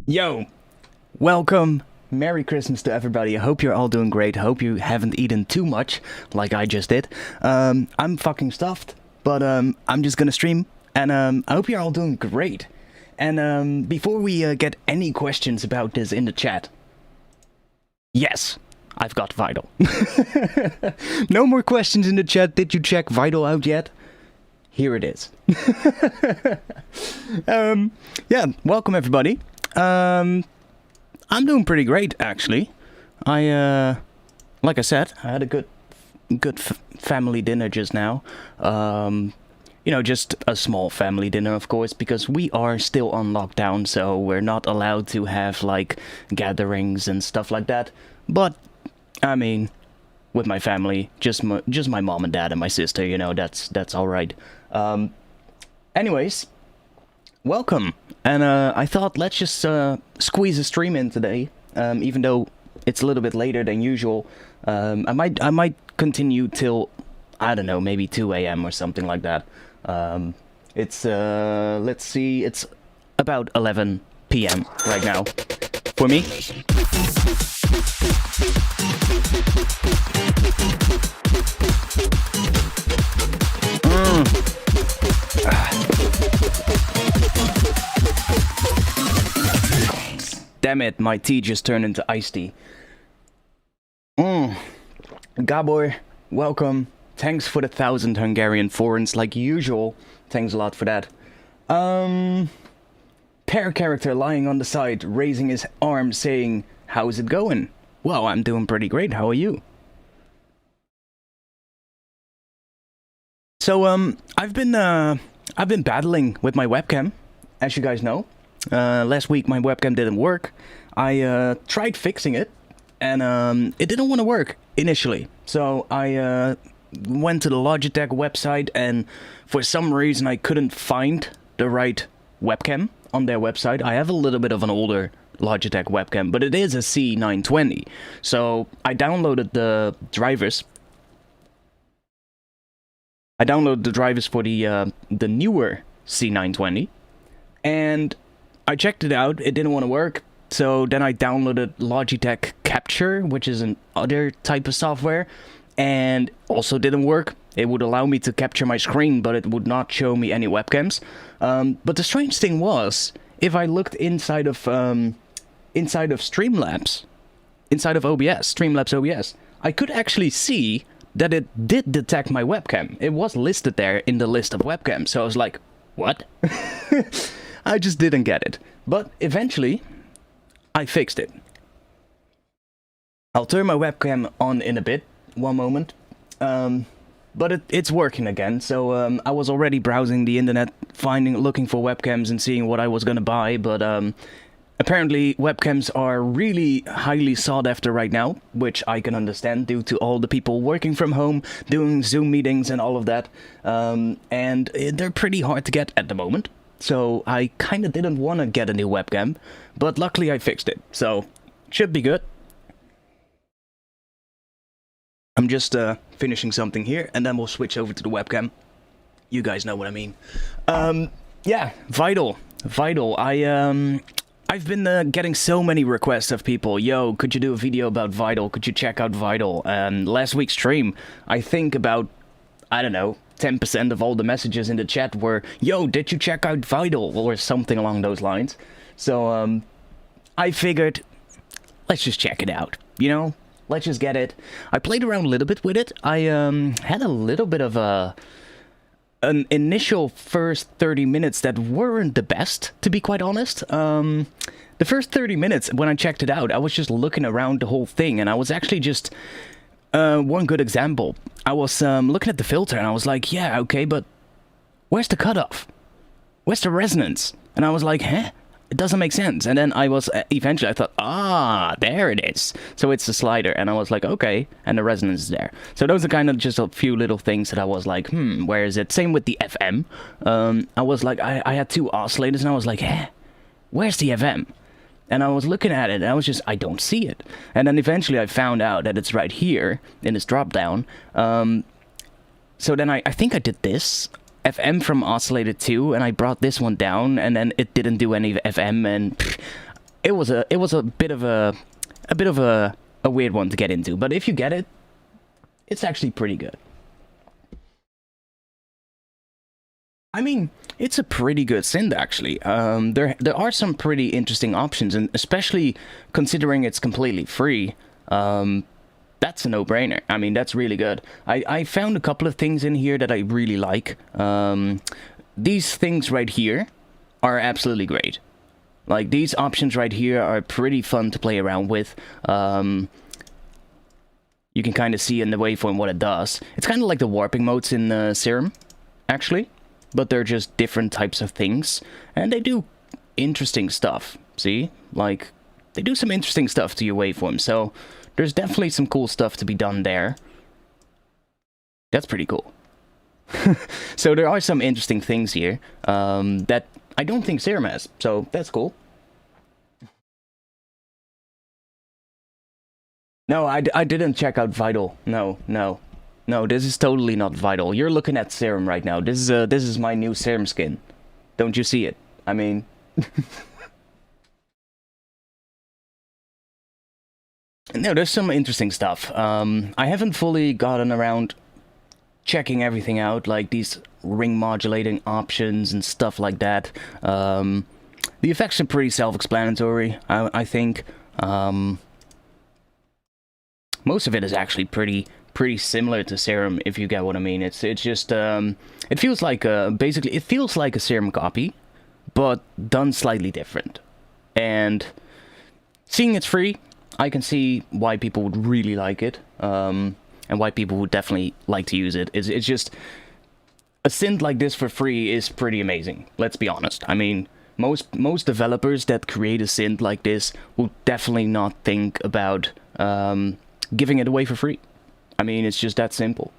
Yo, welcome. Merry Christmas to everybody. I hope you're all doing great. Hope you haven't eaten too much, like I just did. I'm fucking stuffed, but I'm just gonna stream, and I hope you're all doing great. And before we get any questions about this in the chat, yes, I've got Vital. No more questions in the chat. Did you check Vital out yet? Here it is. Yeah, welcome everybody. I'm doing pretty great, actually. Like I said, I had a good family dinner just now. You know, just a small family dinner, of course, because we are still on lockdown, so we're not allowed to have, like, gatherings and stuff like that. But, I mean, with my family, just my mom and dad and my sister, you know, that's alright. Anyways, welcome. And I thought let's just squeeze a stream in today, even though it's a little bit later than usual. I might continue till, I don't know, maybe 2 AM or something like that. It's let's see, it's about 11 PM right now for me. Damn it, my tea just turned into iced tea. Gabor, welcome. Thanks for the 1,000 Hungarian forints, like usual. Thanks a lot for that. Pair character lying on the side, raising his arm, saying, "How's it going?" Well, I'm doing pretty great. How are you? So, I've been battling with my webcam, as you guys know. Last week my webcam didn't work. I tried fixing it, and it didn't want to work initially. So I went to the Logitech website, and for some reason I couldn't find the right webcam on their website. I have a little bit of an older Logitech webcam, but it is a C920. So I downloaded the drivers. I downloaded the drivers for the newer C920, and I checked it out. It didn't want to work. So then I downloaded Logitech Capture, which is an other type of software, and also didn't work. It would allow me to capture my screen, but it would not show me any webcams. But the strange thing was, if I looked inside of Streamlabs, inside of OBS, Streamlabs OBS, I could actually see that it did detect my webcam. It was listed there in the list of webcams. So I was like, what? I just didn't get it. But eventually, I fixed it. I'll turn my webcam on in a bit, one moment. But it's working again. So I was already browsing the internet, looking for webcams and seeing what I was gonna buy. But apparently webcams are really highly sought after right now, which I can understand due to all the people working from home, doing Zoom meetings and all of that. And they're pretty hard to get at the moment. So I kind of didn't want to get a new webcam, but luckily I fixed it, so should be good. I'm just finishing something here, and then we'll switch over to the webcam. You guys know what I mean. Yeah, Vital. I've been getting so many requests of people, yo, could you do a video about Vital? Could you check out Vital? And last week's stream, I think about, I don't know, 10% of all the messages in the chat were, yo, did you check out Vital? Or something along those lines. So, I figured, let's just check it out, you know? Let's just get it. I played around a little bit with it. I had a little bit of an initial first 30 minutes that weren't the best, to be quite honest. The first 30 minutes, when I checked it out, I was just looking around the whole thing, and I was actually just... one good example, I was looking at the filter and I was like, yeah, okay, but where's the cutoff? Where's the resonance? And I was like, huh? It doesn't make sense. And then I was, eventually I thought, there it is. So it's the slider, and I was like, okay, and the resonance is there. So those are kind of just a few little things that I was like, where is it? Same with the FM. I was like, I had two oscillators and I was like, where's the FM? And I was looking at it, and I was just, I don't see it. And then eventually I found out that it's right here, in this drop-down. So then I think I did this. FM from oscillator 2, and I brought this one down, and then it didn't do any FM, and it was a bit of a weird one to get into, but if you get it, it's actually pretty good. I mean, it's a pretty good synth actually. There are some pretty interesting options, and especially considering it's completely free, that's a no-brainer. I mean, that's really good. I found a couple of things in here that I really like. These things right here are absolutely great. Like, these options right here are pretty fun to play around with. You can kind of see in the waveform what it does. It's kind of like the warping modes in Serum, actually. But they're just different types of things. And they do interesting stuff, see? Like, they do some interesting stuff to your waveform. So, there's definitely some cool stuff to be done there. That's pretty cool. So, there are some interesting things here that I don't think Serum has, so that's cool. No, I didn't check out Vital. No, this is totally not Vital. You're looking at Serum right now. This is my new Serum skin. Don't you see it? I mean... No, there's some interesting stuff. I haven't fully gotten around checking everything out, like these ring modulating options and stuff like that. The effects are pretty self-explanatory, I think. Most of it is actually pretty similar to Serum, if you get what I mean. It's just it feels like basically it feels like a Serum copy, but done slightly different. And seeing it's free, I can see why people would really like it. And why people would definitely like to use it. It's just... a synth like this for free is pretty amazing, let's be honest. I mean, most developers that create a synth like this will definitely not think about giving it away for free. I mean, it's just that simple.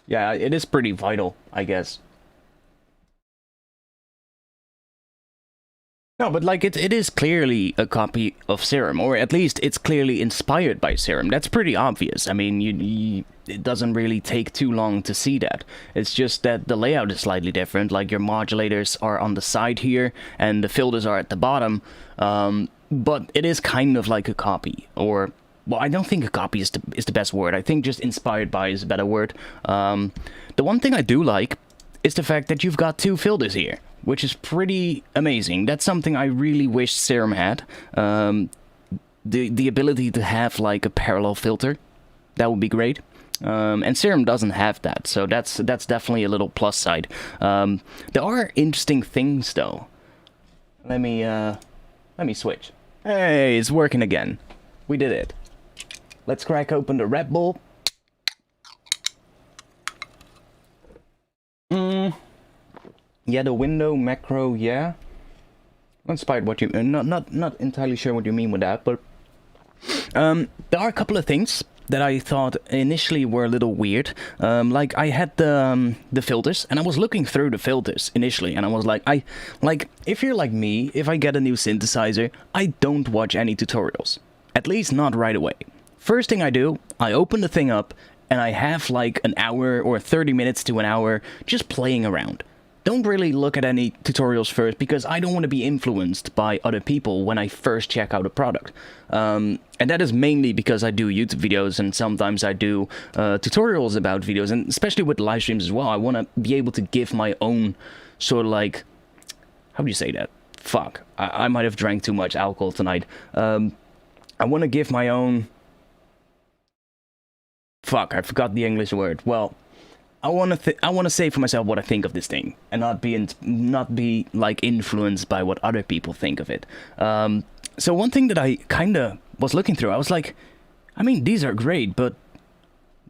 Yeah, it is pretty vital, I guess. No, but like it is clearly a copy of Serum, or at least it's clearly inspired by Serum. That's pretty obvious. I mean, it doesn't really take too long to see that. It's just that the layout is slightly different. Like your modulators are on the side here, and the filters are at the bottom. But it is kind of like a copy, or well, I don't think a copy is the best word. I think just inspired by is a better word. The one thing I do like is the fact that you've got two filters here, which is pretty amazing. That's something I really wish Serum had. The ability to have like a parallel filter, that would be great. And Serum doesn't have that, so that's definitely a little plus side. There are interesting things though. Let me switch. Hey, it's working again. We did it. Let's crack open the Red Bull. Yeah, the window macro, yeah. Inspired what you not entirely sure what you mean with that, but there are a couple of things that I thought initially were a little weird. Like I had the filters, and I was looking through the filters initially, and I was like, if you're like me, if I get a new synthesizer, I don't watch any tutorials. At least not right away. First thing I do, I open the thing up, and I have like an hour or 30 minutes to an hour just playing around. Don't really look at any tutorials first, because I don't want to be influenced by other people when I first check out a product. And that is mainly because I do YouTube videos, and sometimes I do tutorials about videos, and especially with live streams as well. I want to be able to give my own sort of like... how do you say that? Fuck. I might have drank too much alcohol tonight. I want to give my own... fuck, I forgot the English word. Well... I want to say for myself what I think of this thing, and not be like influenced by what other people think of it. So one thing that I kind of was looking through, I was like, I mean, these are great, but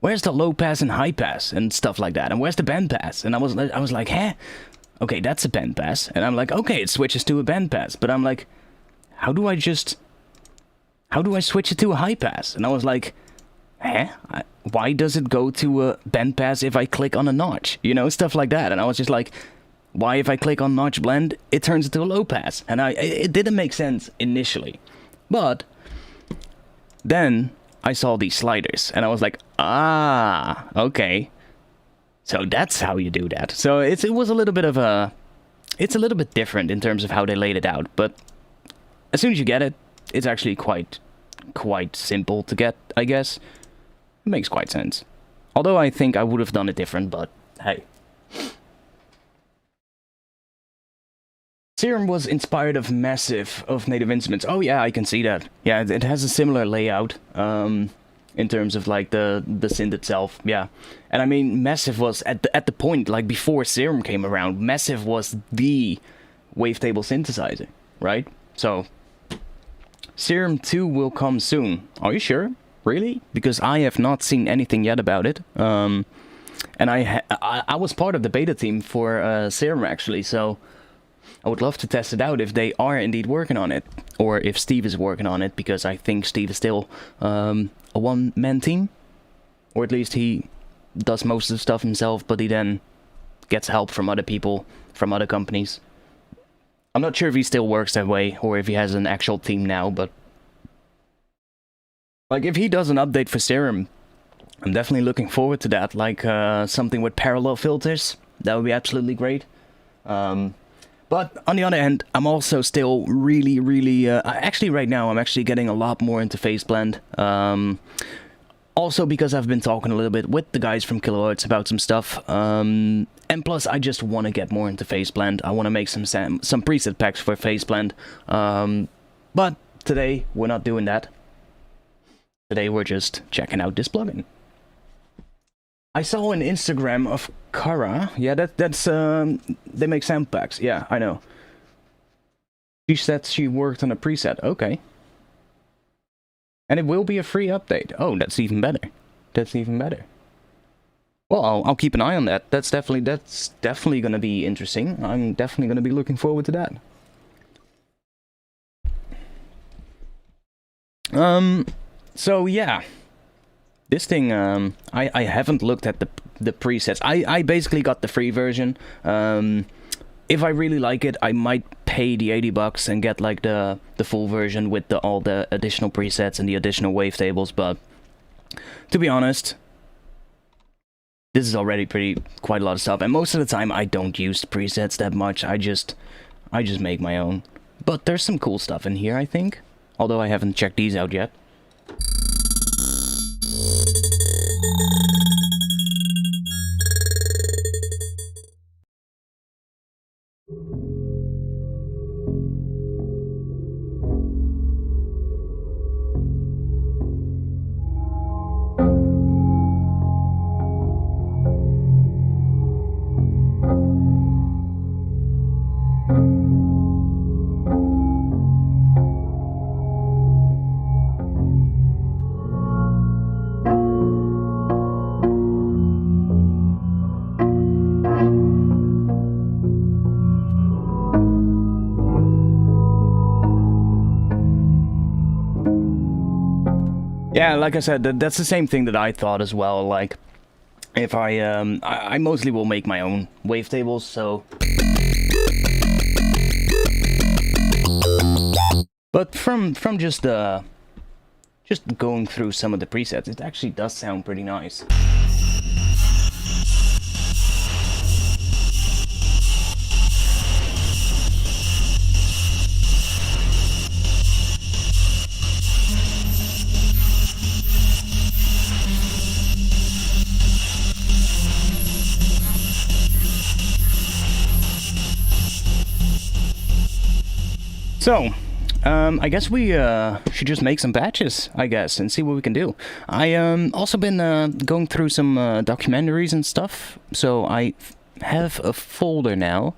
where's the low pass and high pass and stuff like that, and where's the band pass? And I was like, huh? Okay, that's a band pass, and I'm like, okay, it switches to a band pass, but I'm like, how do I switch it to a high pass? And I was like, huh? Why does it go to a band pass if I click on a notch? You know, stuff like that. And I was just like, why if I click on notch blend, it turns into a low pass? And it didn't make sense initially. But then I saw these sliders, and I was like, okay. So that's how you do that. So it was a little bit of a... it's a little bit different in terms of how they laid it out, but as soon as you get it, it's actually quite simple to get, I guess. It makes quite sense. Although I think I would have done it different, but hey. Serum was inspired of Massive, of Native Instruments. Oh yeah, I can see that. Yeah, it has a similar layout, in terms of like the synth itself, yeah. And I mean, Massive was, at the point, like before Serum came around, Massive was the wavetable synthesizer, right? So, Serum 2 will come soon. Are you sure? Really? Because I have not seen anything yet about it. And I was part of the beta team for Serum actually, so I would love to test it out if they are indeed working on it, or if Steve is working on it, because I think Steve is still a one-man team, or at least he does most of the stuff himself, but he then gets help from other people, from other companies. I'm not sure if he still works that way, or if he has an actual team now, but like if he does an update for Serum, I'm definitely looking forward to that, like something with parallel filters. That would be absolutely great. But on the other hand, I'm also still really, actually right now I'm actually getting a lot more into phase blend. Also because I've been talking a little bit with the guys from Kilohertz about some stuff. And plus I just want to get more into phase blend. I want to make some preset packs for phase blend. But today we're not doing that. Today we're just checking out this plugin. I saw an Instagram of Kara. Yeah, that's they make sound packs. Yeah, I know. She said she worked on a preset. Okay. And it will be a free update. Oh, that's even better. That's even better. Well, I'll keep an eye on that. That's definitely going to be interesting. I'm definitely going to be looking forward to that. So yeah. This thing, I haven't looked at the presets. I basically got the free version. If I really like it, I might pay the $80 and get like the full version with all the additional presets and the additional wavetables. But to be honest, this is already quite a lot of stuff. And most of the time, I don't use presets that much. I just make my own. But there's some cool stuff in here, I think. Although I haven't checked these out yet. Yeah, like I said, that's the same thing that I thought as well. Like, if I mostly will make my own wavetables, so. But from just going through some of the presets, it actually does sound pretty nice. So, I guess we should just make some batches, I guess, and see what we can do. I also been going through some documentaries and stuff, so I have a folder now,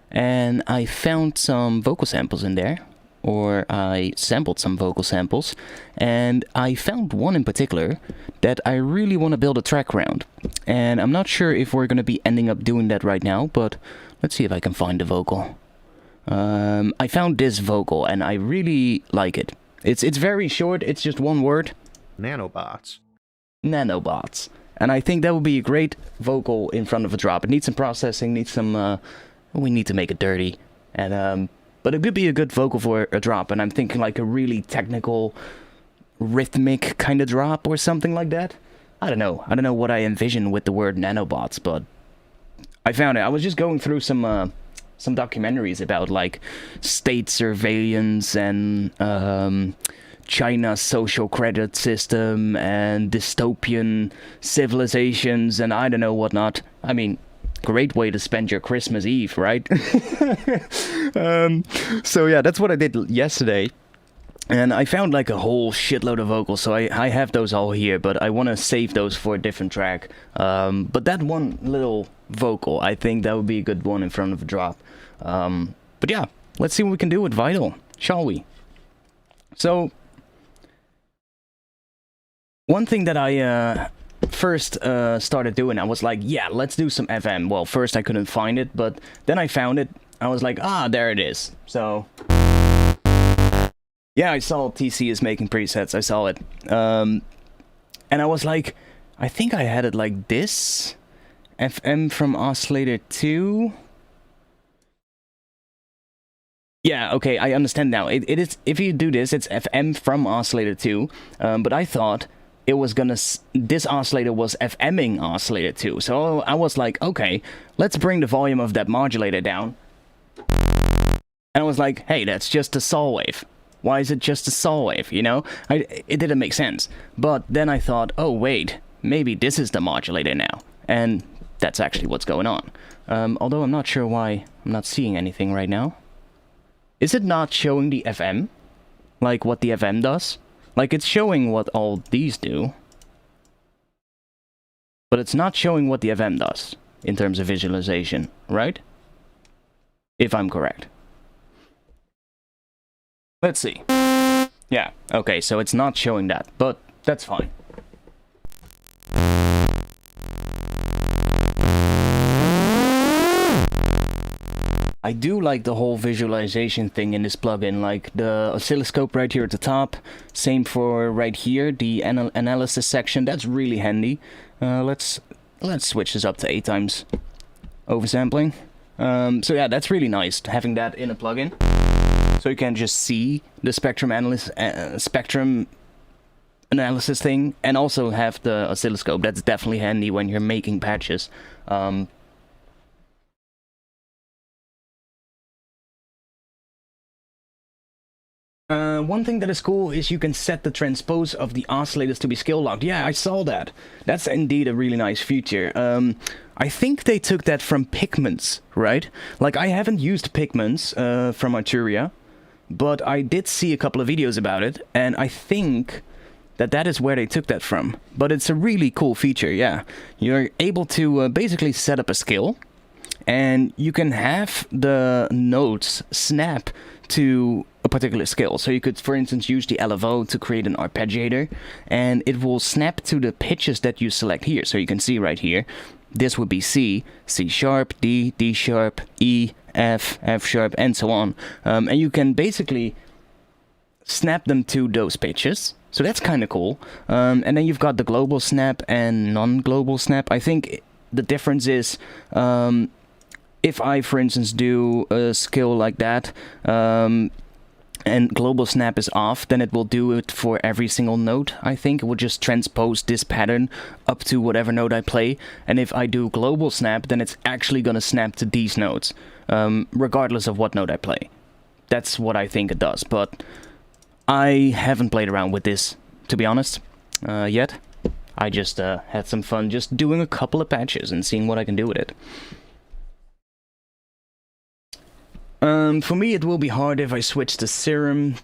and I found some vocal samples in there, or I sampled some vocal samples, and I found one in particular that I really want to build a track around. And I'm not sure if we're going to be ending up doing that right now, but let's see if I can find the vocal. I found this vocal and I really like it. It's very short, it's just one word. Nanobots. Nanobots. And I think that would be a great vocal in front of a drop. It needs some processing, needs some, we need to make it dirty. And, but it could be a good vocal for a drop, and I'm thinking like a really technical, rhythmic kind of drop or something like that. I don't know what I envision with the word nanobots, but I found it. I was just going through some some documentaries about like state surveillance and China's social credit system and dystopian civilizations and I don't know whatnot. I mean, great way to spend your Christmas Eve, right? So yeah, that's what I did yesterday. And I found like a whole shitload of vocals, so I have those all here, but I want to save those for a different track. But that one little vocal, I think that would be a good one in front of a drop. But yeah, let's see what we can do with Vital, shall we? So, one thing that I first started doing, I was like, yeah, let's do some FM. Well, first I couldn't find it, but then I found it. I was like, ah, there it is. So... yeah, I saw TC is making presets, I saw it. And I was like, I think I had it like this. FM from oscillator 2. Yeah, okay, I understand now. It is, if you do this, it's FM from oscillator 2. But I thought it was gonna, this oscillator was FMing oscillator 2. So I was like, okay, let's bring the volume of that modulator down. And I was like, hey, that's just a saw wave. Why is it just a saw wave, you know? It didn't make sense. But then I thought, oh wait, maybe this is the modulator now. And that's actually what's going on. Although I'm not sure why I'm not seeing anything right now. Is it not showing the FM? Like what the FM does? Like it's showing what all these do. But it's not showing what the FM does in terms of visualization, right? If I'm correct. Let's see. Yeah, okay, so it's not showing that, but that's fine. I do like the whole visualization thing in this plugin, like the oscilloscope right here at the top, same for right here, the analysis section, that's really handy. Let's switch this up to 8 times oversampling. So yeah, that's really nice, having that in a plugin. So you can just see the spectrum analysis thing, and also have the oscilloscope. That's definitely handy when you're making patches. One thing that is cool is you can set the transpose of the oscillators to be scale locked. Yeah, I saw that. That's indeed a really nice feature. I think they took that from Pigments, right? Like, I haven't used Pigments from Arturia, but I did see a couple of videos about it, and I think that is where they took that from. But it's a really cool feature, yeah. You're able to basically set up a scale, and you can have the notes snap to a particular scale. So you could, for instance, use the LFO to create an arpeggiator, and it will snap to the pitches that you select here. So you can see right here, this would be C, C sharp, D, D sharp, E, F, F sharp, and so on. And you can basically snap them to those pitches. So that's kind of cool. And then you've got the global snap and non-global snap. I think the difference is, if I, for instance, do a scale like that, and global snap is off, then it will do it for every single note, I think. It will just transpose this pattern up to whatever note I play. And if I do global snap, then it's actually going to snap to these notes, regardless of what note I play. That's what I think it does, but I haven't played around with this, to be honest, yet. I just had some fun just doing a couple of patches and seeing what I can do with it. For me, it will be hard if I switch to Serum.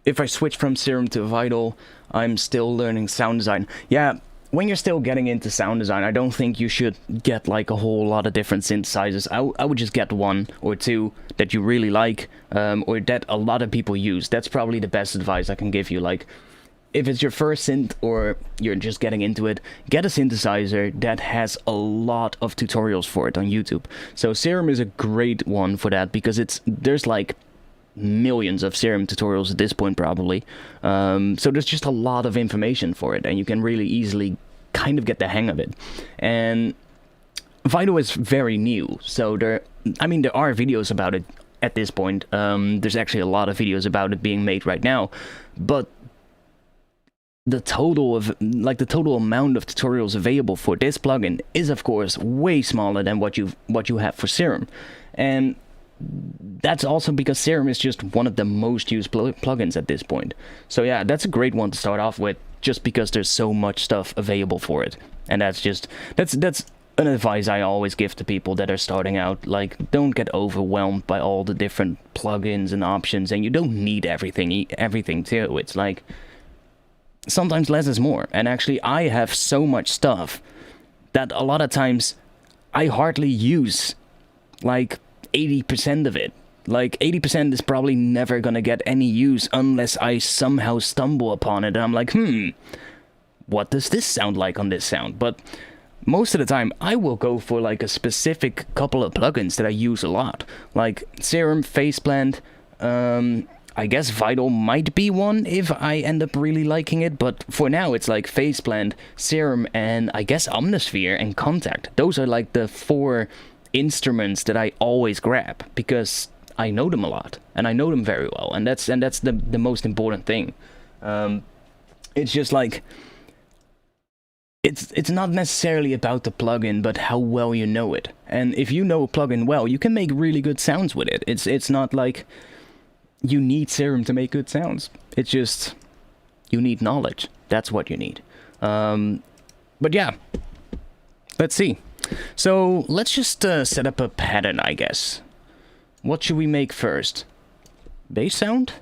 If I switch from Serum to Vital, I'm still learning sound design. Yeah, when you're still getting into sound design, I don't think you should get like a whole lot of different synthesizers. I would just get one or two that you really like, or that a lot of people use. That's probably the best advice I can give you. Like, if it's your first synth or you're just getting into it, get a synthesizer that has a lot of tutorials for it on YouTube. So Serum is a great one for that, because there's like millions of Serum tutorials at this point probably. So there's just a lot of information for it, and you can really easily kind of get the hang of it. And Vital is very new, so there are videos about it at this point. There's actually a lot of videos about it being made right now, but the total amount of tutorials available for this plugin is of course way smaller than what you have for Serum, and that's also because Serum is just one of the most used plugins at this point. So yeah, that's a great one to start off with, just because there's so much stuff available for it. And that's an advice I always give to people that are starting out. Like, don't get overwhelmed by all the different plugins and options, and you don't need everything too. It's like, sometimes less is more. And actually, I have so much stuff that a lot of times I hardly use like 80% of it. Like 80% is probably never gonna get any use unless I somehow stumble upon it and I'm like, what does this sound like on this sound? But most of the time I will go for like a specific couple of plugins that I use a lot, like Serum, Faceplant, I guess Vital might be one if I end up really liking it, but for now it's like Faceplant, Serum, and I guess Omnisphere and Contact. Those are like the 4 instruments that I always grab, because I know them a lot, and I know them very well, and that's the most important thing. It's just like, it's not necessarily about the plugin, but how well you know it. And if you know a plugin well, you can make really good sounds with it. It's not like you need Serum to make good sounds. It's just, you need knowledge. That's what you need. But yeah, let's see. So let's just set up a pattern, I guess. What should we make first? Bass sound?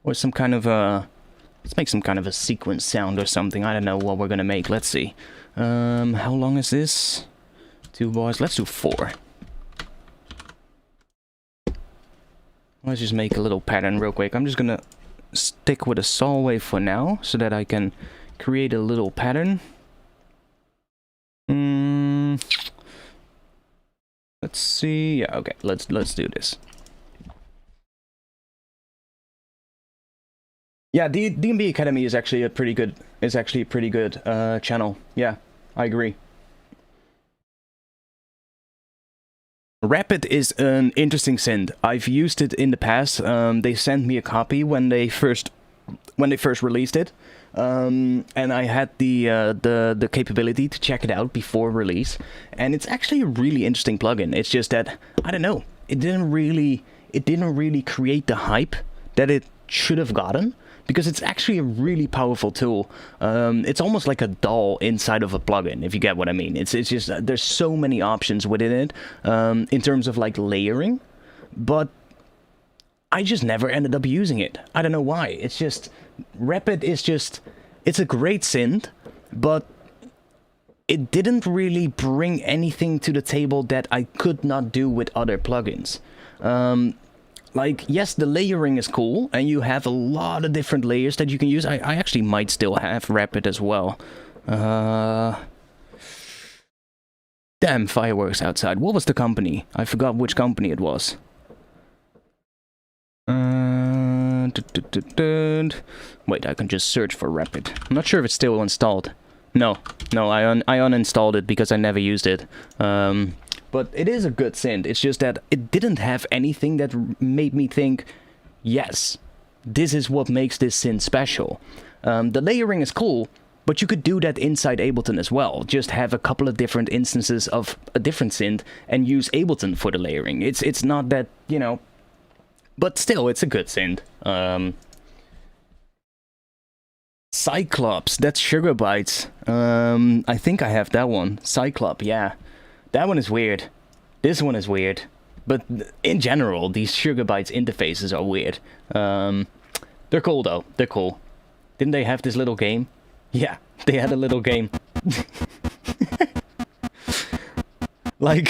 Or some kind of a... Let's make some kind of a sequence sound or something. I don't know what we're gonna make. Let's see. How long is this? 2 bars. Let's do 4. Let's just make a little pattern real quick. I'm just gonna stick with a saw wave for now, so that I can create a little pattern. Let's see. Yeah, okay. Let's do this. Yeah, the D&B Academy is actually a pretty good channel. Yeah, I agree. Rapid is an interesting synth. I've used it in the past. They sent me a copy when they first released it, and I had the capability to check it out before release, and it's actually a really interesting plugin. It's just that, I don't know, it didn't really create the hype that it should have gotten, because it's actually a really powerful tool. It's almost like a DAW inside of a plugin, if you get what I mean. It's just, there's so many options within it, in terms of like layering, but I just never ended up using it. I don't know why. It's just, Rapid is just, it's a great synth, but it didn't really bring anything to the table that I could not do with other plugins. Like, yes, the layering is cool, and you have a lot of different layers that you can use. I actually might still have Rapid as well. Damn, fireworks outside. What was the company? I forgot which company it was. Wait, I can just search for Rapid. I'm not sure if it's still installed. No, I uninstalled it because I never used it. But it is a good synth. It's just that it didn't have anything that made me think, yes, this is what makes this synth special. The layering is cool, but you could do that inside Ableton as well. Just have a couple of different instances of a different synth and use Ableton for the layering. It's not that, you know, but still, it's a good synth. Cyclops, that's Sugar Bytes. I think I have that one. Cyclops, yeah. That one is weird. This one is weird. But in general, these Sugar Bytes interfaces are weird. They're cool though. They're cool. Didn't they have this little game? Yeah, they had a little game. Like,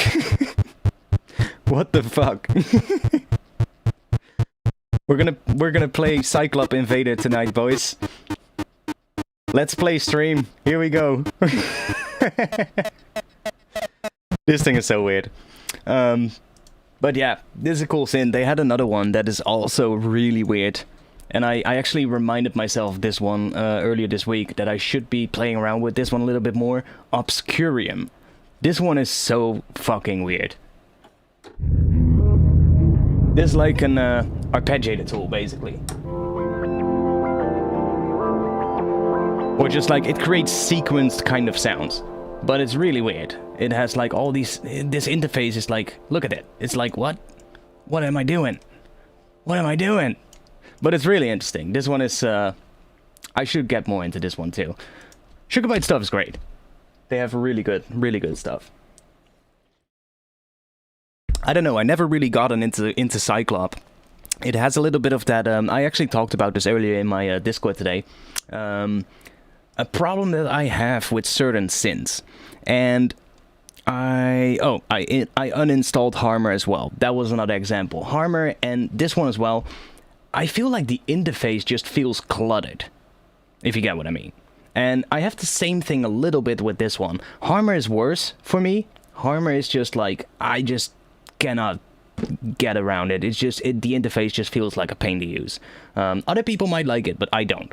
what the fuck? We're gonna play Cyclops Invader tonight, boys. Let's play stream. Here we go. This thing is so weird. But yeah, this is a cool synth. They had another one that is also really weird. And I actually reminded myself of this one earlier this week, that I should be playing around with this one a little bit more. Obscurium. This one is so fucking weird. This is like an arpeggiator tool, basically. Or just like, it creates sequenced kind of sounds. But it's really weird. It has like all these, this interface is like, look at it. It's like, what? What am I doing? What am I doing? But it's really interesting. This one is, I should get more into this one too. Sugarbyte stuff is great. They have really good stuff. I don't know, I never really gotten into Cyclop. It has a little bit of that, I actually talked about this earlier in my Discord today. A problem that I have with certain synths. And I uninstalled Harmer as well. That was another example. Harmer and this one as well. I feel like the interface just feels cluttered, if you get what I mean. And I have the same thing a little bit with this one. Harmer is worse for me. Harmer is just like, I just cannot get around it. It's just, the interface just feels like a pain to use. Other people might like it, but I don't.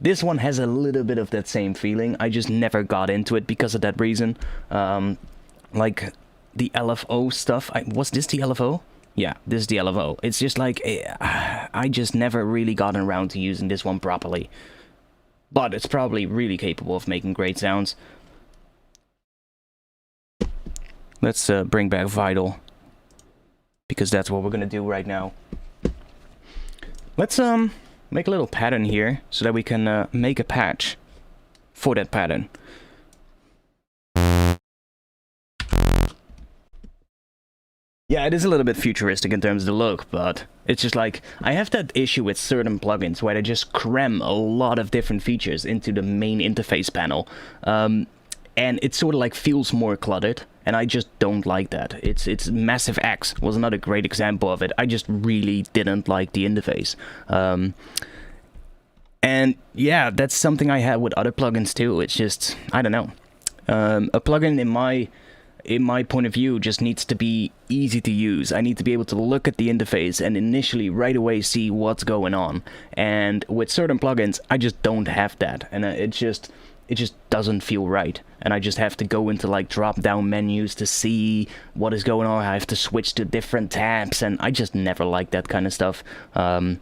This one has a little bit of that same feeling. I just never got into it because of that reason. Like the LFO stuff. Was this the LFO? Yeah, this is the LFO. It's just like, I just never really gotten around to using this one properly. But it's probably really capable of making great sounds. Let's bring back Vital, because that's what we're gonna do right now. Let's make a little pattern here so that we can make a patch for that pattern. Yeah, it is a little bit futuristic in terms of the look, but it's just like, I have that issue with certain plugins where they just cram a lot of different features into the main interface panel. And it sort of like feels more cluttered, and I just don't like that. It's Massive X was another great example of it. I just really didn't like the interface. And yeah, that's something I have with other plugins too. It's just, I don't know. A plugin in my point of view just needs to be easy to use. I need to be able to look at the interface and initially right away see what's going on. And with certain plugins, I just don't have that, and it just doesn't feel right. And I just have to go into like drop down menus to see what is going on. I have to switch to different tabs, and I just never like that kind of stuff. So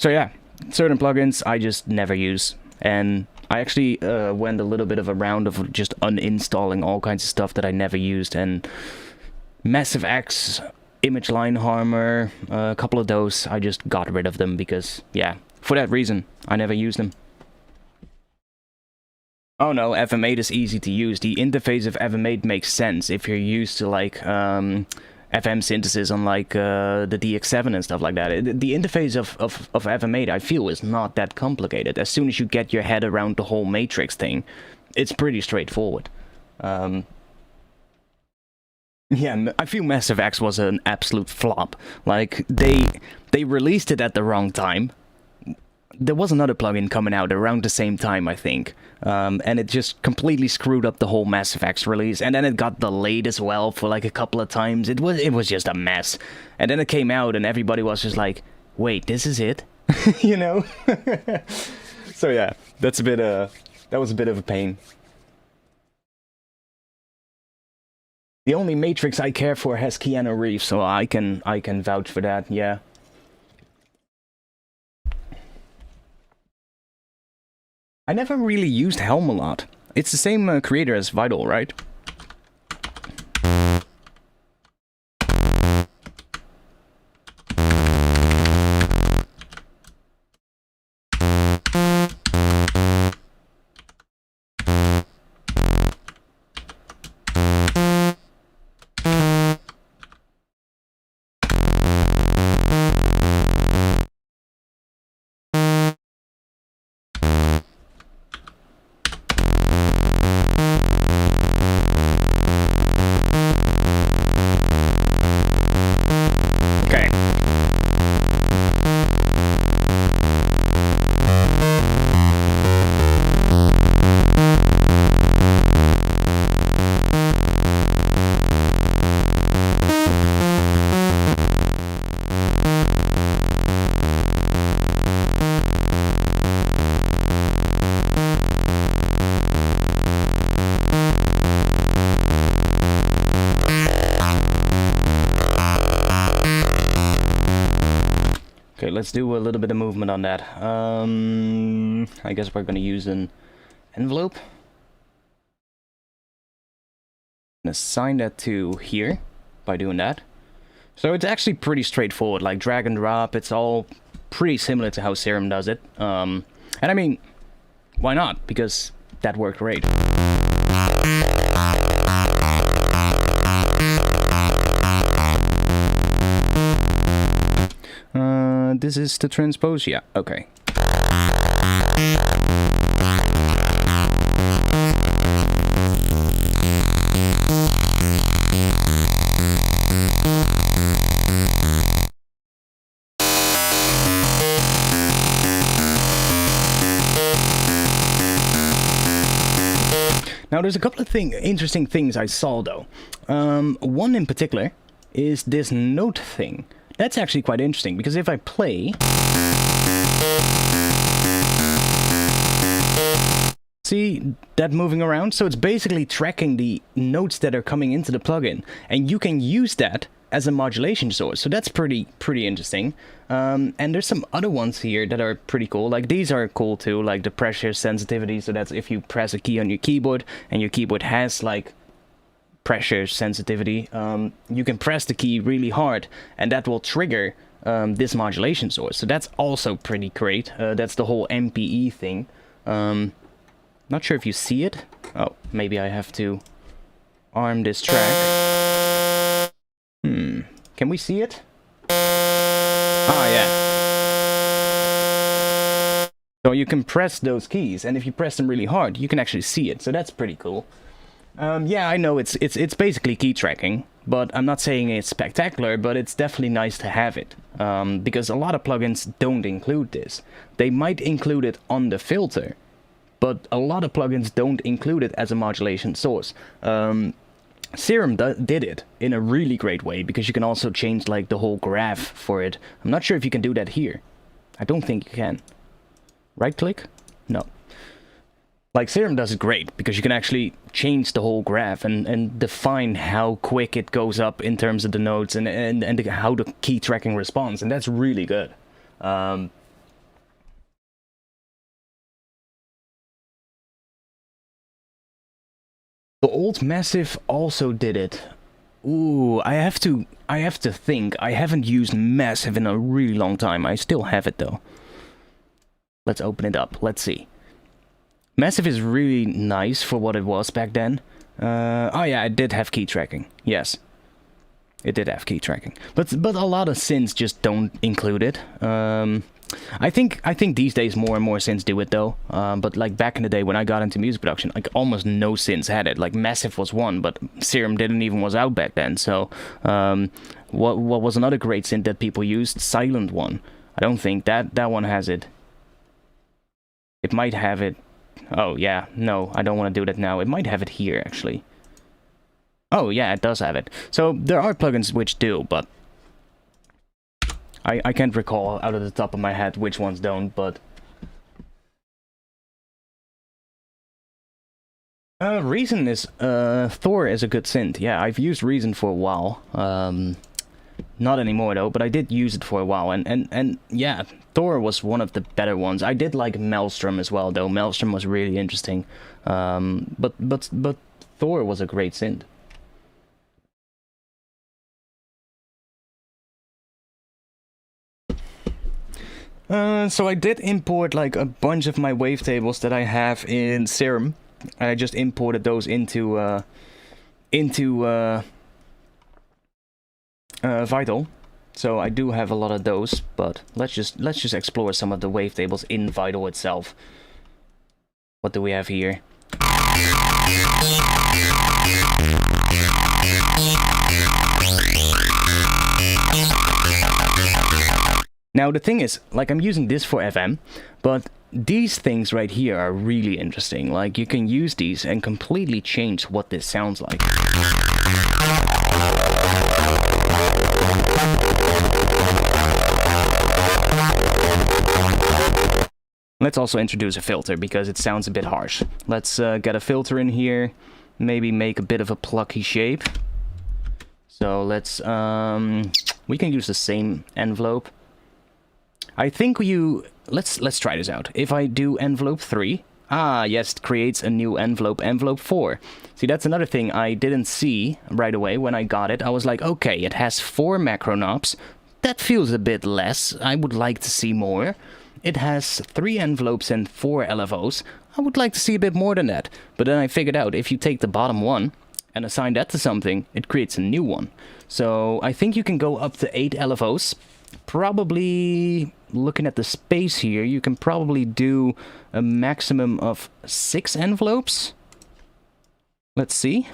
yeah, certain plugins I just never use. And I actually went a little bit of a round of just uninstalling all kinds of stuff that I never used, and Massive X, Image Line Harmer, a couple of those, I just got rid of them because, yeah, for that reason, I never used them. Oh no, FM8 is easy to use. The interface of FM8 makes sense if you're used to like FM synthesis on like the DX7 and stuff like that. The interface of FM8, I feel, is not that complicated. As soon as you get your head around the whole matrix thing, it's pretty straightforward. Yeah, I feel Massive X was an absolute flop. Like, they released it at the wrong time. There was another plugin coming out around the same time, I think. And it just completely screwed up the whole Massive X release. And then it got delayed as well for like a couple of times. It was just a mess. And then it came out and everybody was just like, wait, this is it? You know? So yeah, that was a bit of a pain. The only Matrix I care for has Keanu Reeves, so I can vouch for that, yeah. I never really used Helm a lot. It's the same creator as Vital, right? let's do a little bit of movement on that. I guess we're gonna use an envelope. And assign that to here by doing that. So it's actually pretty straightforward, like drag and drop. It's all pretty similar to how Serum does it. And I mean, why not? Because that worked great. This is the transpose, yeah, okay. Now there's a couple of interesting things I saw though. One in particular is this note thing. That's actually quite interesting, because if I play... See that moving around? So it's basically tracking the notes that are coming into the plugin, and you can use that as a modulation source. So that's pretty interesting. And there's some other ones here that are pretty cool. Like these are cool too, like the pressure sensitivity. So that's if you press a key on your keyboard and your keyboard has like pressure sensitivity, you can press the key really hard and that will trigger this modulation source. So that's also pretty great. That's the whole MPE thing. Not sure if you see it. Oh, maybe I have to arm this track. Can we see it? Ah, yeah. So you can press those keys, and if you press them really hard, you can actually see it. So that's pretty cool. Yeah, I know it's basically key tracking, but I'm not saying it's spectacular, but it's definitely nice to have it. Because a lot of plugins don't include this. They might include it on the filter, but a lot of plugins don't include it as a modulation source. Serum did it in a really great way, because you can also change like the whole graph for it. I'm not sure if you can do that here. I don't think you can. Right click? No. Like Serum does it great, because you can actually change the whole graph and define how quick it goes up in terms of the notes and how the key tracking responds, and that's really good. The old Massive also did it. Ooh, I have to think. I haven't used Massive in a really long time. I still have it though. Let's open it up. Let's see. Massive is really nice for what it was back then. Oh yeah, it did have key tracking. Yes. It did have key tracking. But a lot of synths just don't include it. I think these days more and more synths do it though. But like back in the day when I got into music production, like almost no synths had it. Like Massive was one, but Serum didn't even was out back then. So what was another great synth that people used? Silent One. I don't think that one has it. It might have it. Oh yeah, no, I don't want to do that now. It might have it here actually. Oh yeah, it does have it. So there are plugins which do, but I can't recall out of the top of my head which ones don't, but... Reason is... Thor is a good synth. Yeah, I've used Reason for a while. Not anymore though, but I did use it for a while, and yeah, Thor was one of the better ones. I did like Maelstrom as well though. Maelstrom was really interesting. But Thor was a great synth. So I did import like a bunch of my wavetables that I have in Serum. I just imported those into Vital. So I do have a lot of those, but let's just explore some of the wavetables in Vital itself. What do we have here? Now the thing is, like I'm using this for FM, but these things right here are really interesting. Like you can use these and completely change what this sounds like. Let's also introduce a filter because it sounds a bit harsh. Let's get a filter in here, maybe make a bit of a plucky shape. So let's, we can use the same envelope. I think let's try this out. If I do envelope 3, yes, it creates a new envelope, envelope 4. See, that's another thing I didn't see right away when I got it. I was like, okay, it has 4 macro knobs. That feels a bit less. I would like to see more. It has 3 envelopes and 4 LFOs. I would like to see a bit more than that. But then I figured out if you take the bottom one and assign that to something, it creates a new one. So I think you can go up to 8 LFOs. Probably, looking at the space here, you can probably do a maximum of 6 envelopes. Let's see.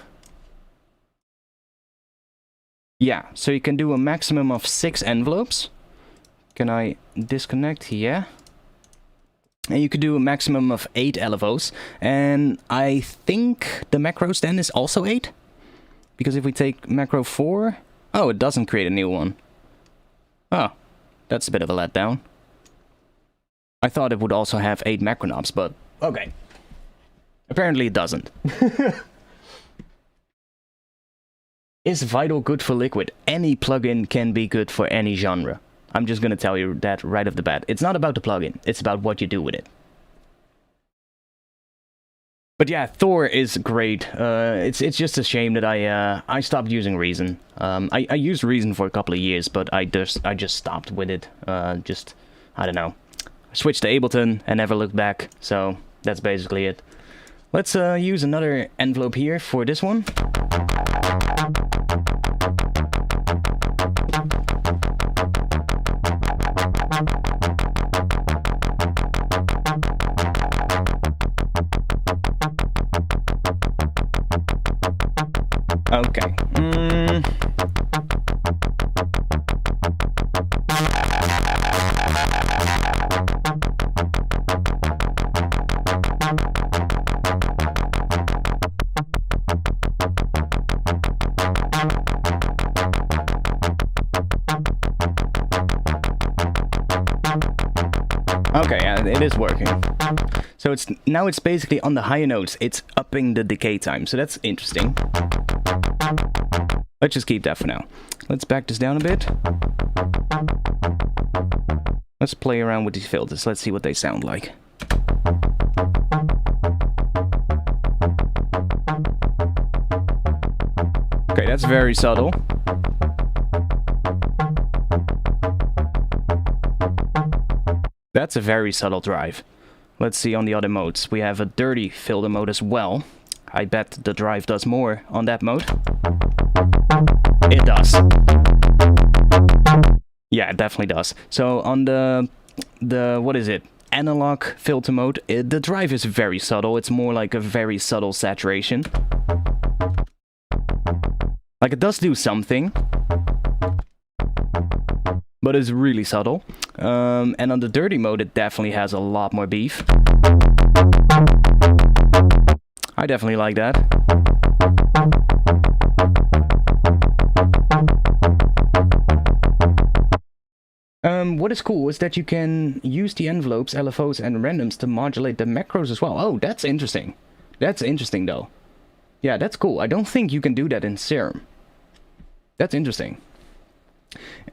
Yeah, so you can do a maximum of 6 envelopes. Can I disconnect? Yeah. And you could do a maximum of 8 LFOs. And I think the macro then is also 8. Because if we take macro 4... Oh, it doesn't create a new one. Oh, that's a bit of a letdown. I thought it would also have 8 macro knobs, but okay. Apparently it doesn't. Is Vital good for Liquid? Any plugin can be good for any genre. I'm just gonna tell you that right off the bat. It's not about the plugin, it's about what you do with it. But yeah, Thor is great. It's just a shame that I stopped using Reason. I used Reason for a couple of years, but I just stopped with it. I don't know. I switched to Ableton and never looked back. So that's basically it. Let's use another envelope here for this one. Okay. Okay, yeah, it is working. So now it's basically on the higher notes, it's upping the decay time, so that's interesting. Let's just keep that for now. Let's back this down a bit. Let's play around with these filters. Let's see what they sound like. Okay, that's very subtle. That's a very subtle drive. Let's see on the other modes. We have a dirty filter mode as well. I bet the drive does more on that mode. It does. Yeah, it definitely does. So on the what is it? Analog filter mode, the drive is very subtle. It's more like a very subtle saturation. Like, it does do something, but it's really subtle. And on the dirty mode, it definitely has a lot more beef. I definitely like that. What is cool is that you can use the envelopes, LFOs, and randoms to modulate the macros as well. Oh, that's interesting. That's interesting, though. Yeah, that's cool. I don't think you can do that in Serum. That's interesting.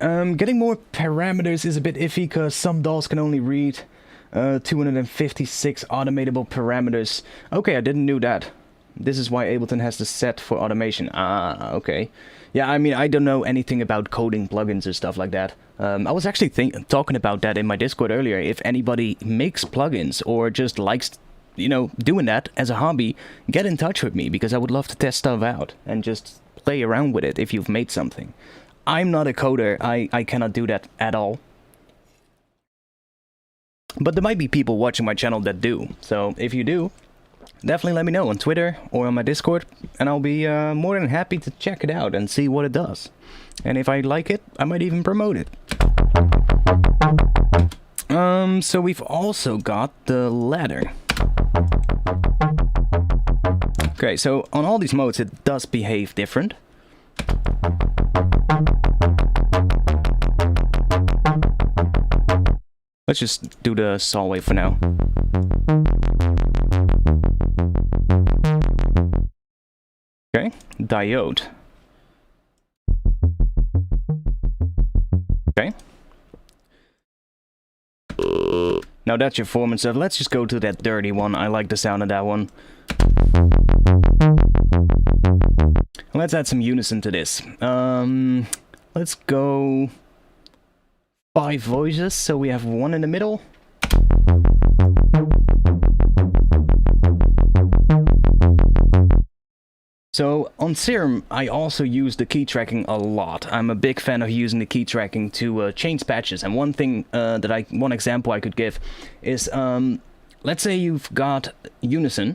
Getting more parameters is a bit iffy, because some DAWs can only read 256 automatable parameters. Okay, I didn't know that. This is why Ableton has the set for automation. Ah, okay. Yeah, I mean, I don't know anything about coding plugins or stuff like that. I was actually talking about that in my Discord earlier. If anybody makes plugins or just likes, you know, doing that as a hobby, get in touch with me, because I would love to test stuff out and just play around with it if you've made something. I'm not a coder. I cannot do that at all. But there might be people watching my channel that do. So if you do, definitely let me know on Twitter or on my Discord, and I'll be more than happy to check it out and see what it does. And if I like it, I might even promote it. So we've also got the ladder. Okay, so on all these modes it does behave different. Let's just do the saw wave for now. Okay, diode. Okay. Now that's your form and stuff. Let's just go to that dirty one. I like the sound of that one. Let's add some unison to this. Let's go 5 voices, so we have 1 in the middle. So on Serum, I also use the key tracking a lot. I'm a big fan of using the key tracking to change patches. And one thing one example I could give is, let's say you've got Unison,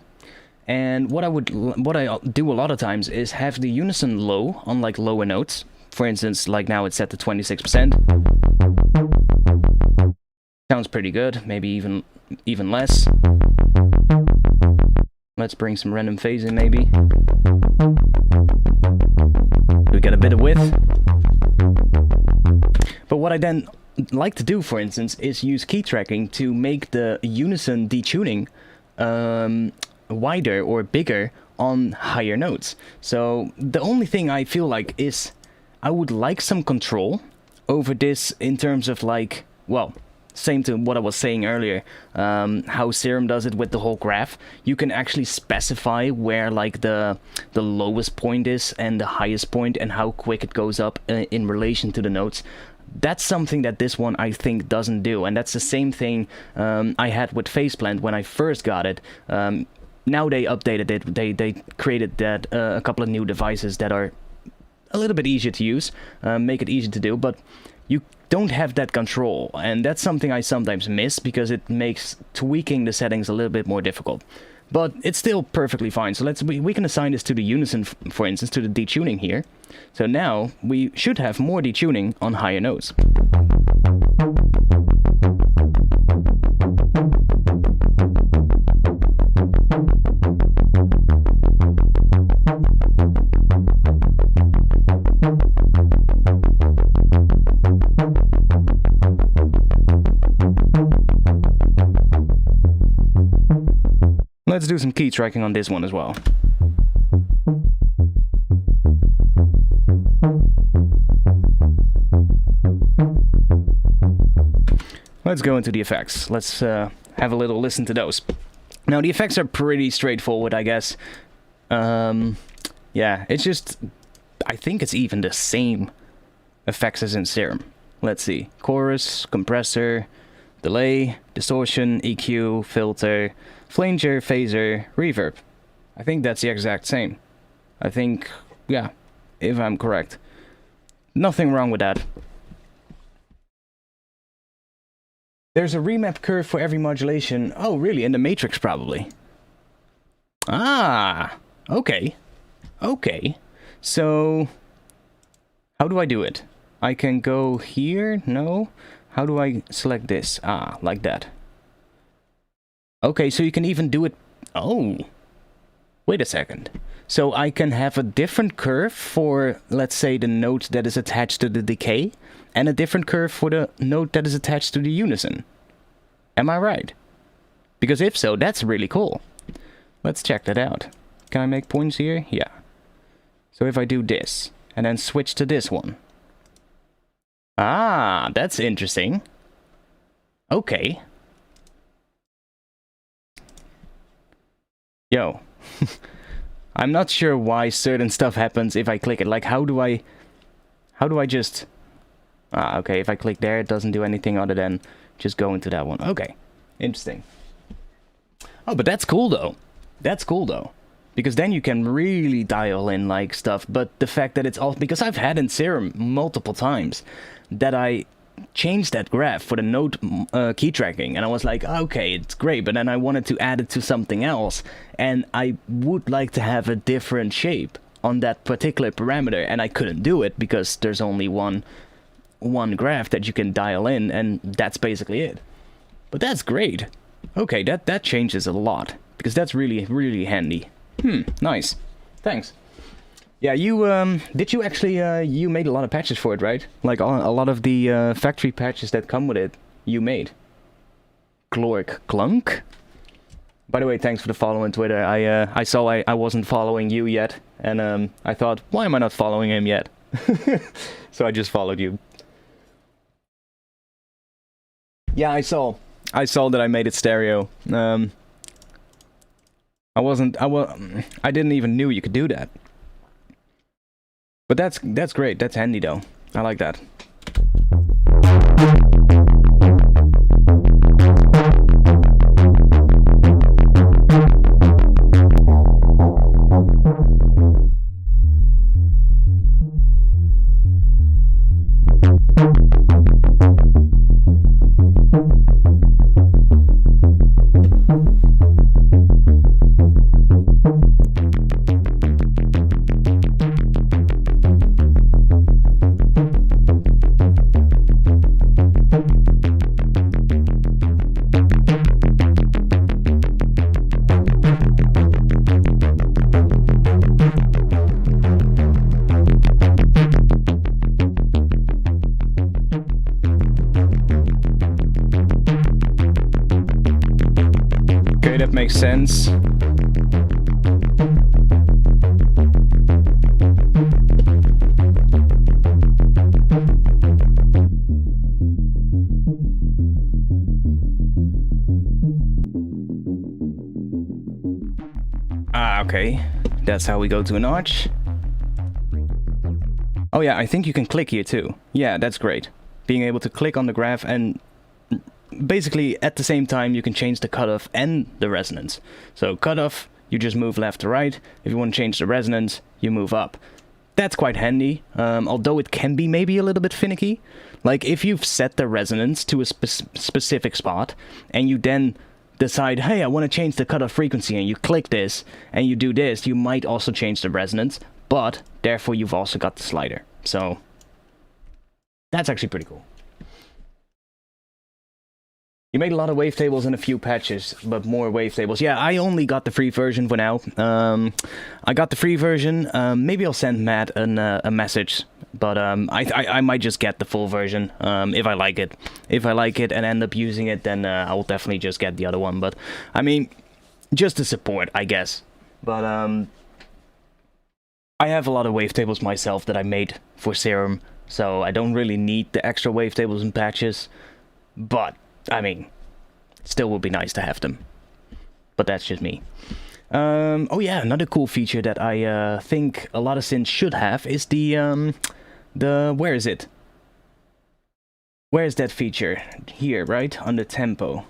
and what I do a lot of times is have the Unison low on like lower notes. For instance, like now it's set to 26%. Sounds pretty good. Maybe even less. Let's bring some random phase in, maybe. We get a bit of width. But what I then like to do, for instance, is use key tracking to make the Unison detuning wider or bigger on higher notes. So the only thing I feel like is I would like some control over this in terms of like, well, same to what I was saying earlier, how Serum does it with the whole graph. You can actually specify where like the lowest point is and the highest point and how quick it goes up in relation to the notes. That's something that this one I think doesn't do, and that's the same thing I had with Faceplant when I first got it. Now they updated it, they created that a couple of new devices that are a little bit easier to use, make it easy to do, but you don't have that control, and that's something I sometimes miss because it makes tweaking the settings a little bit more difficult. But it's still perfectly fine. So we can assign this to the Unison, for instance, to the detuning here. So now we should have more detuning on higher notes. Let's do some key tracking on this one as well. Let's go into the effects. Let's have a little listen to those. Now the effects are pretty straightforward, I guess. Yeah, it's just, I think it's even the same effects as in Serum. Let's see. Chorus, compressor, delay, distortion, EQ, filter, flanger, phaser, reverb. I think that's the exact same. I think, yeah, if I'm correct. Nothing wrong with that. There's a remap curve for every modulation. Oh, really? In the Matrix, probably. Ah, okay. Okay. So, how do I do it? I can go here? No. How do I select this? Ah, like that. Okay, so you can even do it... Oh. Wait a second. So I can have a different curve for, let's say, the note that is attached to the decay, and a different curve for the note that is attached to the unison. Am I right? Because if so, that's really cool. Let's check that out. Can I make points here? Yeah. So if I do this, and then switch to this one. Ah, that's interesting. Okay. Yo. I'm not sure why certain stuff happens if I click it. Like, how do I just... Ah, okay, if I click there, it doesn't do anything other than just go into that one. Okay, interesting. Oh, but that's cool, though. That's cool, though. Because then you can really dial in, like, stuff. But the fact that it's all... Because I've had in Serum multiple times that I changed that graph for the note key tracking, and I was like, okay, it's great, but then I wanted to add it to something else, and I would like to have a different shape on that particular parameter, and I couldn't do it because there's only one graph that you can dial in, and that's basically it. But that's great. Okay, that changes a lot, because that's really, really handy. Nice. Thanks. Yeah, you, did you actually, you made a lot of patches for it, right? Like, a lot of the, factory patches that come with it, you made. Glork Clunk? By the way, thanks for the follow on Twitter. I saw I wasn't following you yet, and, I thought, why am I not following him yet? So I just followed you. Yeah, I saw. I saw that I made it stereo. I didn't even knew you could do that. But that's great. That's handy though. I like that. Makes sense. Okay. That's how we go to a notch. Oh yeah, I think you can click here too. Yeah, that's great. Being able to click on the graph and basically at the same time you can change the cutoff and the resonance. So cutoff, you just move left to right. If you want to change the resonance, you move up. That's quite handy, although it can be maybe a little bit finicky. Like if you've set the resonance to a specific spot and you then decide, hey, I want to change the cutoff frequency, and you click this and you do this, you might also change the resonance, but therefore you've also got the slider. So that's actually pretty cool. You made a lot of wavetables in a few patches, but more wavetables. Yeah, I only got the free version for now. I got the free version. Maybe I'll send Matt a message, but I might just get the full version if I like it. If I like it and end up using it, then I will definitely just get the other one. But I mean, just to support, I guess. But I have a lot of wavetables myself that I made for Serum, so I don't really need the extra wavetables and patches. But I mean, still would be nice to have them. But that's just me. Oh yeah, another cool feature that I think a lot of synths should have is the where is it? Where is that feature? Here, right? Under tempo.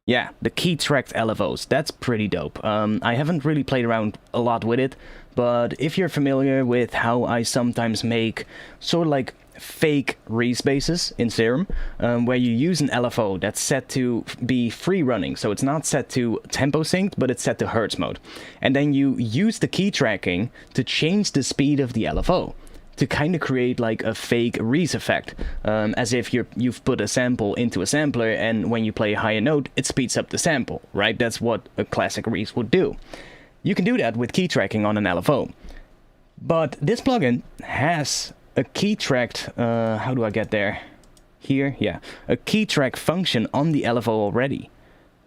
Yeah, the key tracked LFOs. That's pretty dope. I haven't really played around a lot with it, but if you're familiar with how I sometimes make sort of like fake respaces in Serum, where you use an LFO that's set to be free running, so it's not set to tempo synced, but it's set to Hertz mode, and then you use the key tracking to change the speed of the LFO to kind of create like a fake res effect, as if you've put a sample into a sampler, and when you play a higher note it speeds up the sample, right? That's what a classic res would do. You can do that with key tracking on an LFO, but this plugin has a key tracked, how do I get there? Here, yeah. A key track function on the LFO already.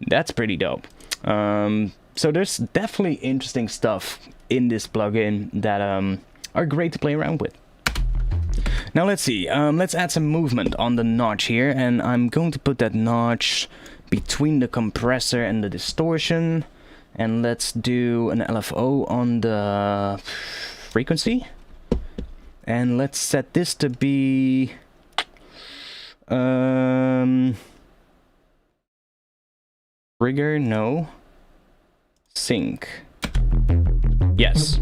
That's pretty dope. So there's definitely interesting stuff in this plugin that are great to play around with. Now let's see, let's add some movement on the notch here, and I'm going to put that notch between the compressor and the distortion, and let's do an LFO on the frequency. And let's set this to be trigger, no, sync. Yes.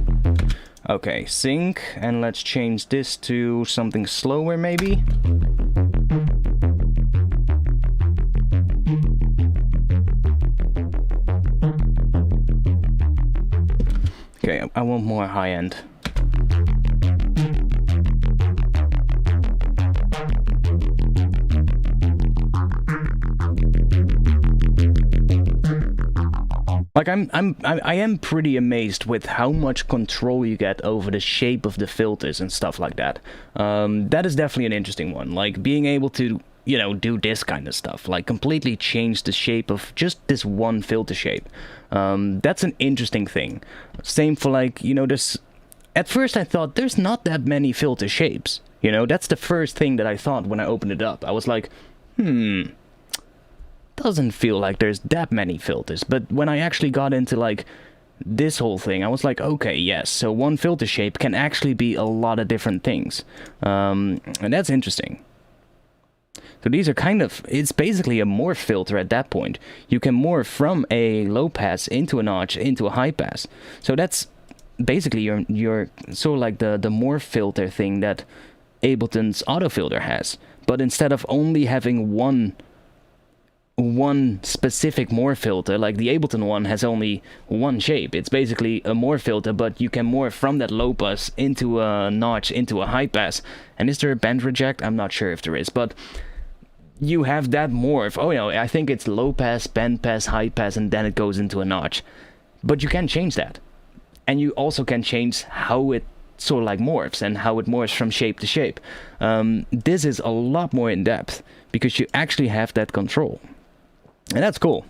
Okay, sync, and let's change this to something slower maybe. Okay, I want more high end. Like I am pretty amazed with how much control you get over the shape of the filters and stuff like that. That is definitely an interesting one. Like being able to, you know, do this kind of stuff, like completely change the shape of just this one filter shape. That's an interesting thing. Same for like, you know, this. At first I thought there's not that many filter shapes. You know, that's the first thing that I thought when I opened it up. I was like, doesn't feel like there's that many filters. But when I actually got into like this whole thing, I was like, okay, yes, so one filter shape can actually be a lot of different things. And that's interesting. So these are kind of, it's basically a morph filter at that point. You can morph from a low pass into a notch into a high pass. So that's basically your sort of like the morph filter thing that Ableton's autofilter has. But instead of only having one specific morph filter, like the Ableton one has only one shape. It's basically a morph filter, but you can morph from that low pass into a notch into a high pass. And is there a band reject? I'm not sure if there is, but you have that morph. Oh, no, I think it's low pass, band pass, high pass, and then it goes into a notch. But you can change that. And you also can change how it sort of like morphs and how it morphs from shape to shape. This is a lot more in depth because you actually have that control. And that's cool.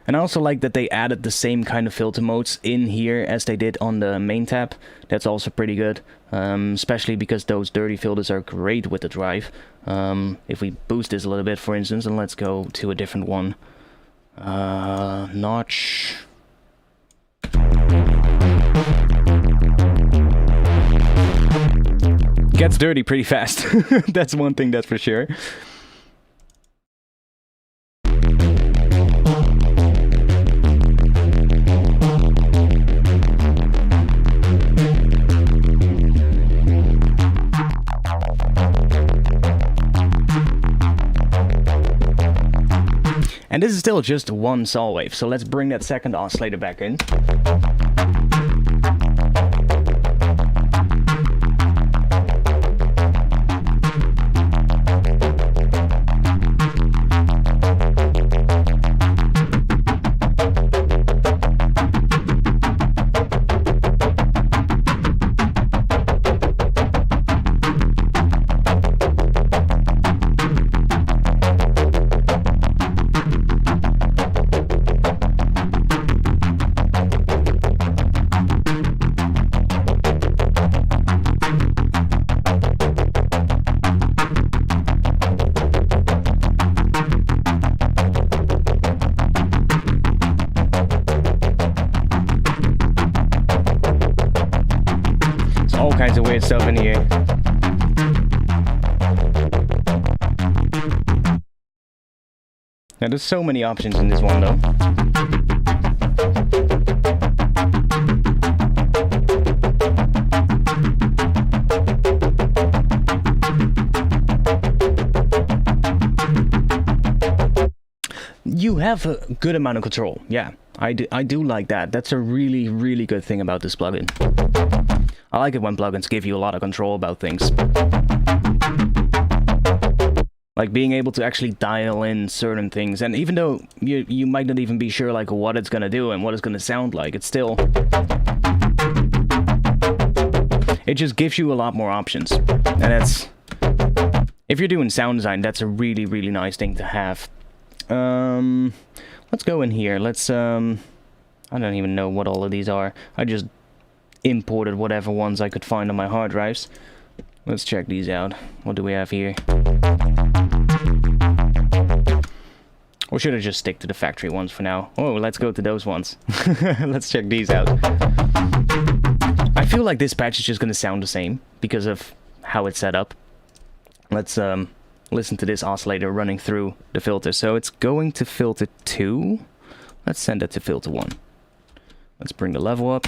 And I also like that they added the same kind of filter modes in here as they did on the main tab. That's also pretty good, especially because those dirty filters are great with the drive. If we boost this a little bit, for instance, and let's go to a different one. Notch. Gets dirty pretty fast. That's one thing that's for sure. And this is still just one saw wave, so let's bring that second oscillator back in. All kinds of weird stuff in here. Now there's so many options in this one though. You have a good amount of control. Yeah, I do like that. That's a really, really good thing about this plugin. I like it when plugins give you a lot of control about things. Like being able to actually dial in certain things, and even though you might not even be sure like what it's gonna do and what it's gonna sound like, it's still... It just gives you a lot more options. And that's... If you're doing sound design, that's a really, really nice thing to have. Let's go in here. Let's, I don't even know what all of these are. I just imported whatever ones I could find on my hard drives. Let's check these out. What do we have here? Or should I just stick to the factory ones for now? Oh, let's go to those ones. Let's check these out. I feel like this patch is just going to sound the same because of how it's set up. Let's listen to this oscillator running through the filter. So it's going to filter 2. Let's send it to filter 1. Let's bring the level up.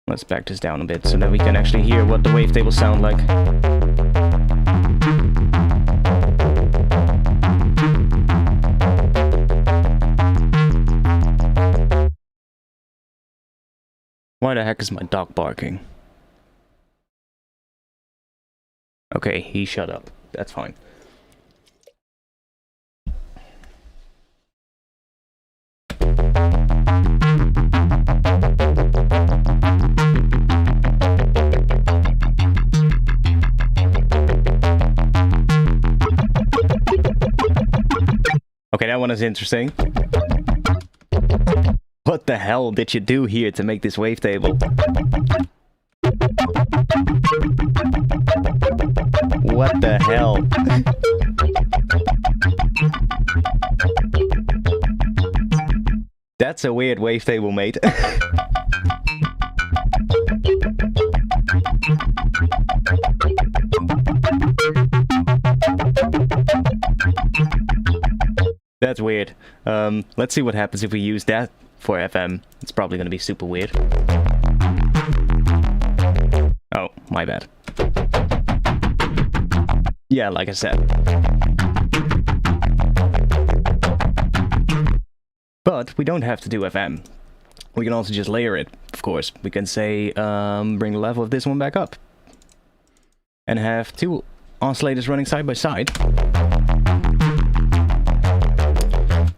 Let's back this down a bit so that we can actually hear what the wavetable sound like. Why the heck is my dog barking? Okay, he shut up. That's fine. one is interesting. What the hell did you do here to make this wavetable? What the hell? That's a weird wavetable, mate. That's weird. Let's see what happens if we use that for FM. It's probably gonna be super weird. Oh, my bad. Yeah, like I said. But we don't have to do FM. We can also just layer it, of course. We can say, bring the level of this one back up. And have two oscillators running side by side.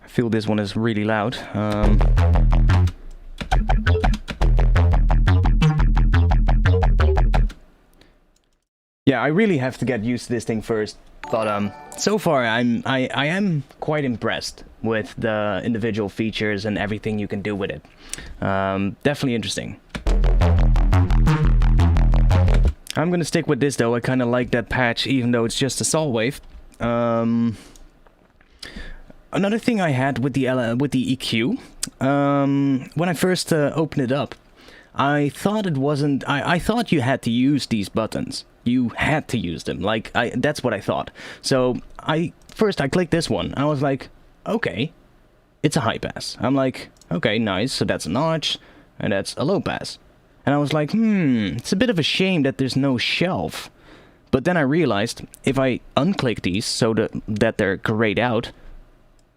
I feel this one is really loud. Yeah, I really have to get used to this thing first. But so far I am quite impressed with the individual features and everything you can do with it. Definitely interesting. I'm gonna stick with this though. I kind of like that patch, even though it's just a saw wave. Another thing I had with the EQ, when I first opened it up, I thought it wasn't. I thought you had to use these buttons. You had to use them. Like that's what I thought. So I clicked this one. I was like, okay, it's a high pass. I'm like, okay, nice. So that's a notch, and that's a low pass. And I was like, it's a bit of a shame that there's no shelf. But then I realized if I unclick these so that they're grayed out,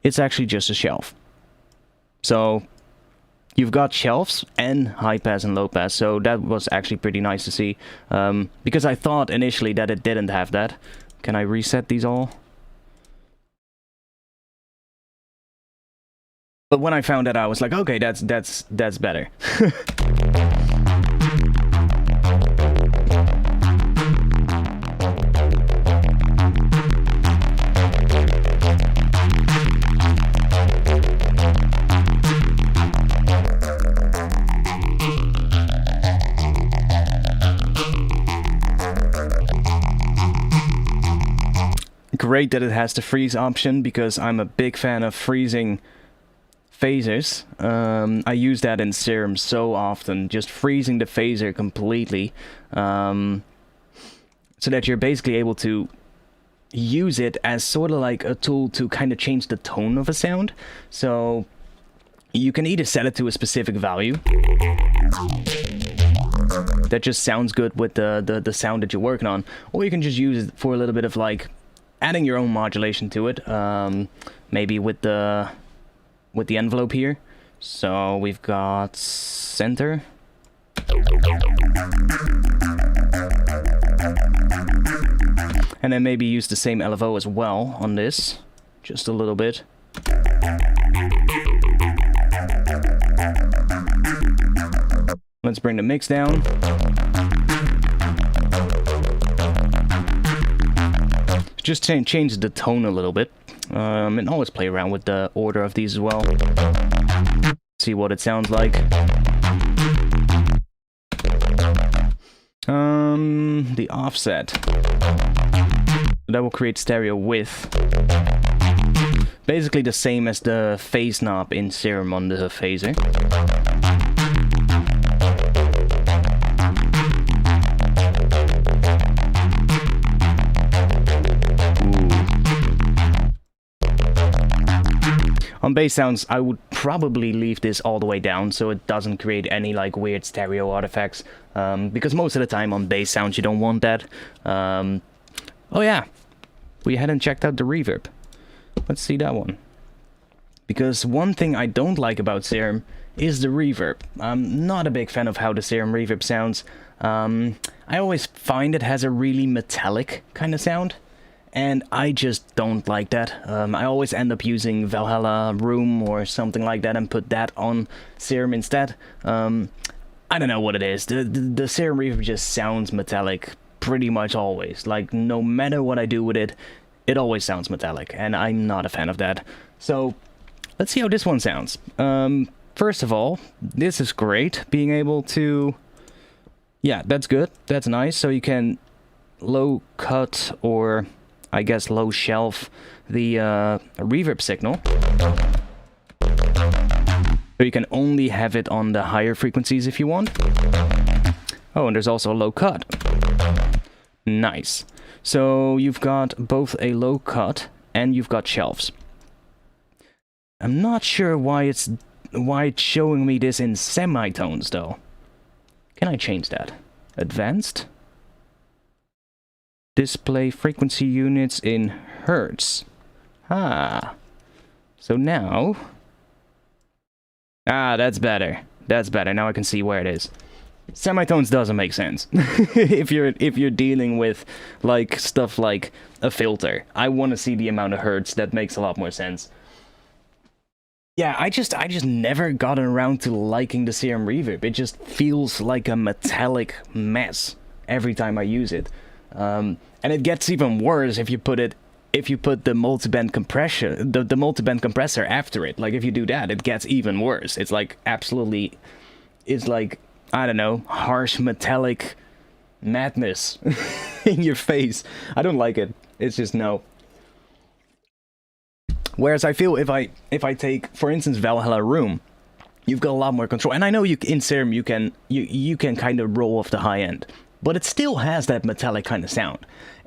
it's actually just a shelf. So you've got shelves and high pass and low pass, so that was actually pretty nice to see. Because I thought initially that it didn't have that. Can I reset these all? But when I found that, I was like, okay, that's better. Great that it has the freeze option, because I'm a big fan of freezing phasers. I use that in Serum so often, just freezing the phaser completely, so that you're basically able to use it as sort of like a tool to kind of change the tone of a sound. So you can either set it to a specific value that just sounds good with the sound that you're working on, or you can just use it for a little bit of like adding your own modulation to it, maybe with the envelope here. So we've got center. And then maybe use the same LFO as well on this, just a little bit. Let's bring the mix down. Just change the tone a little bit, and always play around with the order of these as well. See what it sounds like. The offset. That will create stereo width. Basically the same as the phase knob in Serum on the phaser. On bass sounds, I would probably leave this all the way down so it doesn't create any like weird stereo artifacts, because most of the time on bass sounds you don't want that. Oh yeah, we hadn't checked out the reverb. Let's see that one. Because one thing I don't like about Serum is the reverb. I'm not a big fan of how the Serum reverb sounds. I always find it has a really metallic kind of sound. And I just don't like that. I always end up using Valhalla Room or something like that and put that on Serum instead. I don't know what it is. The Serum reverb just sounds metallic pretty much always. Like, no matter what I do with it, it always sounds metallic. And I'm not a fan of that. So let's see how this one sounds. First of all, this is great, being able to... Yeah, that's good. That's nice. So you can low cut, or I guess low shelf, the reverb signal. So you can only have it on the higher frequencies if you want. Oh, and there's also a low cut. Nice. So you've got both a low cut and you've got shelves. I'm not sure why it's showing me this in semitones though. Can I change that? Advanced? Display frequency units in hertz. Ah. So now... Ah, that's better. That's better. Now I can see where it is. Semitones doesn't make sense. if you're dealing with like stuff like a filter. I want to see the amount of hertz. That makes a lot more sense. Yeah, I just never gotten around to liking the Serum reverb. It just feels like a metallic mess every time I use it. And it gets even worse if you put the multiband compression, the multiband compressor after it. Like if you do that, it gets even worse. It's like absolutely, it's like, I don't know, harsh metallic madness in your face. I don't like it. It's just no. Whereas I feel if I take, for instance, Valhalla Room, you've got a lot more control. And I know in Serum you can kind of roll off the high end, but it still has that metallic kind of sound.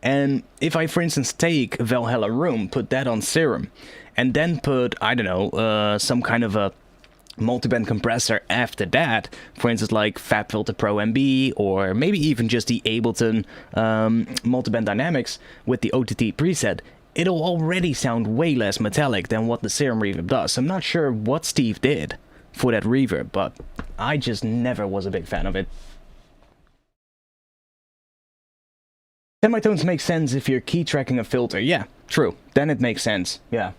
And if I, for instance, take Valhalla Room, put that on Serum, and then put, I don't know, some kind of a multiband compressor after that, for instance, like FabFilter Pro MB, or maybe even just the Ableton multiband dynamics with the OTT preset, it'll already sound way less metallic than what the Serum reverb does. I'm not sure what Steve did for that reverb, but I just never was a big fan of it. Semitones make sense if you're key tracking a filter. Yeah, true. Then it makes sense. Yeah.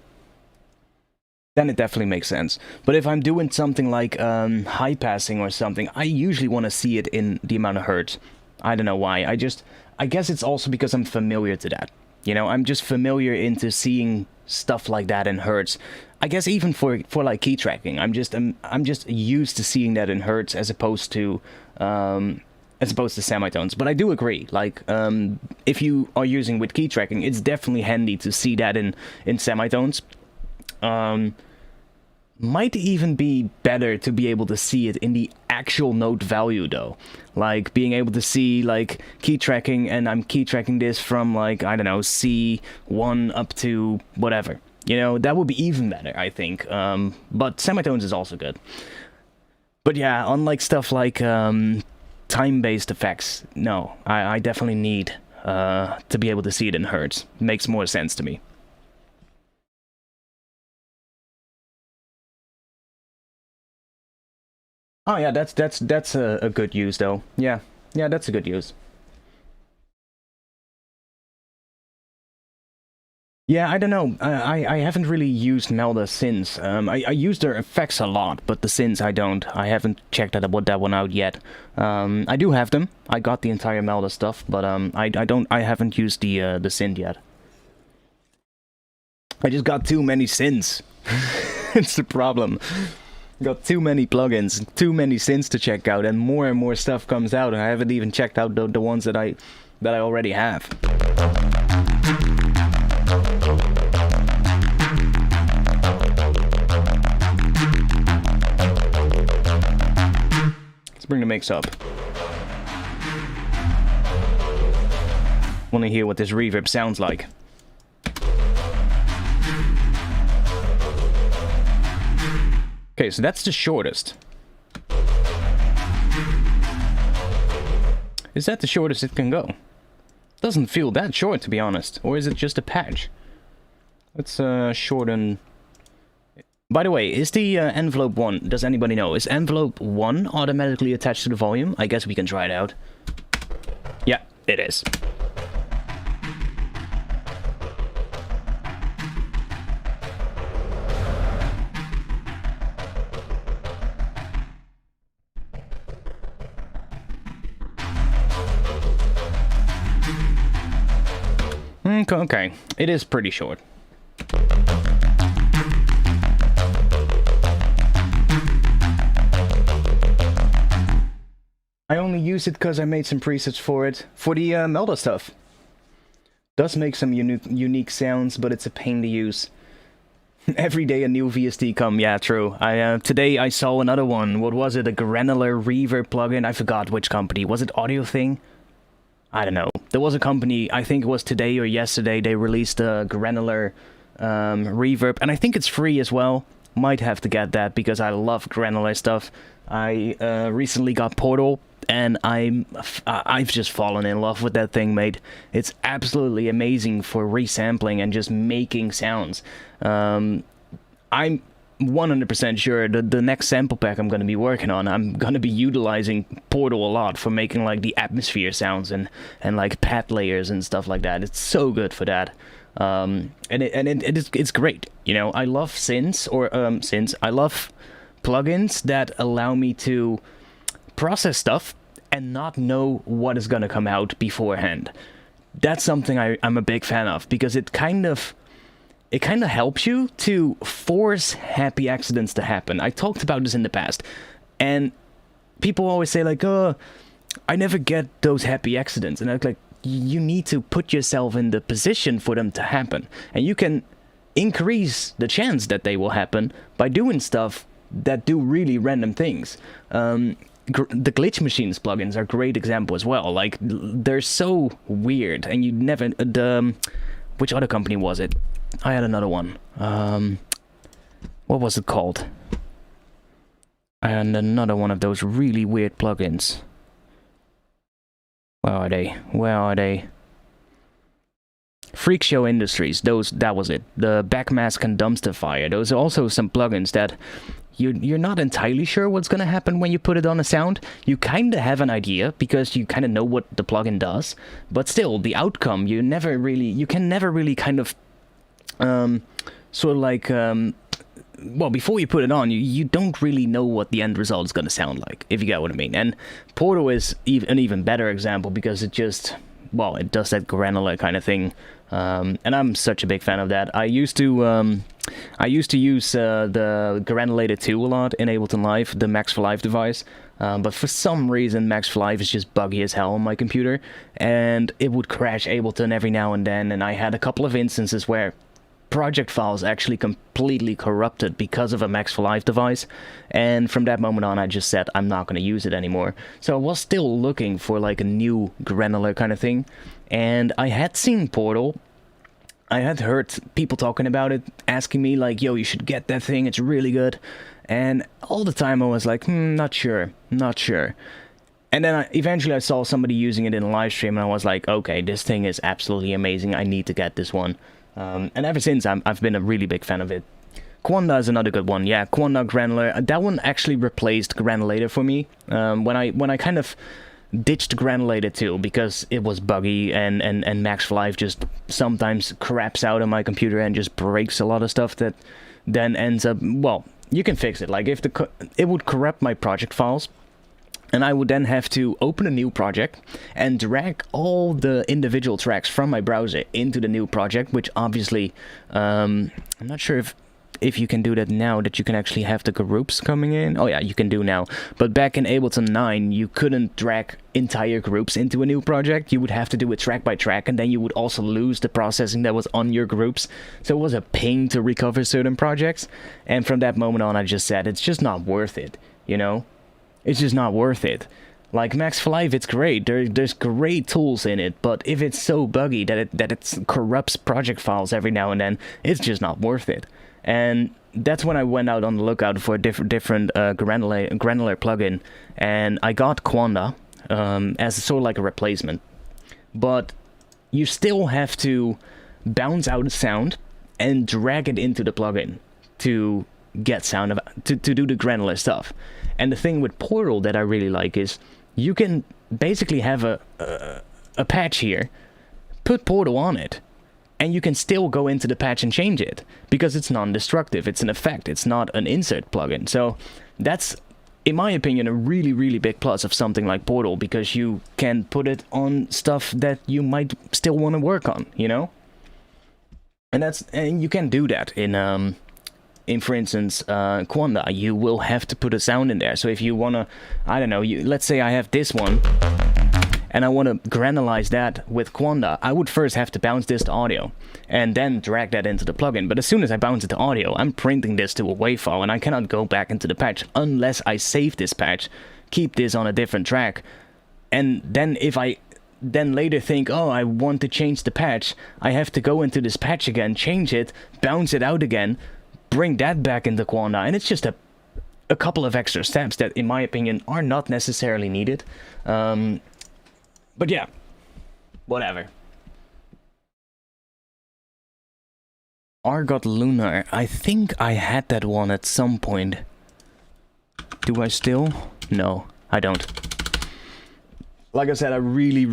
Then it definitely makes sense. But if I'm doing something like high passing or something, I usually want to see it in the amount of hertz. I don't know why. I guess it's also because I'm familiar to that. You know, I'm just familiar into seeing stuff like that in hertz. I guess even for like key tracking, I'm just used to seeing that in hertz as opposed to semitones. But I do agree, like, if you are using with key tracking, it's definitely handy to see that in semitones. Might even be better to be able to see it in the actual note value though. Like being able to see like key tracking, and I'm key tracking this from like, I don't know, C1 up to whatever. You know, that would be even better, I think. But semitones is also good. But yeah, unlike stuff like time-based effects, no, I definitely need to be able to see it in hertz. Makes more sense to me. Oh yeah, that's a good use though. Yeah, that's a good use. Yeah, I don't know. I haven't really used Melda since. I use their effects a lot, but the synths I don't. I haven't checked that one out yet. I do have them. I got the entire Melda stuff, but I haven't used the synth yet. I just got too many synths. It's the problem. Got too many plugins, too many synths to check out, and more stuff comes out, and I haven't even checked out the ones that I already have. Let's bring the mix up. Want to hear what this reverb sounds like. Okay, so that's the shortest. Is that the shortest it can go? Doesn't feel that short, to be honest. Or is it just a patch? Let's shorten... By the way, is the envelope 1, does anybody know, is envelope 1 automatically attached to the volume? I guess we can try it out. Yeah, it is. Okay, it is pretty short. only use it because I made some presets for it. For the Melda stuff. Does make some unique sounds, but it's a pain to use. Every day a new VST come, yeah, true. Today I saw another one. What was it? A Granular Reverb plugin? I forgot which company. Was it Audio Thing? I don't know. There was a company, I think it was today or yesterday, they released a Granular Reverb, and I think it's free as well. Might have to get that because I love Granular stuff. I recently got Portal, and I've just fallen in love with that thing, mate. It's absolutely amazing for resampling and just making sounds. I'm 100% sure that the next sample pack I'm going to be working on, I'm going to be utilizing Portal a lot for making like the atmosphere sounds and like pad layers and stuff like that. It's so good for that. It's great. You know, I love synths I love plugins that allow me to process stuff and not know what is going to come out beforehand. That's something I'm a big fan of, because it kind of helps you to force happy accidents to happen. I talked about this in the past, and people always say like, oh, I never get those happy accidents, and I'm like, you need to put yourself in the position for them to happen, and you can increase the chance that they will happen by doing stuff that do really random things. The Glitch Machines plugins are a great example as well. Like, they're so weird, and you never... which other company was it? I had another one. What was it called? I had another one of those really weird plugins. Where are they? Freak Show Industries, that was it. The Backmask and Dumpster Fire. Those are also some plugins that you're not entirely sure what's gonna happen when you put it on a sound. You kinda have an idea because you kinda know what the plugin does, but still the outcome you can never really kind of sort of like well, before you put it on, you don't really know what the end result is gonna sound like, if you get what I mean. And Portal is an even better example because it just, well, it does that granular kind of thing. And I'm such a big fan of that. I used to use the Granulator 2 a lot in Ableton Live, the Max for Live device. But for some reason, Max for Live is just buggy as hell on my computer, and it would crash Ableton every now and then. And I had a couple of instances where project files actually completely corrupted because of a Max for Live device, and from that moment on I just said I'm not going to use it anymore. So I was still looking for like a new granular kind of thing, and I had seen Portal. I had heard people talking about it, asking me like, yo, you should get that thing, it's really good. And all the time I was like, not sure. And then eventually I saw somebody using it in a live stream, and I was like, okay, this thing is absolutely amazing, I need to get this one. And ever since, I've been a really big fan of it. Quanda is another good one. Yeah, Quanda Granular. That one actually replaced Granulator for me. When I kind of ditched Granulator 2 because it was buggy, and Max for Live just sometimes craps out on my computer and just breaks a lot of stuff that then ends up... Well, you can fix it. Like, if it would corrupt my project files, and I would then have to open a new project and drag all the individual tracks from my browser into the new project, which obviously, I'm not sure if you can do that now, that you can actually have the groups coming in. Oh yeah, you can do now. But back in Ableton 9, you couldn't drag entire groups into a new project. You would have to do it track by track, and then you would also lose the processing that was on your groups. So it was a pain to recover certain projects. And from that moment on, I just said, it's just not worth it, you know? It's just not worth it. Like, Max for Live, it's great. There's great tools in it, but if it's so buggy that it corrupts project files every now and then, it's just not worth it. And that's when I went out on the lookout for a different granular plugin, and I got Quanda as sort of like a replacement. But you still have to bounce out a sound and drag it into the plugin to get sound to do the granular stuff. And the thing with Portal that I really like is you can basically have a patch here, put Portal on it, and you can still go into the patch and change it, because it's non-destructive. It's an effect. It's not an insert plugin. So that's, in my opinion, a really, really big plus of something like Portal, because you can put it on stuff that you might still want to work on, you know? And you can do that in in, for instance, Quanda, you will have to put a sound in there. So if you want to, I don't know, let's say I have this one, and I want to granulize that with Quanda, I would first have to bounce this to audio, and then drag that into the plugin. But as soon as I bounce it to audio, I'm printing this to a WAV file, and I cannot go back into the patch unless I save this patch, keep this on a different track, and then if I then later think, oh, I want to change the patch, I have to go into this patch again, change it, bounce it out again, bring that back into Quanda, and it's just a couple of extra steps that, in my opinion, are not necessarily needed. But yeah, whatever. Argot Lunar, I think I had that one at some point. Do I still? No, I don't. Like I said, I really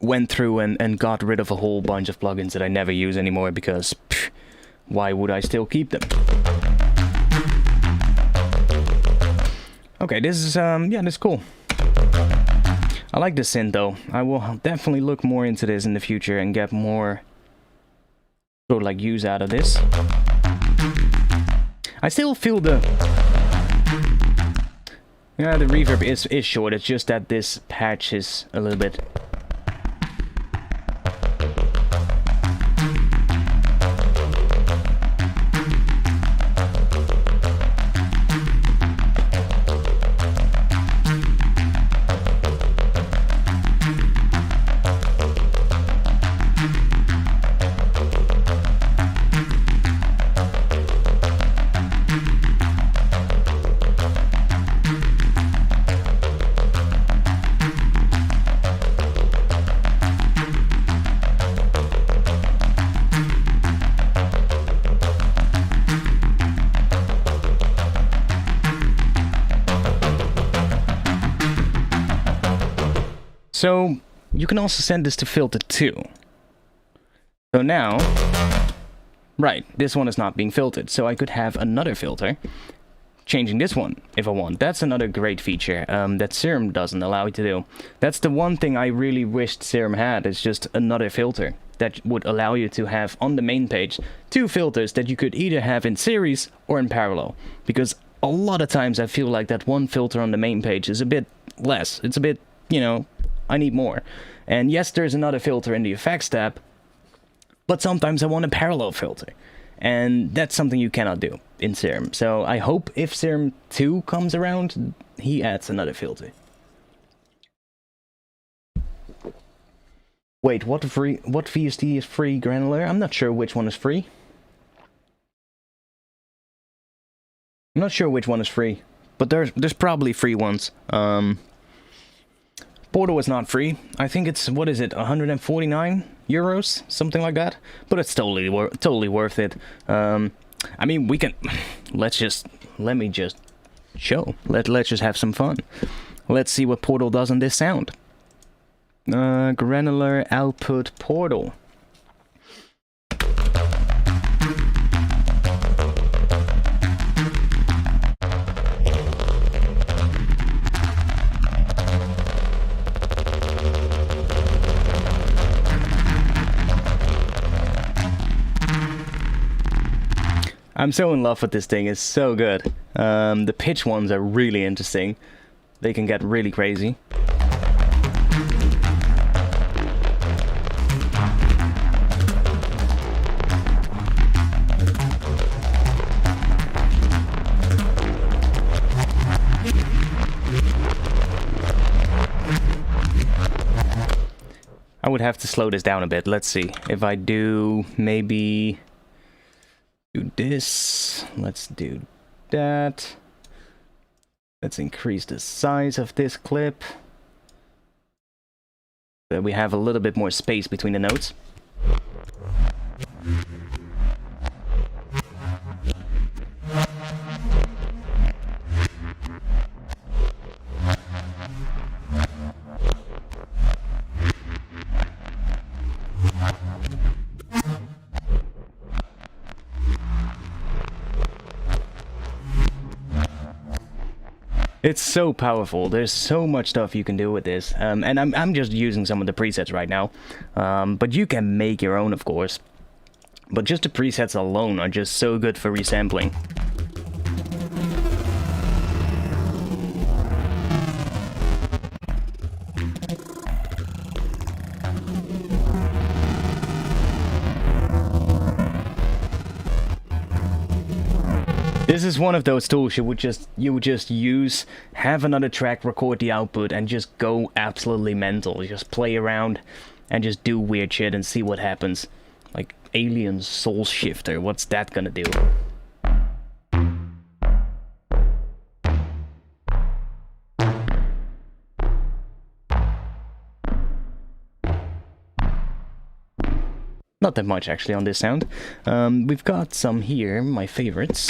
went through and got rid of a whole bunch of plugins that I never use anymore, because why would I still keep them? Okay, this is, yeah, this is cool. I like the synth though. I will definitely look more into this in the future and get more sort of like use out of this. I still feel the reverb is short. It's just that this patch is a little bit. So you can also send this to filter 2. So now, right, this one is not being filtered, so I could have another filter, changing this one if I want. That's another great feature that Serum doesn't allow you to do. That's the one thing I really wished Serum had, is just another filter that would allow you to have on the main page 2 filters that you could either have in series or in parallel. Because a lot of times I feel like that one filter on the main page is a bit less. It's a bit, you know, I need more. And yes, there's another filter in the effects tab, but sometimes I want a parallel filter. And that's something you cannot do in Serum. So I hope if Serum 2 comes around, he adds another filter. Wait, what VST is free, Granular? I'm not sure which one is free. I'm not sure which one is free, but there's probably free ones. Portal is not free. I think it's, what is it, 149 euros, something like that. But it's totally worth it. I mean, we can. Let me just show. Let's just have some fun. Let's see what Portal does on this sound. Granular output Portal. I'm so in love with this thing, it's so good. The pitch ones are really interesting. They can get really crazy. I would have to slow this down a bit. Let's see. If I do maybe do this, let's do that. Let's increase the size of this clip so that we have a little bit more space between the notes. It's so powerful. There's so much stuff you can do with this, and I'm just using some of the presets right now, but you can make your own, of course. But just the presets alone are just so good for resampling. This is one of those tools you would just use, have another track, record the output, and just go absolutely mental. Just play around and just do weird shit and see what happens. Like Alien Soul Shifter, what's that gonna do? Not that much actually on this sound. We've got some here, my favorites.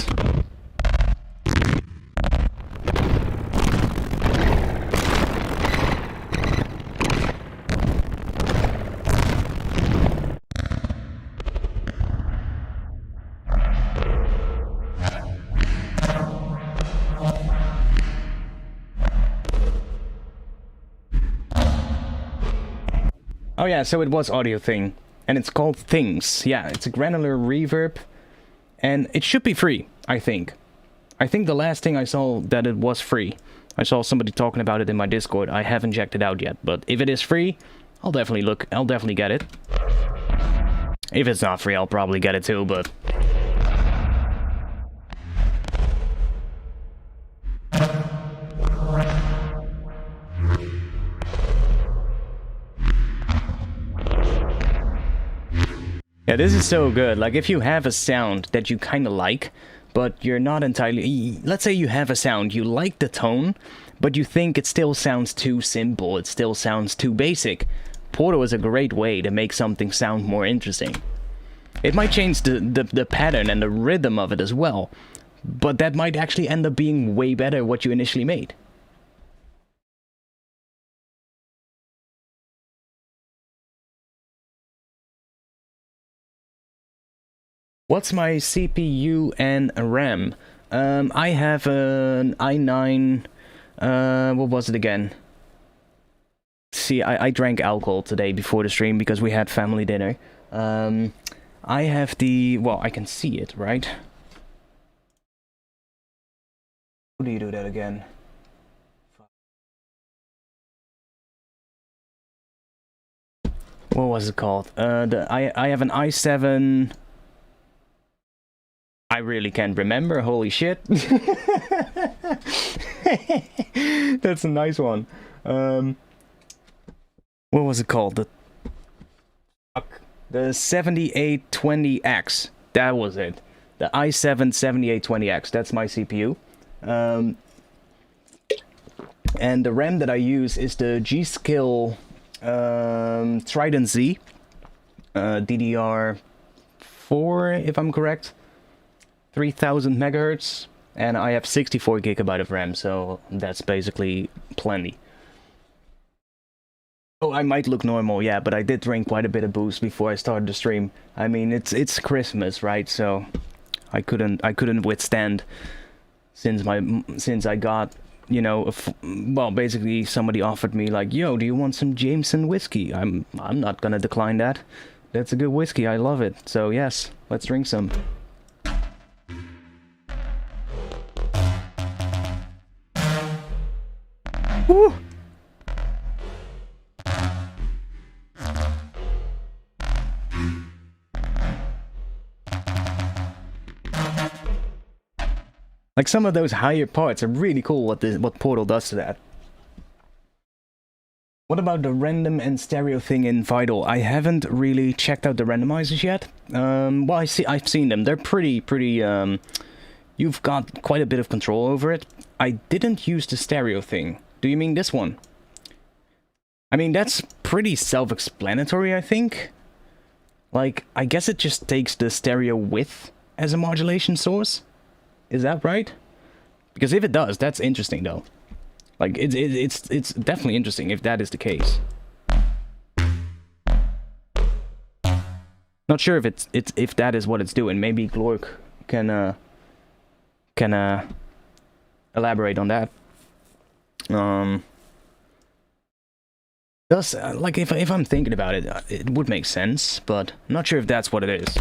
Oh yeah, so it was audio thing. And it's called Things. Yeah, it's a Granular Reverb. And it should be free, I think. I think the last thing I saw that it was free. I saw somebody talking about it in my Discord. I haven't checked it out yet. But if it is free, I'll definitely get it. If it's not free, I'll probably get it too, but... Yeah, this is so good. Like, if you have a sound that you kind of like, but you're not entirely... Let's say you have a sound, you like the tone, but you think it still sounds too simple, it still sounds too basic. Portal is a great way to make something sound more interesting. It might change the pattern and the rhythm of it as well, but that might actually end up being way better what you initially made. What's my CPU and RAM? I have an i9... what was it again? See, I drank alcohol today before the stream because we had family dinner. I have the... Well, I can see it, right? How do you do that again? What was it called? I have an i7... I really can't remember, holy shit. That's a nice one. What was it called? The 7820X. That was it. The i7 7820X. That's my CPU. And the RAM that I use is the G-Skill Trident Z. DDR4, if I'm correct. 3000 megahertz, and I have 64 gigabyte of RAM, so that's basically plenty. Oh, I might look normal, yeah, but I did drink quite a bit of booze before I started the stream. I mean, it's Christmas, right? So I couldn't withstand since I got, you know, well, basically somebody offered me like, yo, do you want some Jameson whiskey? I'm not gonna decline that. That's a good whiskey. I love it. So yes, let's drink some. Woo! Like, some of those higher parts are really cool what Portal does to that. What about the random and stereo thing in Vital? I haven't really checked out the randomizers yet. Well, I've seen them. They're pretty you've got quite a bit of control over it. I didn't use the stereo thing. Do you mean this one? I mean, that's pretty self-explanatory, I think. Like, I guess it just takes the stereo width as a modulation source. Is that right? Because if it does, that's interesting, though. Like, it's definitely interesting if that is the case. Not sure if that is what it's doing. Maybe Glork can elaborate on that. Like, if I'm thinking about it, it would make sense, but I'm not sure if that's what it is.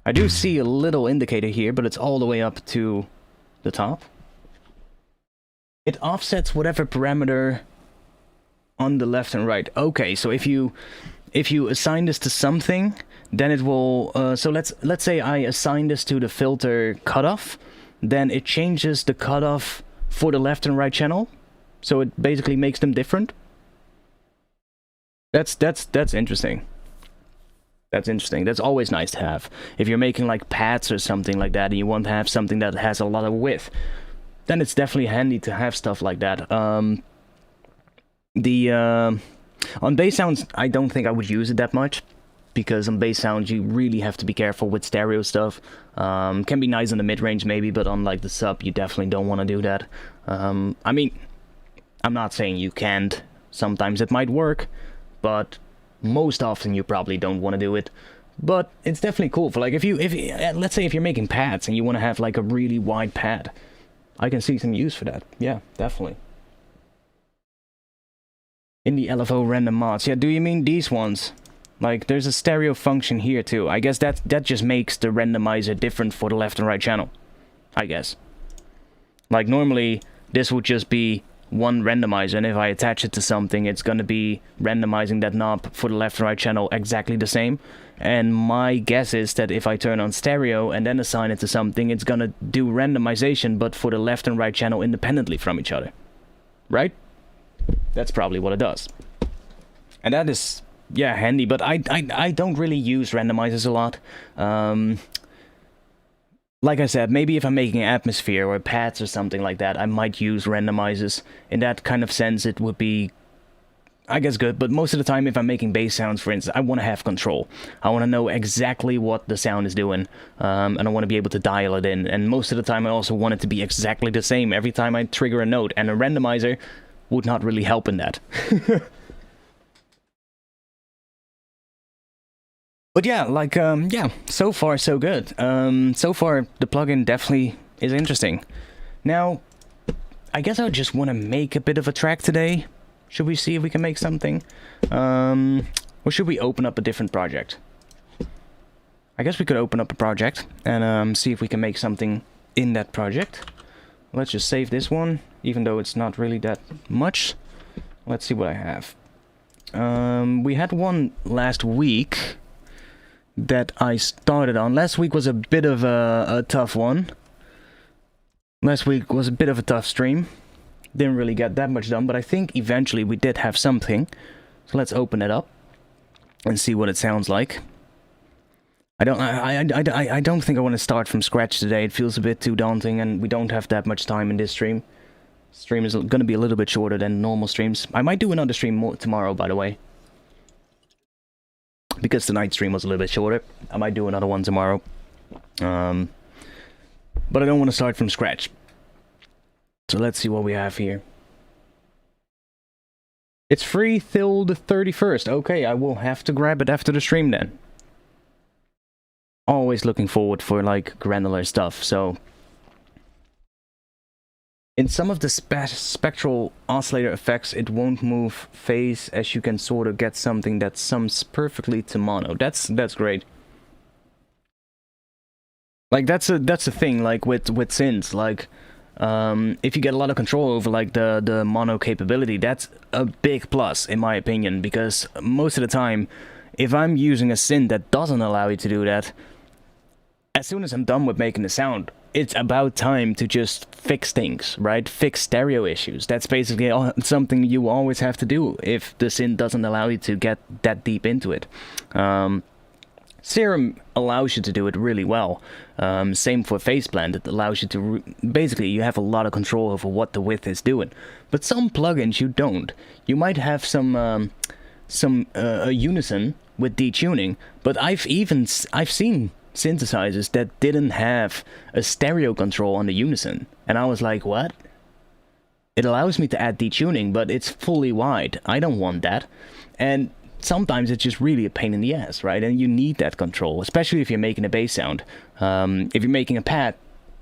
I do see a little indicator here, but it's all the way up to the top. It offsets whatever parameter on the left and right. Okay, so if you assign this to something, then it will. So let's say I assign this to the filter cutoff, then it changes the cutoff for the left and right channel. So it basically makes them different. That's interesting. That's interesting. That's always nice to have. If you're making like pads or something like that, and you want to have something that has a lot of width, then it's definitely handy to have stuff like that. On bass sounds, I don't think I would use it that much, because on bass sounds you really have to be careful with stereo stuff. Can be nice in the mid-range maybe, but on like the sub you definitely don't want to do that. I mean, I'm not saying you can't. Sometimes it might work, but most often you probably don't want to do it. But it's definitely cool for like if let's say if you're making pads and you want to have like a really wide pad, I can see some use for that. Yeah, definitely. In the LFO random mods. Yeah, do you mean these ones? Like there's a stereo function here too. I guess that just makes the randomizer different for the left and right channel, I guess. Like normally this would just be one randomizer, and if I attach it to something, it's gonna be randomizing that knob for the left and right channel exactly the same. And my guess is that if I turn on stereo and then assign it to something, it's gonna do randomization but for the left and right channel independently from each other. Right? That's probably what it does. And that is, yeah, handy, but I don't really use randomizers a lot. Like I said, maybe if I'm making an atmosphere or pads or something like that, I might use randomizers. In that kind of sense, it would be, I guess, good. But most of the time, if I'm making bass sounds, for instance, I want to have control. I want to know exactly what the sound is doing, and I want to be able to dial it in. And most of the time, I also want it to be exactly the same every time I trigger a note. And a randomizer would not really help in that. But yeah, like, yeah, so far so good. So far, the plugin definitely is interesting. Now, I guess I just want to make a bit of a track today. Should we see if we can make something? Or should we open up a different project? I guess we could open up a project and see if we can make something in that project. Let's just save this one, even though it's not really that much. Let's see what I have. We had one last week that I started on. Last week was a bit of a tough one. Last week was a bit of a tough stream. Didn't really get that much done, but I think eventually we did have something. So let's open it up and see what it sounds like. I don't think I want to start from scratch today. It feels a bit too daunting, and we don't have that much time in this stream. Stream is going to be a little bit shorter than normal streams. I might do another stream tomorrow, by the way. Because tonight's stream was a little bit shorter, I might do another one tomorrow. But I don't want to start from scratch. So let's see what we have here. It's free till the 31st. Okay, I will have to grab it after the stream then. Always looking forward for like granular stuff, so... In some of the spectral oscillator effects, it won't move phase, as you can sort of get something that sums perfectly to mono. That's great. Like that's a thing. Like with synths, like if you get a lot of control over like the mono capability, that's a big plus in my opinion. Because most of the time, if I'm using a synth that doesn't allow you to do that, as soon as I'm done with making the sound, it's about time to just fix things, right? Fix stereo issues. That's basically something you always have to do if the synth doesn't allow you to get that deep into it. Serum allows you to do it really well. Same for phase blend. It allows you to... basically, you have a lot of control over what the width is doing. But some plugins you don't. You might have some Unison with detuning, but I've seen synthesizers that didn't have a stereo control on the Unison, and I was like, what? It allows me to add detuning, but it's fully wide. I don't want that. And sometimes it's just really a pain in the ass, right? And you need that control, especially if you're making a bass sound. If you're making a pad,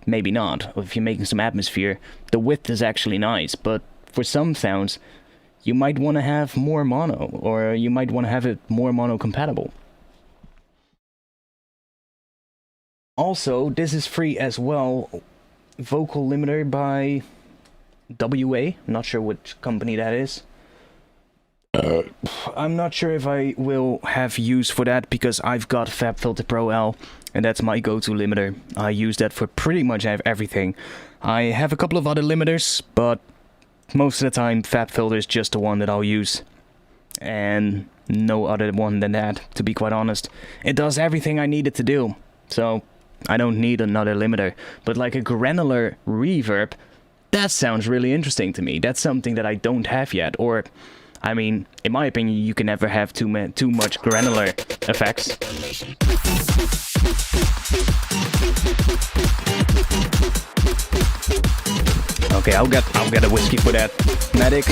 maybe not. Or if you're making some atmosphere, the width is actually nice, but for some sounds you might want to have more mono, or you might want to have it more mono compatible. Also, this is free as well. Vocal limiter by WA. I'm not sure which company that is. I'm not sure if I will have use for that because I've got FabFilter Pro L and that's my go-to limiter. I use that for pretty much everything. I have a couple of other limiters, but most of the time FabFilter is just the one that I'll use. And no other one than that, to be quite honest. It does everything I need it to do, so I don't need another limiter. But like a granular reverb, that sounds really interesting to me. That's something that I don't have yet, or... I mean, in my opinion, you can never have too much granular effects. Okay, I'll get a whiskey for that. Medic.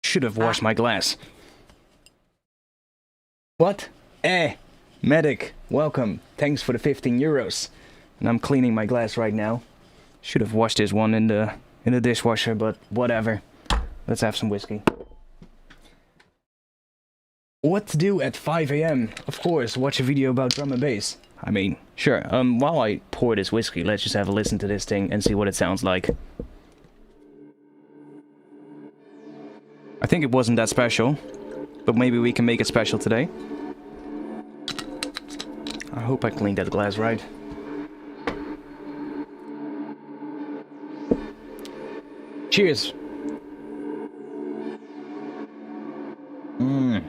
Should have washed my glass. What? Medic, welcome. Thanks for the 15 euros. And I'm cleaning my glass right now. Should have washed this one in the dishwasher, but whatever. Let's have some whiskey. What to do at 5 AM? Of course, watch a video about drum and bass. I mean, sure. While I pour this whiskey, let's just have a listen to this thing and see what it sounds like. I think it wasn't that special, but maybe we can make it special today. I hope I cleaned that glass right. Cheers. Ooh.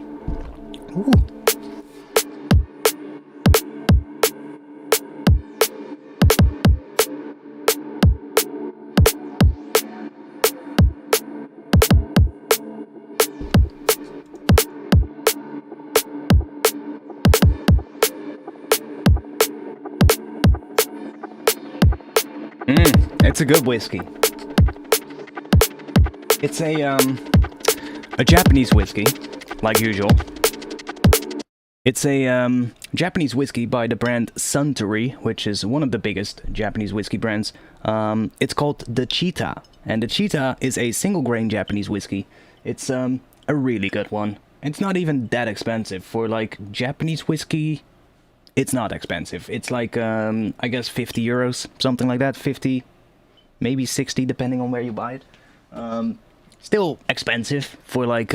It's a good whiskey. It's a Japanese whiskey, like usual. It's a Japanese whiskey by the brand Suntory, which is one of the biggest Japanese whiskey brands. It's called the Cheetah, and the Cheetah is a single grain Japanese whiskey. It's a really good one. It's not even that expensive for like Japanese whiskey. It's not expensive. It's like I guess 50 euros, something like that. 50, maybe 60, depending on where you buy it. Still expensive for like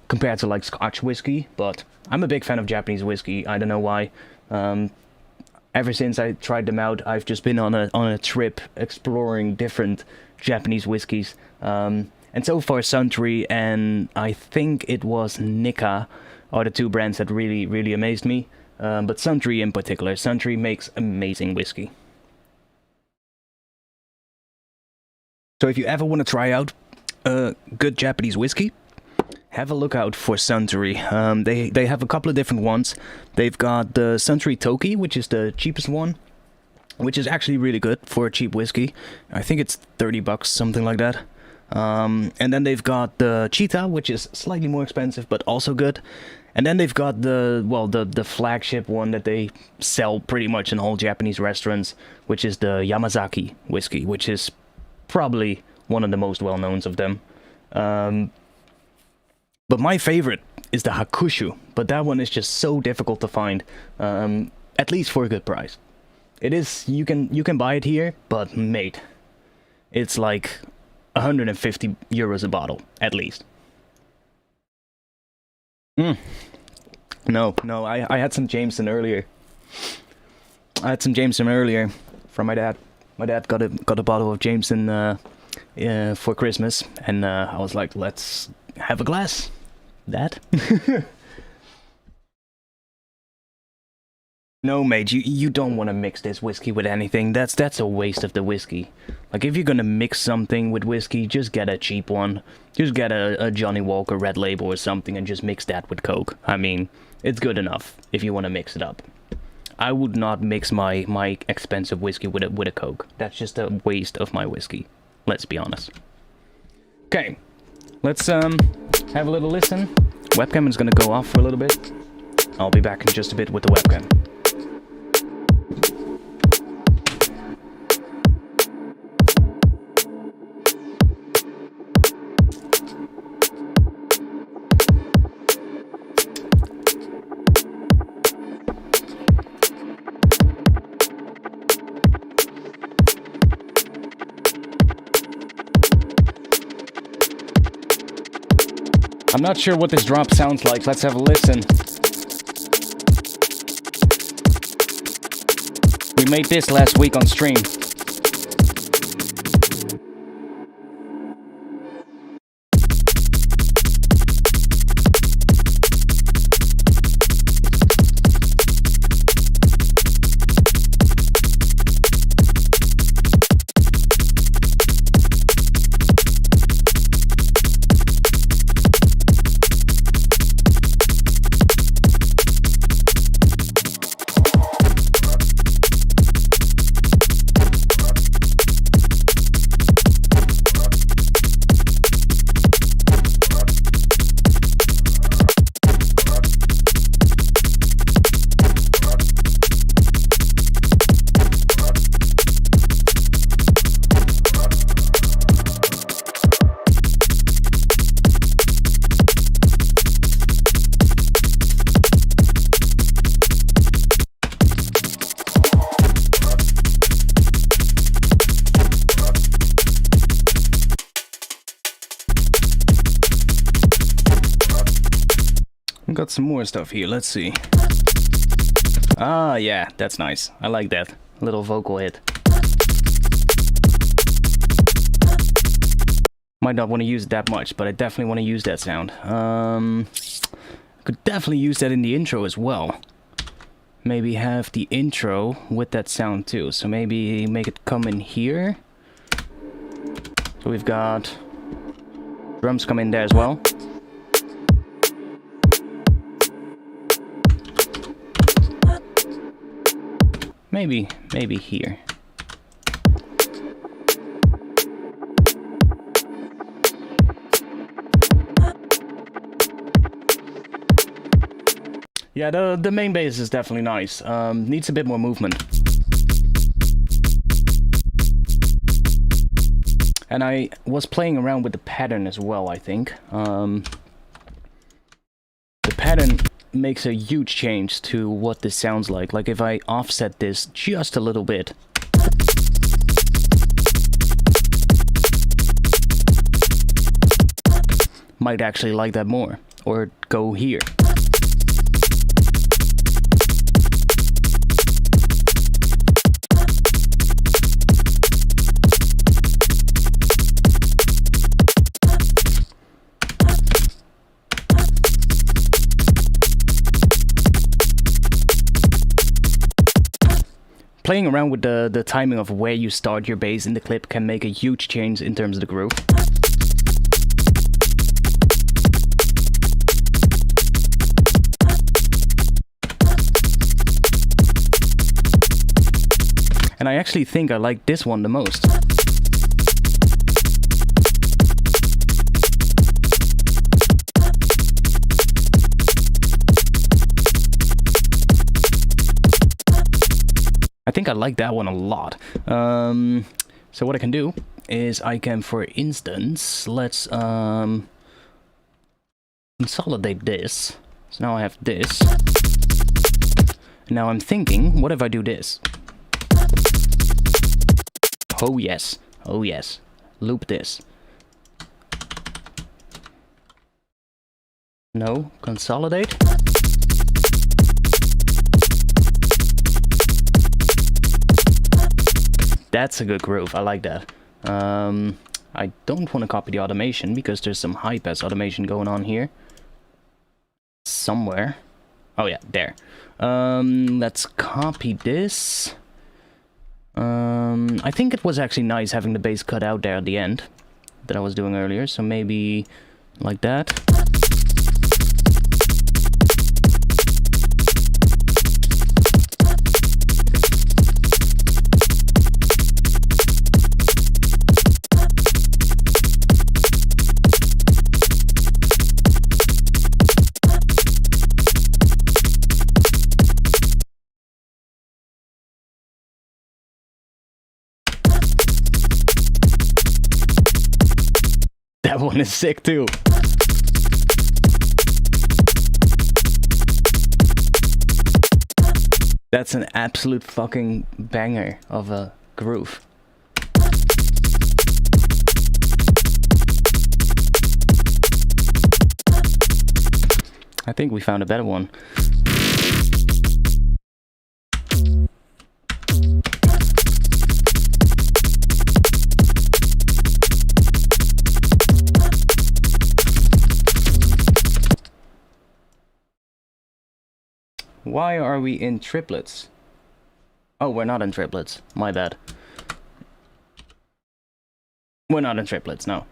compared to like Scotch whiskey, but I'm a big fan of Japanese whiskey. I don't know why. Ever since I tried them out, I've just been on a trip exploring different Japanese whiskeys. And so far, Suntory and I think it was Nikka are the two brands that really amazed me. But Suntory in particular. Suntory makes amazing whiskey. So if you ever want to try out good Japanese whiskey, have a look out for Suntory. They have a couple of different ones. They've got the Suntory Toki, which is the cheapest one, which is actually really good for a cheap whiskey. I think it's 30 bucks, something like that. And then they've got the Cheetah, which is slightly more expensive, but also good. And then they've got the flagship one that they sell pretty much in all Japanese restaurants, which is the Yamazaki whiskey, which is probably one of the most well-knowns of them. But my favorite is the Hakushu, but that one is just so difficult to find, at least for a good price. It is, you can buy it here, but mate, it's like 150 euros a bottle, at least. No, I had some Jameson earlier. From my dad. My dad got a bottle of Jameson for Christmas, and I was like, let's have a glass. Dad? No, mate, you don't want to mix this whiskey with anything. That's a waste of the whiskey. Like, if you're gonna mix something with whiskey, just get a cheap one. Just get a Johnny Walker Red Label or something and just mix that with Coke. I mean, it's good enough if you want to mix it up. I would not mix my expensive whiskey with a Coke. That's just a waste of my whiskey. Let's be honest. Okay, let's have a little listen. Webcam is gonna go off for a little bit. I'll be back in just a bit with the webcam. I'm not sure what this drop sounds like. Let's have a listen. We made this last week on stream. Got some more stuff here, let's see. Ah, yeah, that's nice. I like that. Little vocal hit. Might not want to use it that much, but I definitely want to use that sound. Could definitely use that in the intro as well. Maybe have the intro with that sound too. So maybe make it come in here. So we've got drums come in there as well. Maybe here. Yeah, the main bass is definitely nice. Needs a bit more movement. And I was playing around with the pattern as well, I think. The pattern makes a huge change to what this sounds like. Like if I offset this just a little bit. Might actually like that more. Or go here. Playing around with the timing of where you start your bass in the clip can make a huge change in terms of the groove. And I actually think I like this one the most. I think I like that one a lot. So what I can do is I can, for instance, let's consolidate this. So now I have this. And now I'm thinking, what if I do this? Oh yes, oh yes. Loop this. No, consolidate. That's a good groove, I like that. I don't want to copy the automation because there's some high-pass automation going on here. Somewhere. Oh yeah, there. Let's copy this. I think it was actually nice having the bass cut out there at the end that I was doing earlier, so maybe like that. That one is sick too. That's an absolute fucking banger of a groove. I think we found a better one. Why are we in triplets? Oh, we're not in triplets. My bad. We're not in triplets, no.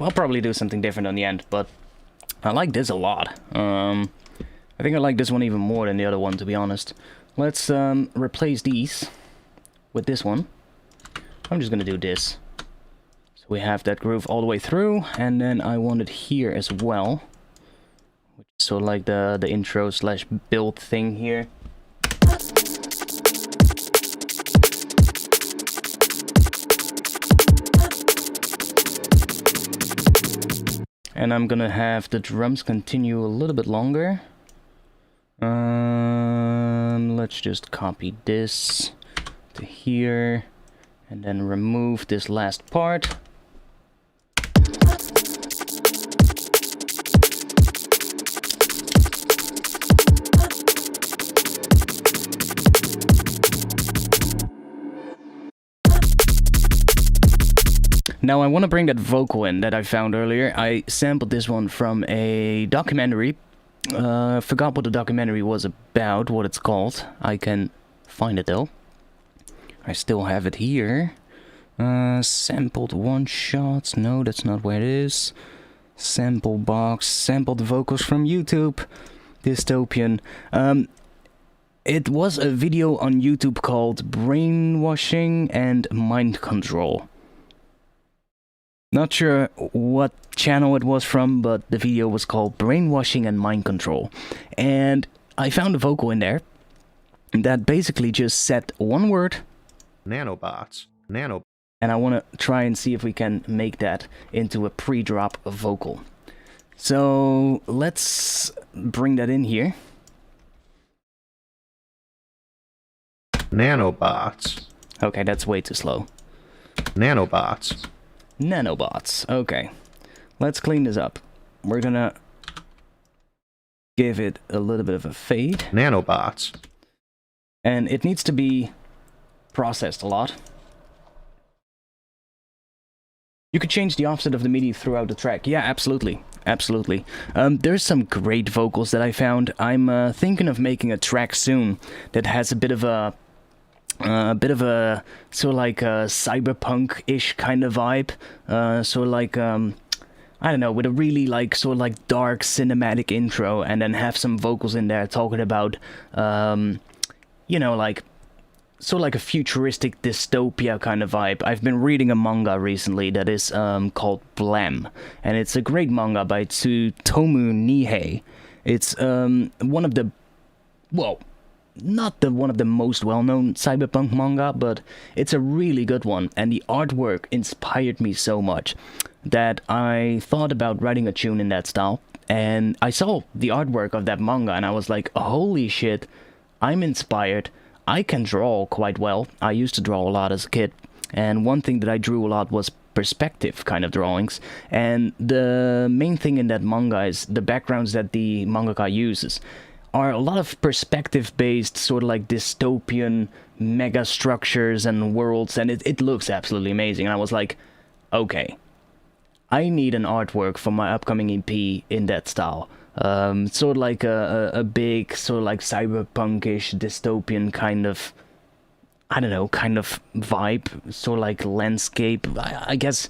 I'll probably do something different on the end, but I like this a lot. I think I like this one even more than the other one, to be honest. Let's replace these with this one. I'm just gonna do this. So we have that groove all the way through, and then I want it here as well. Which is sort of like the intro slash build thing here. And I'm gonna have the drums continue a little bit longer. Let's just copy this to here, and then remove this last part. Now I want to bring that vocal in that I found earlier. I sampled this one from a documentary. Forgot what the documentary was about, what it's called. I can find it though. I still have it here. Sampled one-shots. No, that's not where it is. Sample box. Sampled vocals from YouTube. Dystopian. It was a video on YouTube called Brainwashing and Mind Control. Not sure what channel it was from, but the video was called Brainwashing and Mind Control. And I found a vocal in there that basically just said one word. Nanobots. And I want to try and see if we can make that into a pre-drop vocal. So let's bring that in here. Nanobots. Okay, that's way too slow. Nanobots. Nanobots. Okay. Let's clean this up. We're gonna give it a little bit of a fade. Nanobots. And it needs to be processed a lot. You could change the offset of the MIDI throughout the track. Yeah, absolutely. Absolutely. There's some great vocals that I found. I'm thinking of making a track soon that has a bit of a sort of like a cyberpunk-ish kind of vibe, sort of like I don't know, with a really like sort of like dark cinematic intro, and then have some vocals in there talking about you know, like sort of like a futuristic dystopia kind of vibe. I've been reading a manga recently that is called Blam, and it's a great manga by Tsutomu Nihei. It's one of the, well, not one of the most well-known cyberpunk manga, but it's a really good one, and the artwork inspired me so much that I thought about writing a tune in that style, and I saw the artwork of that manga and I was like, holy shit, I'm inspired. I can draw quite well. I used to draw a lot as a kid, and one thing that I drew a lot was perspective kind of drawings, and the main thing in that manga is the backgrounds that the mangaka uses are a lot of perspective-based, sort of like dystopian mega structures and worlds, and it looks absolutely amazing. And I was like, okay, I need an artwork for my upcoming EP in that style. Sort of like a big, sort of like cyberpunkish, dystopian kind of, I don't know, kind of vibe, sort of like landscape. I guess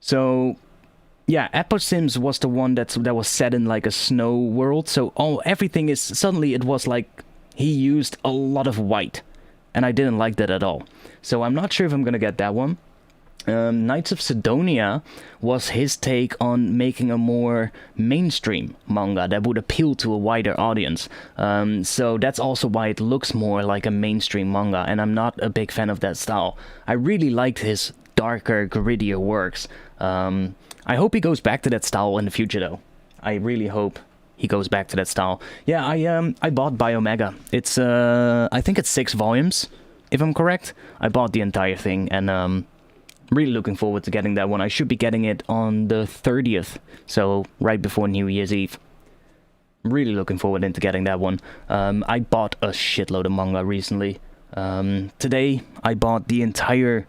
So yeah, Aposims was the one that was set in like a snow world. So everything is suddenly it was like he used a lot of white, and I didn't like that at all. So I'm not sure if I'm gonna get that one. Knights of Sidonia was his take on making a more mainstream manga that would appeal to a wider audience. So that's also why it looks more like a mainstream manga, and I'm not a big fan of that style. I really liked his darker, grittier works. I hope he goes back to that style in the future, though. I really hope he goes back to that style. Yeah, I bought Biomega. It's I think it's 6 volumes, if I'm correct. I bought the entire thing, and really looking forward to getting that one. I should be getting it on the 30th, so right before New Year's Eve. Really looking forward into getting that one. I bought a shitload of manga recently. Today I bought the entire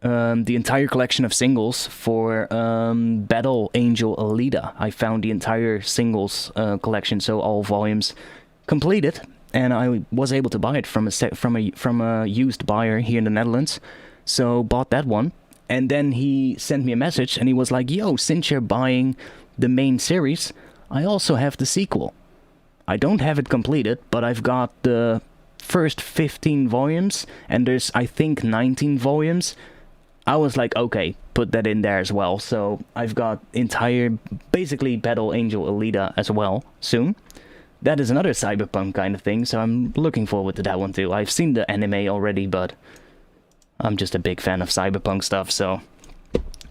collection of singles for Battle Angel Alita. I found the entire singles collection, so all volumes completed, and I was able to buy it from a used buyer here in the Netherlands. So bought that one, and then he sent me a message, and he was like, "Yo, since you're buying the main series, I also have the sequel. I don't have it completed, but I've got the first 15 volumes, and there's, I think, 19 volumes." I was like, okay, put that in there as well. So I've got basically Battle Angel Alita as well, soon. That is another Cyberpunk kind of thing, so I'm looking forward to that one too. I've seen the anime already, but I'm just a big fan of Cyberpunk stuff, so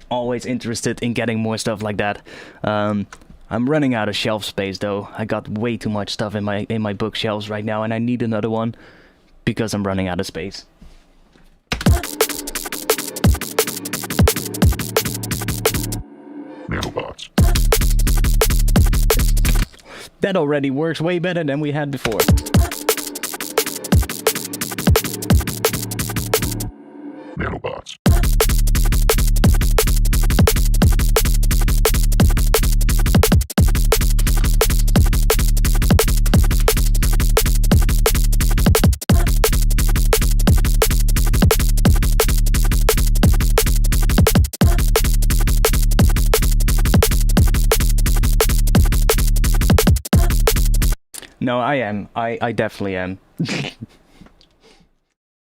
always interested in getting more stuff like that. I'm running out of shelf space though. I got way too much stuff in my bookshelves right now, and I need another one because I'm running out of space. Nanobots. That already works way better than we had before. Nanobots. No, I am. I definitely am.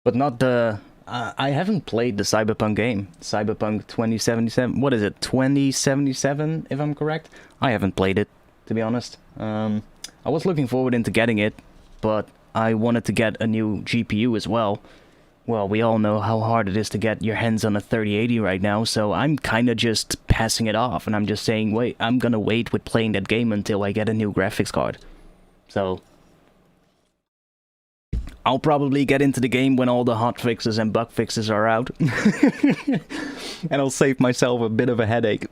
But not the... I haven't played the Cyberpunk game. Cyberpunk 2077. What is it? 2077, if I'm correct? I haven't played it, to be honest. I was looking forward into getting it, but I wanted to get a new GPU as well. Well, we all know how hard it is to get your hands on a 3080 right now, so I'm kinda just passing it off, and I'm just saying, wait, I'm gonna wait with playing that game until I get a new graphics card. So I'll probably get into the game when all the hotfixes and bug fixes are out. And I'll save myself a bit of a headache.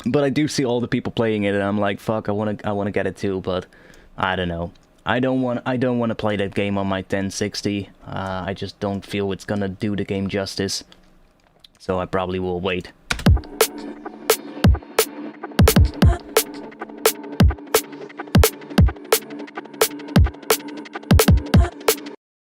But I do see all the people playing it, and I'm like, fuck, I wanna get it too, but I don't know. I don't want to play that game on my 1060. I just don't feel it's gonna do the game justice. So I probably will wait.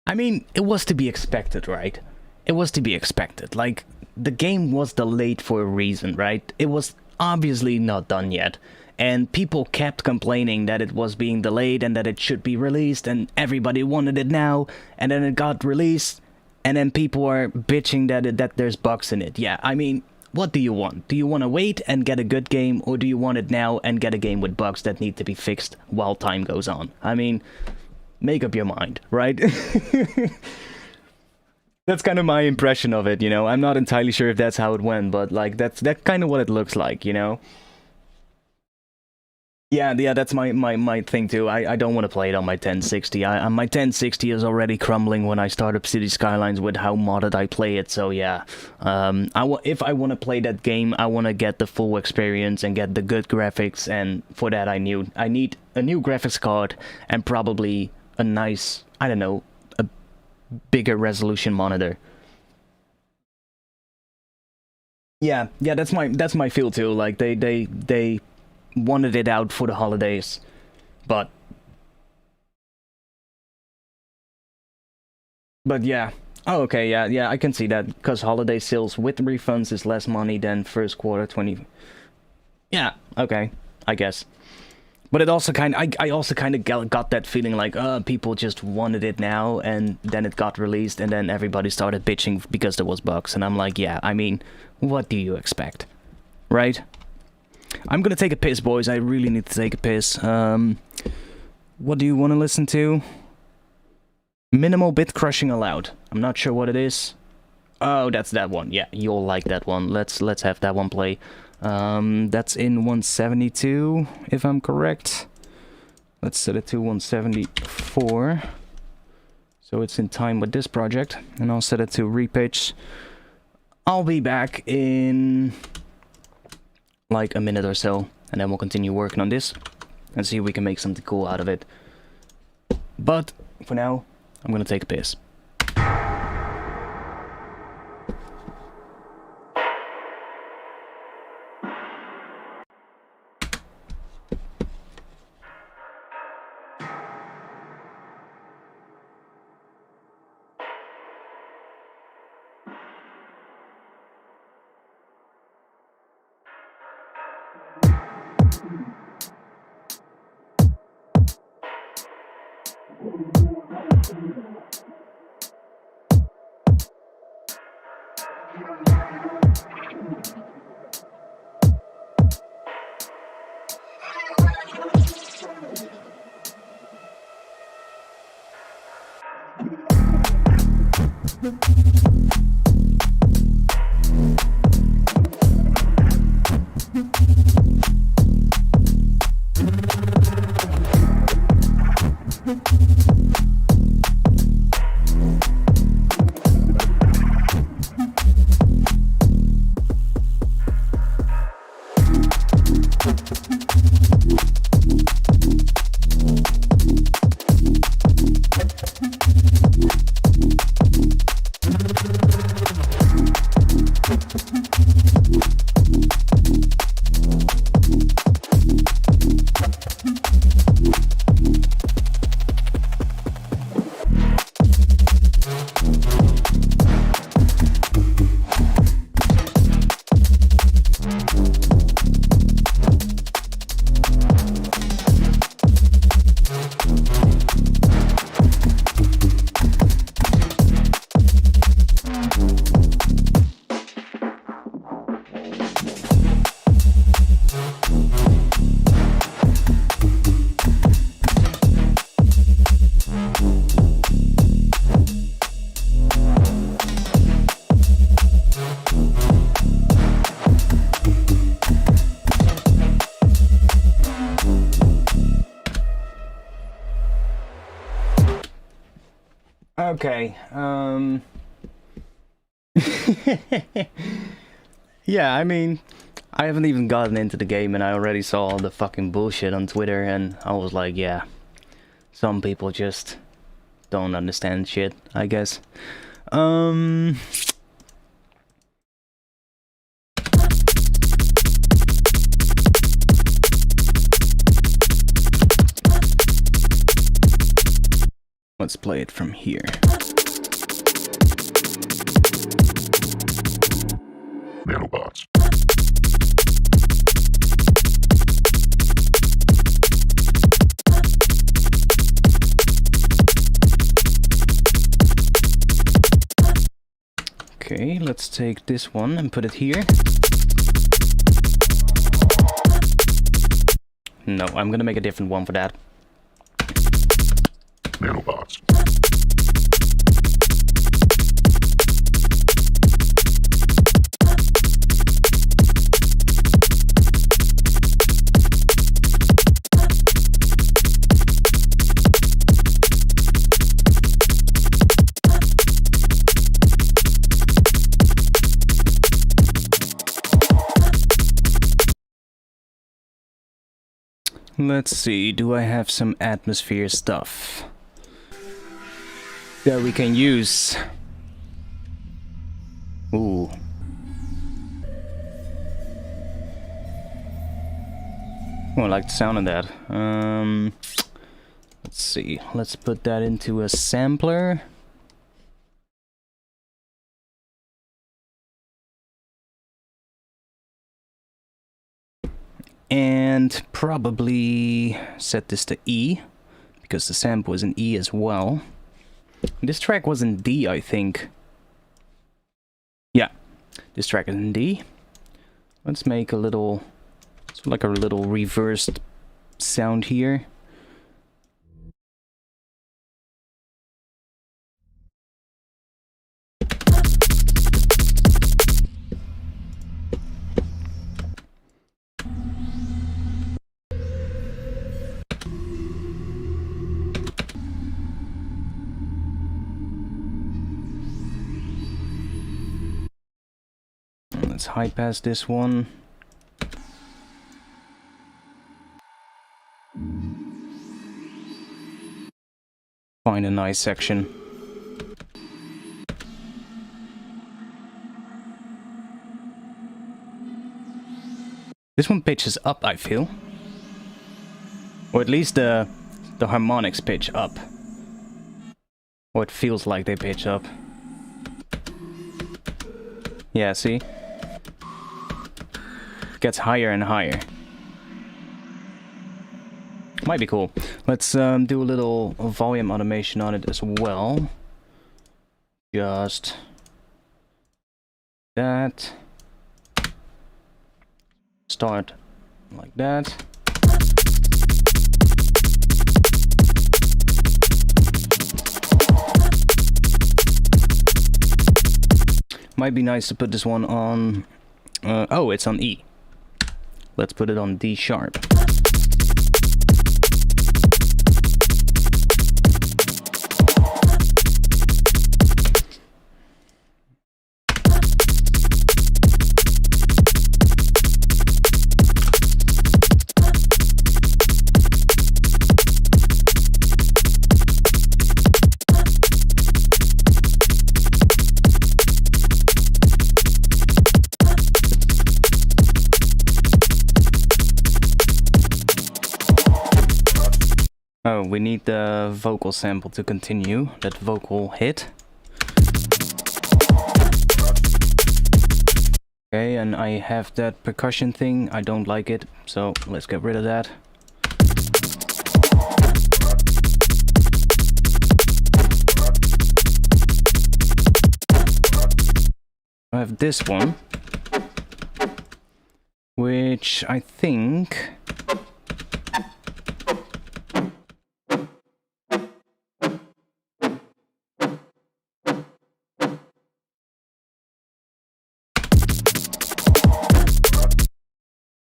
I mean, it was to be expected, right? It was to be expected. Like, the game was delayed for a reason, right? It was obviously not done yet. And people kept complaining that it was being delayed and that it should be released, and everybody wanted it now, and then it got released, and then people are bitching that there's bugs in it. Yeah, I mean, what do you want? Do you want to wait and get a good game, or do you want it now and get a game with bugs that need to be fixed while time goes on? I mean, make up your mind, right? That's kind of my impression of it, you know? I'm not entirely sure if that's how it went, but, like, that's kind of what it looks like, you know? Yeah, that's my thing too. I don't want to play it on my 1060. My 1060 is already crumbling when I start up City Skylines with how modded I play it, so yeah. If I want to play that game, I want to get the full experience and get the good graphics, and for that I need a new graphics card and probably a nice, I don't know, a bigger resolution monitor. Yeah, that's my feel too. Like they wanted it out for the holidays, but yeah, Oh, okay, yeah, I can see that, because holiday sales with refunds is less money than first quarter 20... Yeah, okay, I guess. But it also I also kind of got that feeling like, people just wanted it now, and then it got released, and then everybody started bitching because there was bugs, and I'm like, yeah, I mean, what do you expect? Right? I'm gonna take a piss, boys, I really need to take a piss. What do you want to listen to? Minimal bit crushing allowed. I'm not sure what it is. Oh, that's that one. Yeah, you'll like that one. Let's have that one play. That's in 172, if I'm correct. Let's set it to 174. So it's in time with this project. And I'll set it to repitch. I'll be back in like a minute or so. And then we'll continue working on this. And see if we can make something cool out of it. But, for now, I'm gonna take a piss. Okay, yeah, I mean, I haven't even gotten into the game and I already saw all the fucking bullshit on Twitter and I was like, yeah, some people just don't understand shit, I guess. Let's play it from here. Nanobots. Okay, let's take this one and put it here. No, I'm gonna make a different one for that. Nanobots. Let's see, do I have some atmosphere stuff that we can use? Ooh. Oh, I like the sound of that. Let's see, let's put that into a sampler. And probably set this to E, because the sample is in E as well. This track was in D, I think. Yeah, this track is in D. Let's make a little, like a little reversed sound here. Let's high pass this one. Find a nice section. This one pitches up, I feel. Or at least the harmonics pitch up. Or it feels like they pitch up. Yeah, see? Gets higher and higher. Might be cool. Let's do a little volume automation on it as well. Just that. Start like that. Might be nice to put this one on... oh, it's on E. Let's put it on D sharp. Oh, we need the vocal sample to continue, that vocal hit. Okay, and I have that percussion thing, I don't like it, so let's get rid of that. I have this one, which I think...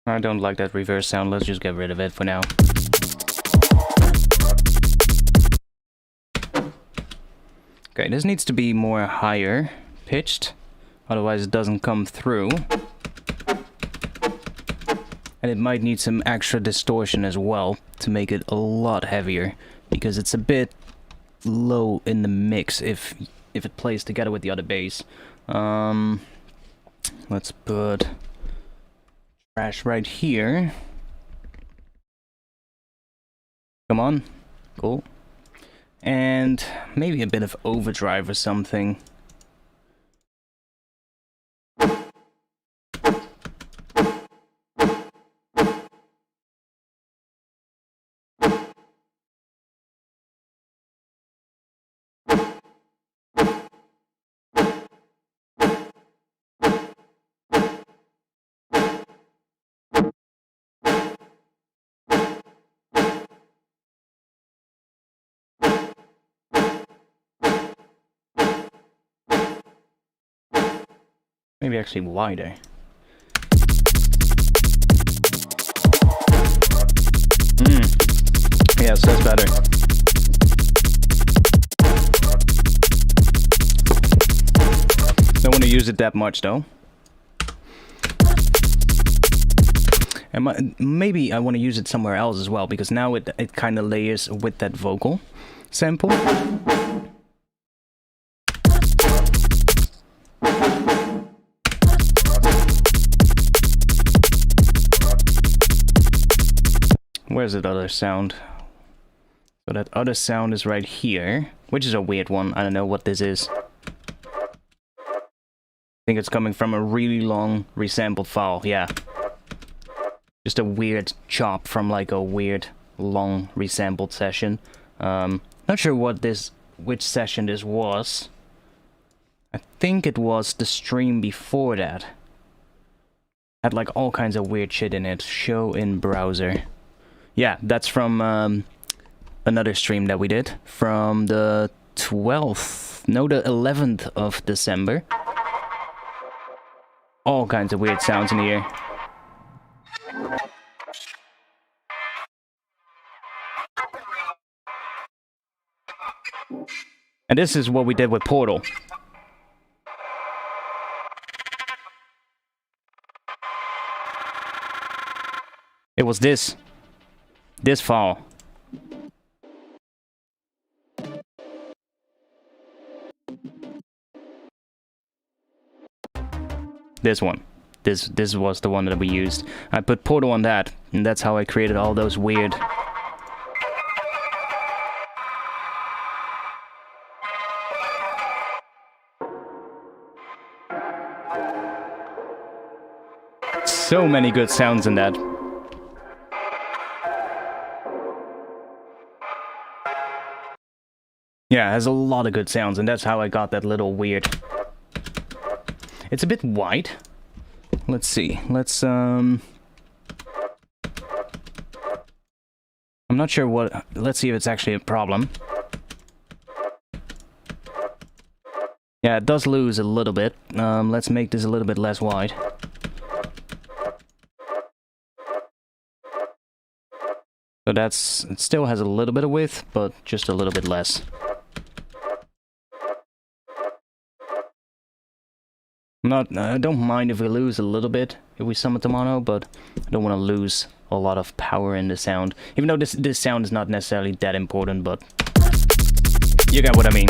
I don't like that reverse sound, let's just get rid of it for now. Okay, this needs to be more higher pitched, otherwise it doesn't come through. And it might need some extra distortion as well to make it a lot heavier, because it's a bit low in the mix if it plays together with the other bass. Let's put trash right here. Come on. Cool. And maybe a bit of overdrive or something. Maybe actually wider. Yes, that's better. Don't want to use it that much though. And maybe I want to use it somewhere else as well, because now it kind of layers with that vocal sample. Where's that other sound? So that other sound is right here, which is a weird one. I don't know what this is. I think it's coming from a really long resampled file, yeah. Just a weird chop from like a weird long resampled session. Not sure which session this was. I think it was the stream before that. Had like all kinds of weird shit in it. Show in browser. Yeah, that's from another stream that we did from the 12th, no, the 11th of December. All kinds of weird sounds in here. And this is what we did with Portal. It was this file. This one. This was the one that we used. I put Portal on that, and that's how I created all those weird... So many good sounds in that. Yeah, it has a lot of good sounds, and that's how I got that little weird... It's a bit wide. Let's see. I'm not sure what... Let's see if it's actually a problem. Yeah, it does lose a little bit. Let's make this a little bit less wide. So it still has a little bit of width, but just a little bit less. I don't mind if we lose a little bit if we sum it to mono, but I don't want to lose a lot of power in the sound. Even though this sound is not necessarily that important, but you get what I mean.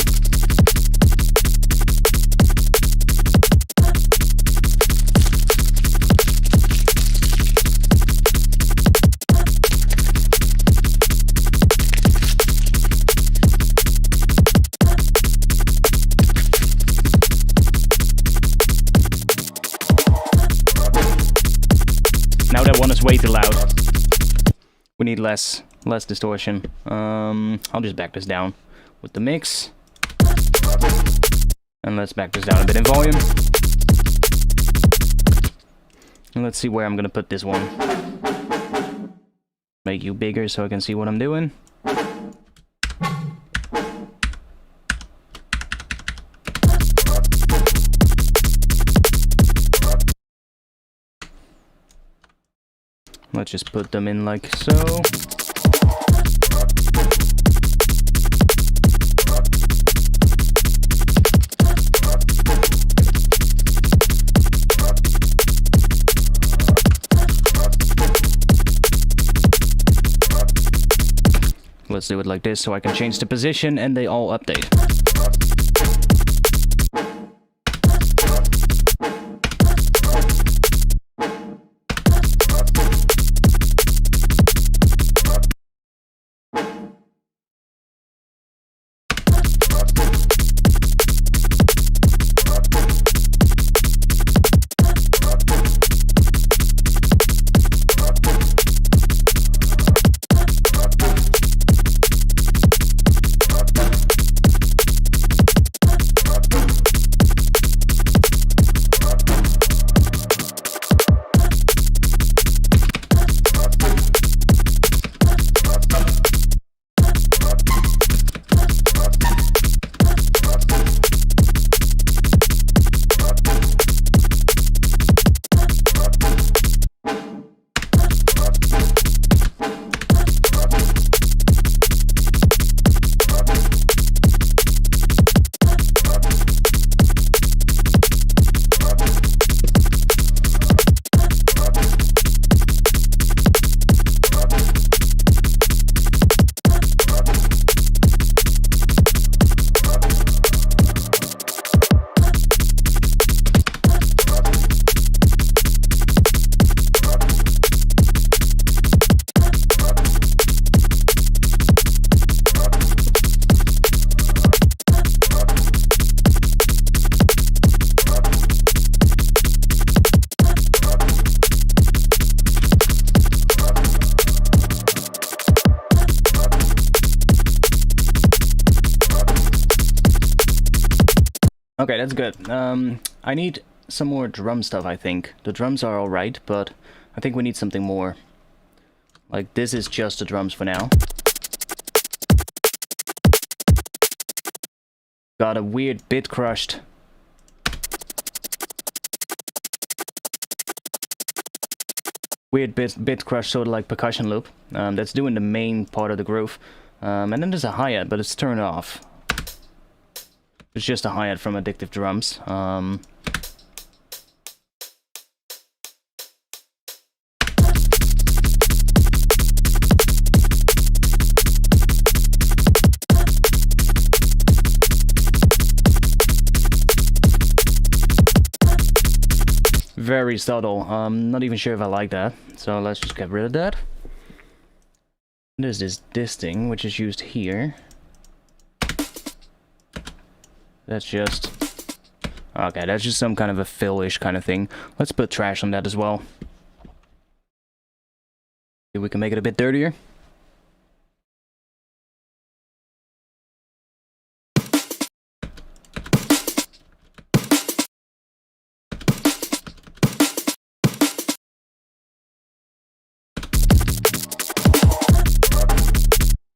Now that one is way too loud. We need less distortion. I'll just back this down with the mix. And let's back this down a bit in volume. And let's see where I'm gonna put this one. Make you bigger so I can see what I'm doing. Let's just put them in like so. Let's do it like this so I can change the position and they all update. Okay, that's good. I need some more drum stuff, I think. The drums are alright, but I think we need something more. Like, this is just the drums for now. Got a weird bit crushed. Weird bit crush, sort of like percussion loop. That's doing the main part of the groove. And then there's a hi-hat, but it's turned off. It's just a hi-hat from Addictive Drums. Very subtle. Not even sure if I like that. So let's just get rid of that. There's this thing, which is used here. That's just... Okay, that's just some kind of a fill-ish kind of thing. Let's put trash on that as well. See if we can make it a bit dirtier.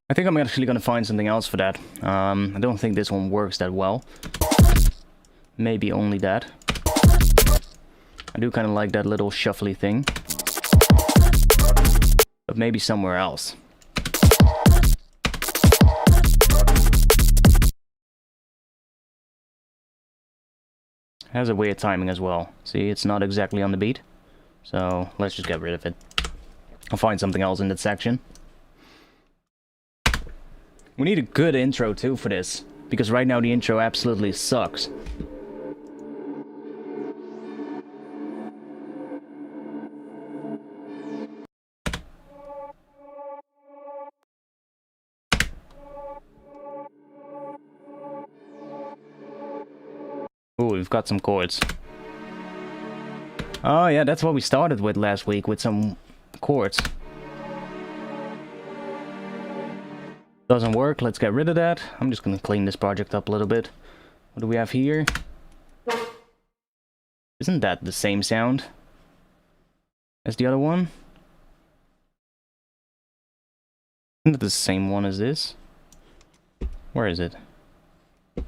I think I'm actually gonna find something else for that. I don't think this one works that well. Maybe only that. I do kind of like that little shuffly thing. But maybe somewhere else. Has a weird timing as well. See, it's not exactly on the beat. So let's just get rid of it. I'll find something else in that section. We need a good intro too for this, because right now the intro absolutely sucks. Ooh, we've got some chords. Oh yeah, that's what we started with last week, with some chords. Doesn't work, let's get rid of that. I'm just gonna clean this project up a little bit. What do we have here? Isn't that the same sound as the other one? Isn't it the same one as this? Where is it? Is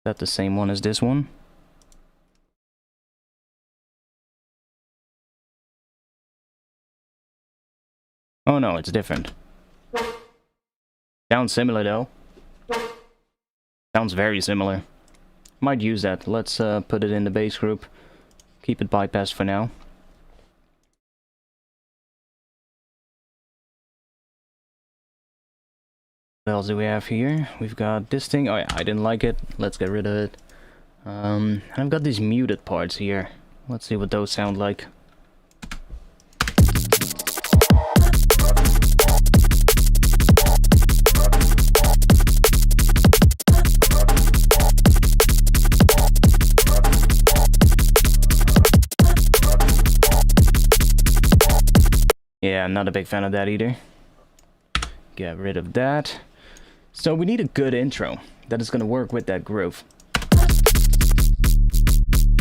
that the same one as this one? Oh no, it's different. Sounds similar though. Sounds very similar. Might use that. Let's put it in the bass group. Keep it bypassed for now. What else do we have here? We've got this thing. Oh yeah, I didn't like it. Let's get rid of it. And I've got these muted parts here. Let's see what those sound like. Yeah, I'm not a big fan of that either. Get rid of that. So we need a good intro that is going to work with that groove.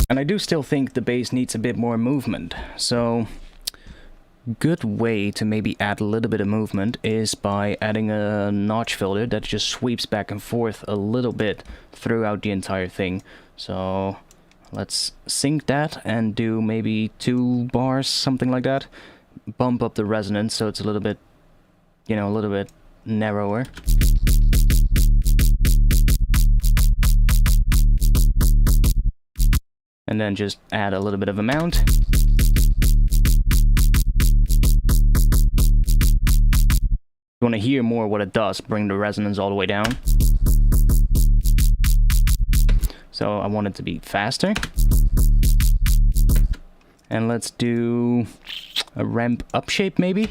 And I do still think the bass needs a bit more movement. So, good way to maybe add a little bit of movement is by adding a notch filter that just sweeps back and forth a little bit throughout the entire thing. So, let's sync that and do maybe 2 bars, something like that. Bump up the resonance so it's a little bit, you know, a little bit narrower. And then just add a little bit of a mount. If you want to hear more what it does, bring the resonance all the way down. So I want it to be faster. And let's do a ramp up shape maybe.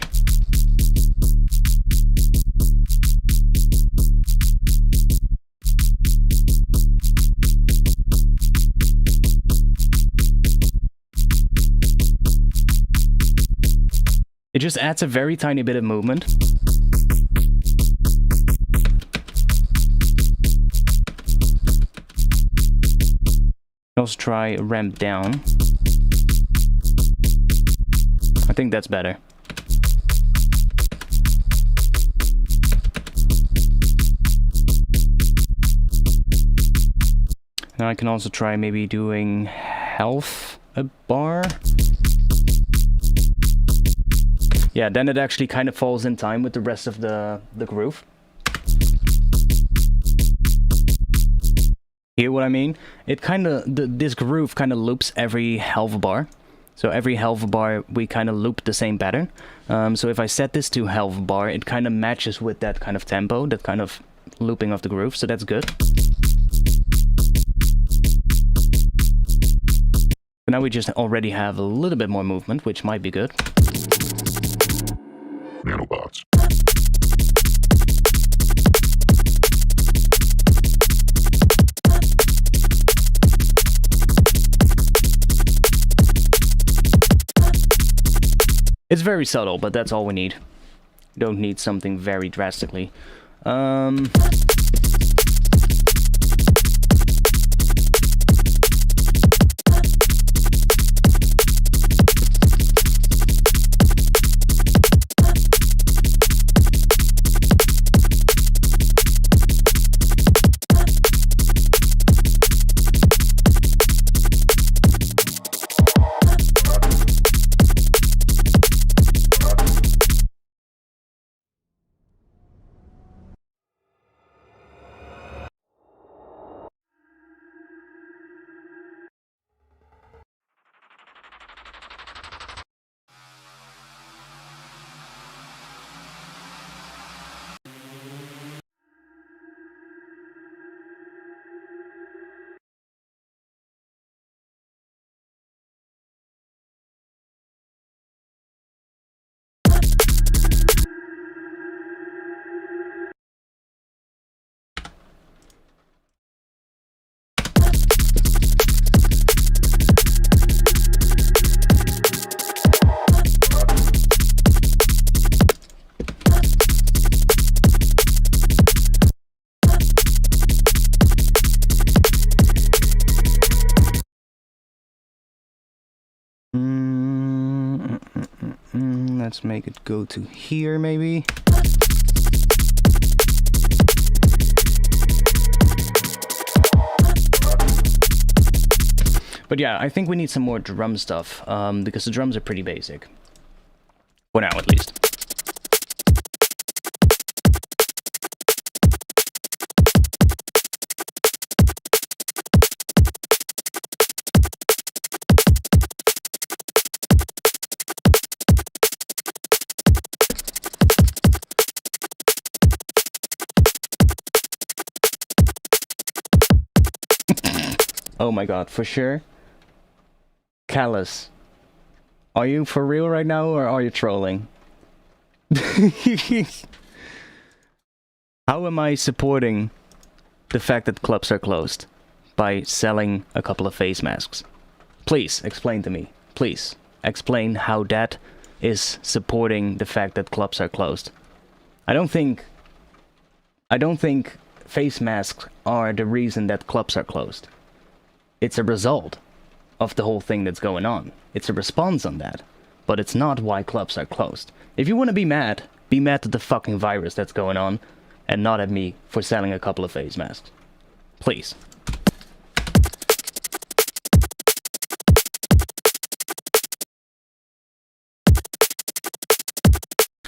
It just adds a very tiny bit of movement. Also try ramp down. I think that's better. Now I can also try maybe doing half a bar. Yeah, then it actually kind of falls in time with the rest of the groove. Hear what I mean? It kind of, this groove kind of loops every half bar. So every half bar we kind of loop the same pattern. So if I set this to half bar, it kind of matches with that kind of tempo, that kind of looping of the groove, so that's good. So now we just already have a little bit more movement, which might be good. Nanobots. It's very subtle, but that's all we need. We don't need something very drastically. Let's make it go to here, maybe. But yeah, I think we need some more drum stuff, because the drums are pretty basic. For now, at least. Oh my god, for sure. Callus. Are you for real right now, or are you trolling? How am I supporting the fact that clubs are closed? By selling a couple of face masks. Please, explain to me. Please, explain how that is supporting the fact that clubs are closed. I don't think face masks are the reason that clubs are closed. It's a result of the whole thing that's going on. It's a response on that. But it's not why clubs are closed. If you want to be mad at the fucking virus that's going on, and not at me for selling a couple of face masks. Please.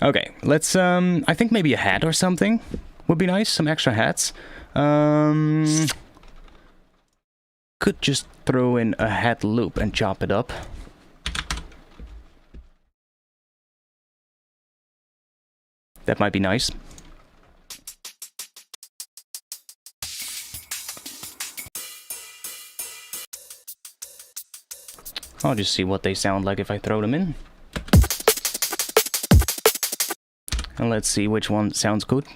Okay, let's, I think maybe a hat or something would be nice, some extra hats. Could just throw in a hat loop and chop it up. That might be nice. I'll just see what they sound like if I throw them in. And let's see which one sounds good.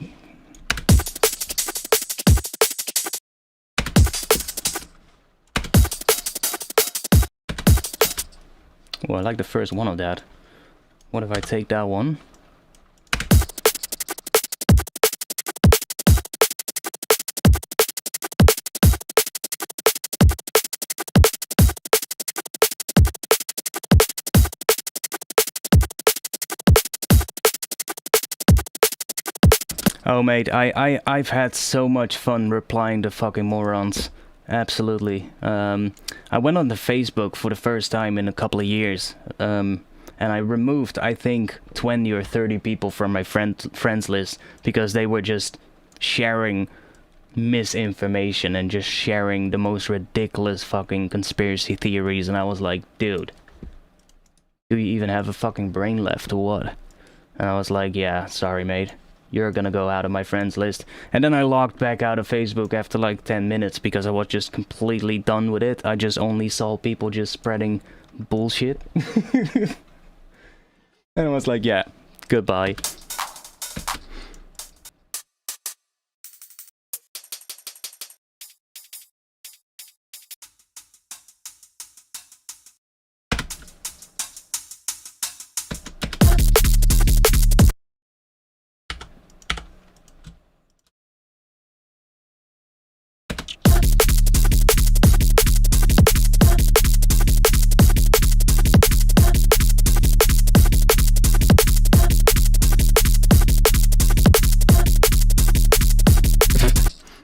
Well, I like the first one of that. What if I take that one? Oh, mate, I've had so much fun replying to fucking morons. Absolutely. I went on the Facebook for the first time in a couple of years. And I removed, I think, 20 or 30 people from my friends list because they were just sharing misinformation and just sharing the most ridiculous fucking conspiracy theories, and I was like, dude, do you even have a fucking brain left or what? And I was like, yeah, sorry mate, you're gonna go out of my friends list. And then I logged back out of Facebook after like 10 minutes because I was just completely done with it. I just only saw people just spreading bullshit. And I was like, yeah, goodbye.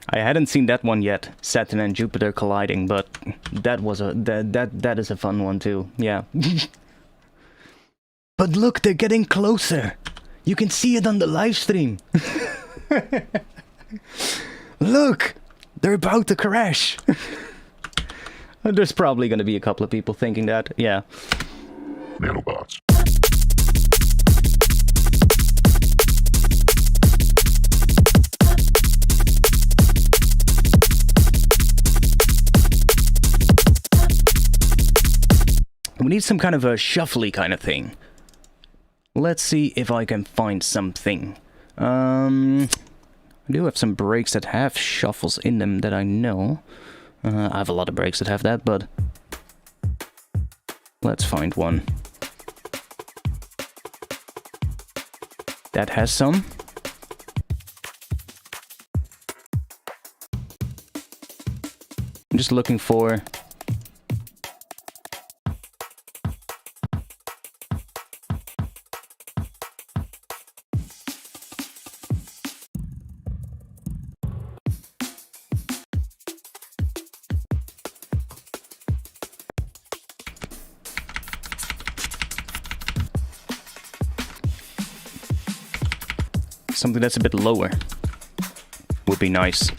I hadn't seen that one yet, Saturn and Jupiter colliding, but that was that is a fun one too. Yeah. But look, they're getting closer. You can see it on the live stream. Look, they're about to crash. There's probably going to be a couple of people thinking that. Yeah. Nanobots. We need some kind of a shuffly kind of thing. Let's see if I can find something. I do have some breaks that have shuffles in them that I know. I have a lot of breaks that have that, but let's find one that has some. I'm just looking for something that's a bit lower. Would be nice.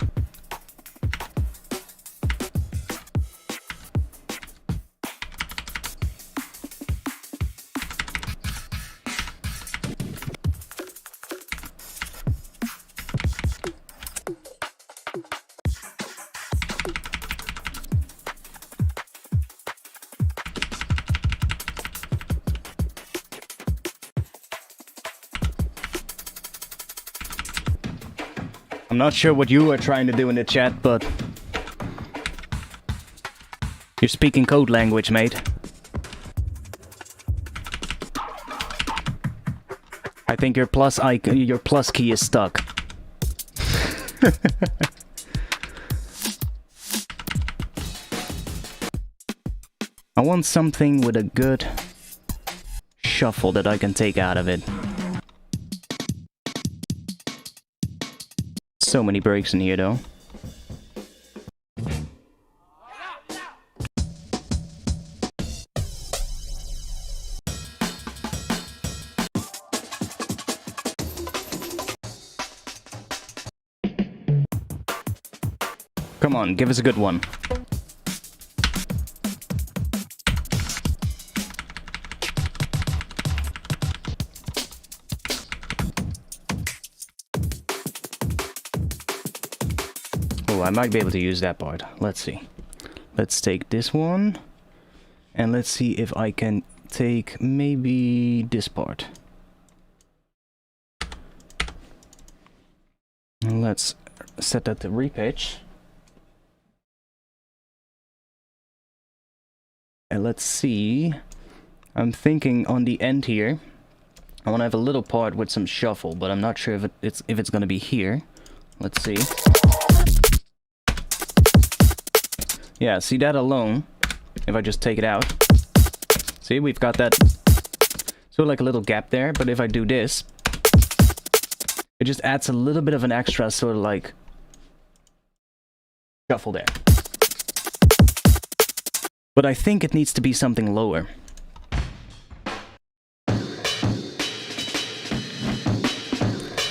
I'm not sure what you are trying to do in the chat, but you're speaking code language, mate. I think your plus key is stuck. I want something with a good shuffle that I can take out of it. So many breaks in here, though. Come on, give us a good one. I might be able to use that part. Let's see. Let's take this one. And let's see if I can take maybe this part. And let's set that to repitch. And let's see. I'm thinking on the end here, I want to have a little part with some shuffle, but I'm not sure if it's going to be here. Let's see. Yeah, see that alone, if I just take it out. See, we've got that, so like a little gap there, but if I do this, It just adds a little bit of an extra sort of like shuffle there. But I think it needs to be something lower.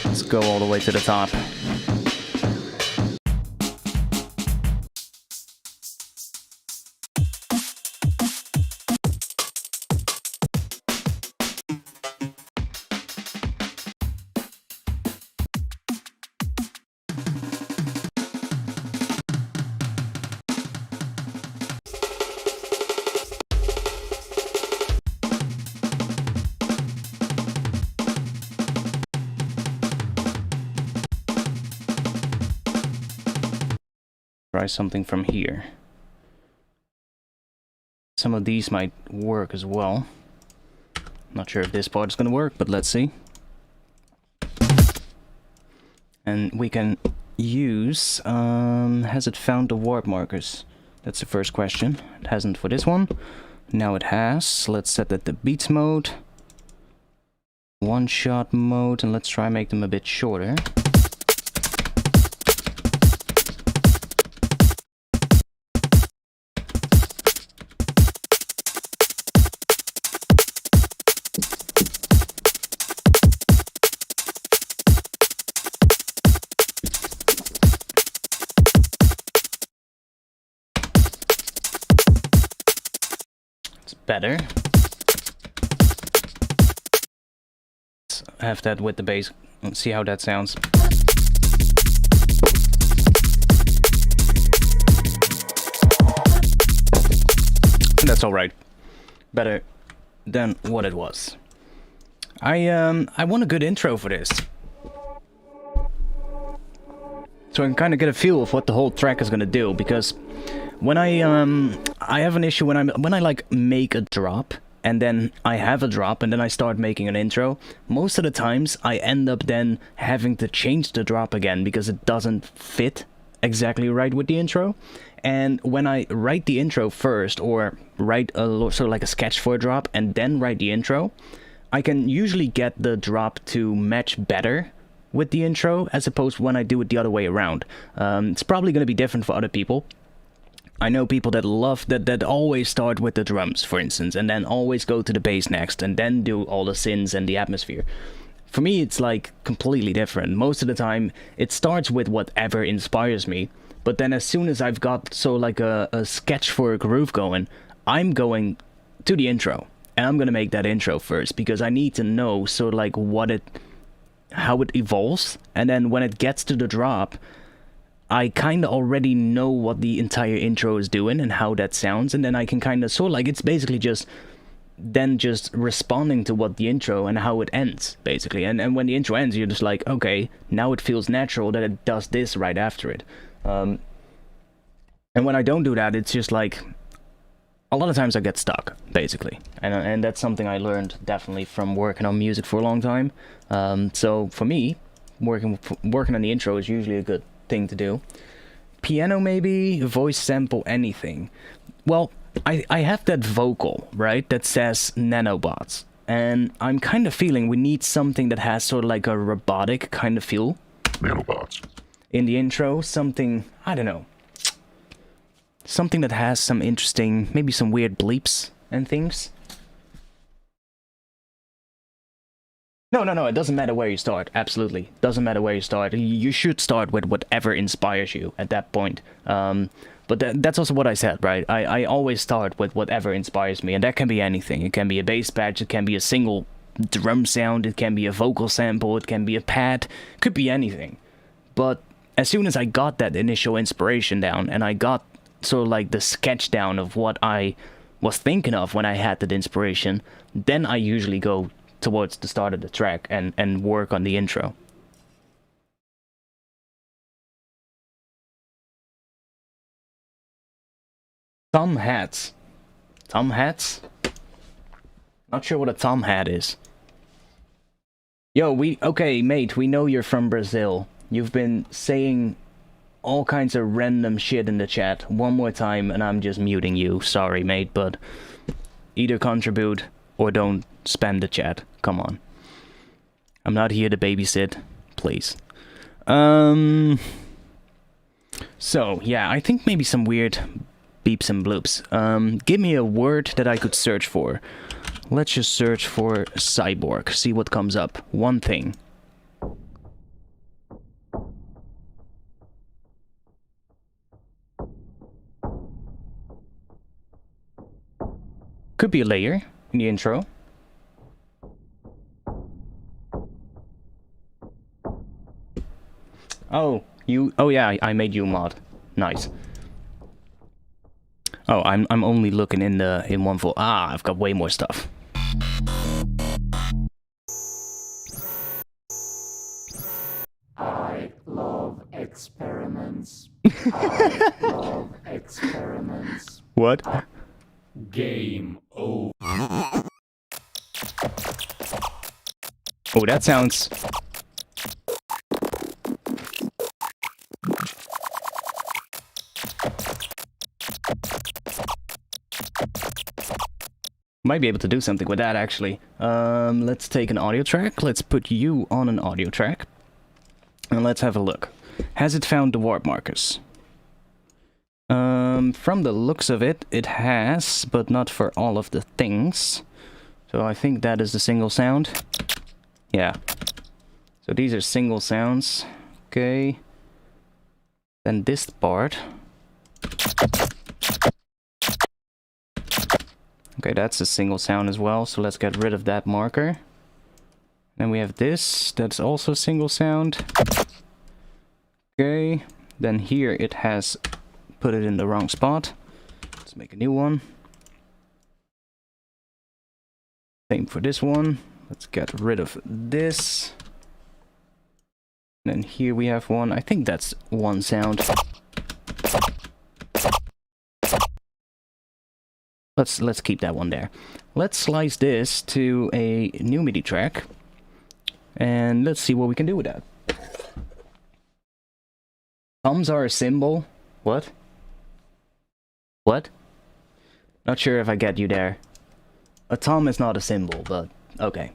Let's go all the way to the top. Try something from here. Some of these might work as well. Not sure if this part is gonna work, but let's see. And we can use... has it found the warp markers? That's the first question. It hasn't for this one. Now it has. Let's set that to beats mode. One-shot mode, and let's try make them a bit shorter. Better. Let's have that with the bass. Let's see how that sounds. That's all right. Better than what it was. I want a good intro for this, so I can kind of get a feel of what the whole track is gonna do, because when I have an issue when I like make a drop, and then I have a drop, and then I start making an intro. Most of the times I end up then having to change the drop again because it doesn't fit exactly right with the intro. And when I write the intro first, or write a sort of like a sketch for a drop and then write the intro, I can usually get the drop to match better with the intro as opposed to when I do it the other way around. It's probably going to be different for other people. I know people that love that always start with the drums, for instance, and then always go to the bass next, and then do all the synths and the atmosphere. For me, it's like completely different. Most of the time, it starts with whatever inspires me, but then as soon as I've got so like a sketch for a groove going, I'm going to the intro, and I'm gonna make that intro first, because I need to know sort of like how it evolves, and then when it gets to the drop, I kind of already know what the entire intro is doing and how that sounds, and then I can kind of sort of like, it's basically just responding to what the intro and how it ends, basically. And when the intro ends, you're just like, okay, now it feels natural that it does this right after it. And when I don't do that, it's just like, a lot of times I get stuck, basically. And that's something I learned definitely from working on music for a long time. So for me, working on the intro is usually a good thing to do. Piano maybe, voice sample, anything. Well, I have that vocal, right, that says nanobots, and I'm kind of feeling we need something that has sort of like a robotic kind of feel. Nanobots. In the intro, something, I don't know, something that has some interesting, maybe some weird bleeps and things. No, it doesn't matter where you start, absolutely. Doesn't matter where you start. You should start with whatever inspires you at that point. But that's also what I said, right? I always start with whatever inspires me, and that can be anything. It can be a bass patch, it can be a single drum sound, it can be a vocal sample, it can be a pad, it could be anything. But as soon as I got that initial inspiration down, and I got sort of like the sketch down of what I was thinking of when I had that inspiration, then I usually go towards the start of the track and work on the intro. Tom hats. Tom hats? Not sure what a Tom hat is. Yo, okay, mate, we know you're from Brazil. You've been saying all kinds of random shit in the chat. One more time and I'm just muting you. Sorry, mate, but either contribute or don't spam the chat. Come on. I'm not here to babysit. please. So, yeah, I think maybe some weird beeps and bloops. Give me a word that I could search for. Let's just search for cyborg, see what comes up. One thing. Could be a layer in the intro. Oh, you... Oh yeah, I made you a mod. Nice. Oh, I'm only looking in one folder. Ah, I've got way more stuff. I love experiments. I love experiments. What? Game over. Oh, that sounds... Might be able to do something with that, actually. Let's take an audio track. Let's put you on an audio track. And let's have a look. Has it found the warp markers? From the looks of it, it has, but not for all of the things. So I think that is the single sound. Yeah. So these are single sounds. Okay. Then this part. Okay, that's a single sound as well, so let's get rid of that marker. Then we have this, that's also a single sound. Okay, then here it has put it in the wrong spot. Let's make a new one. Same for this one. Let's get rid of this. And then here we have one, I think that's one sound. Let's keep that one there. Let's slice this to a new MIDI track. And let's see what we can do with that. Thumbs are a symbol. What? What? Not sure if I get you there. A thumb is not a symbol, but okay.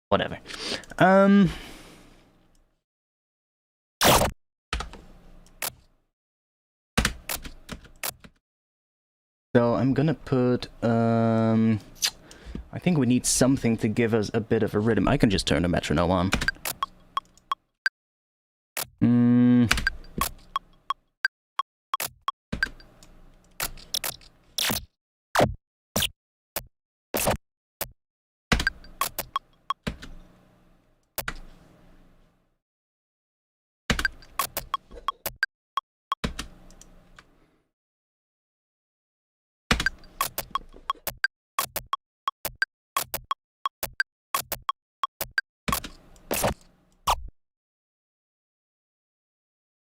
Whatever. So I'm gonna put, I think we need something to give us a bit of a rhythm. I can just turn the metronome on.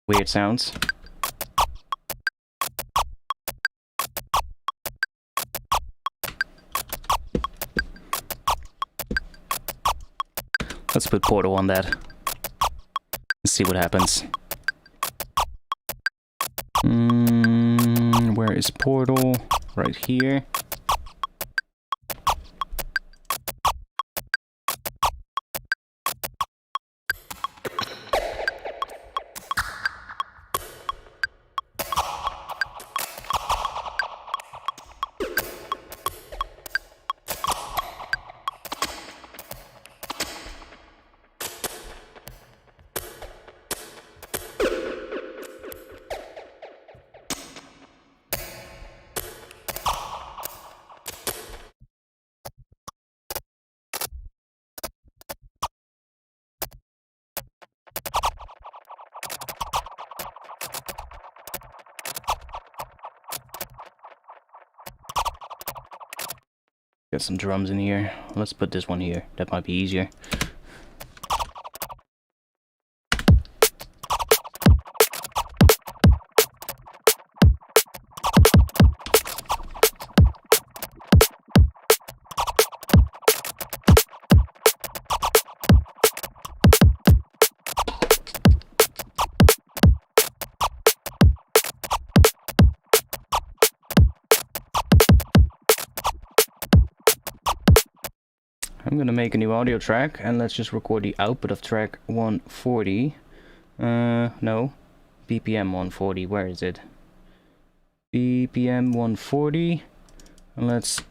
Weird sounds. Let's put Portal on that. Let's see what happens. Where is Portal? Right here. Got some drums in here. Let's put this one here. That might be easier. I'm gonna make a new audio track and let's just record the output of track 140. No. BPM 140, where is it? BPM 140. And let's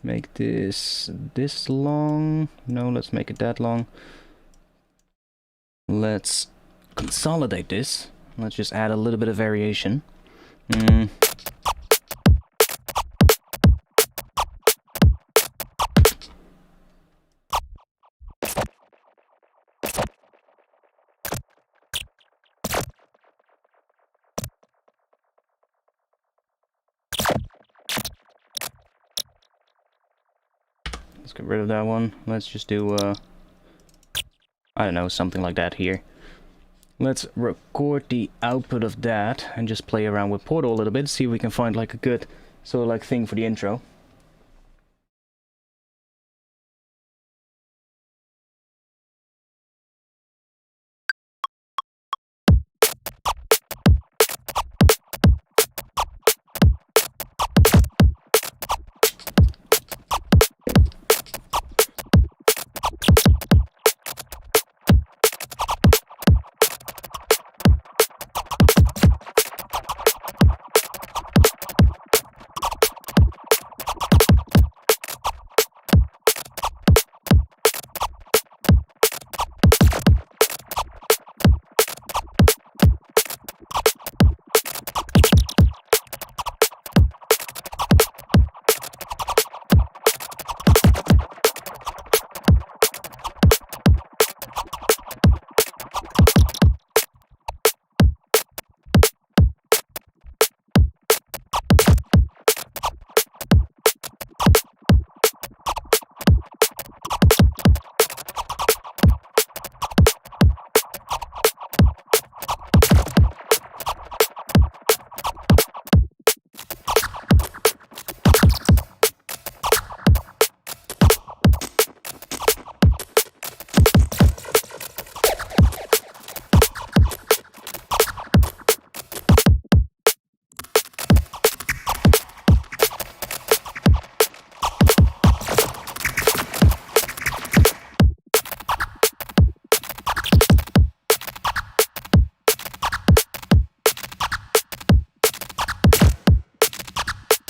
make this long. No, let's make it that long. Let's consolidate this. Let's just add a little bit of variation. Let's get rid of that one. Let's just do, I don't know, something like that here. Let's record the output of that and just play around with Portal a little bit, see if we can find like a good sort of like thing for the intro.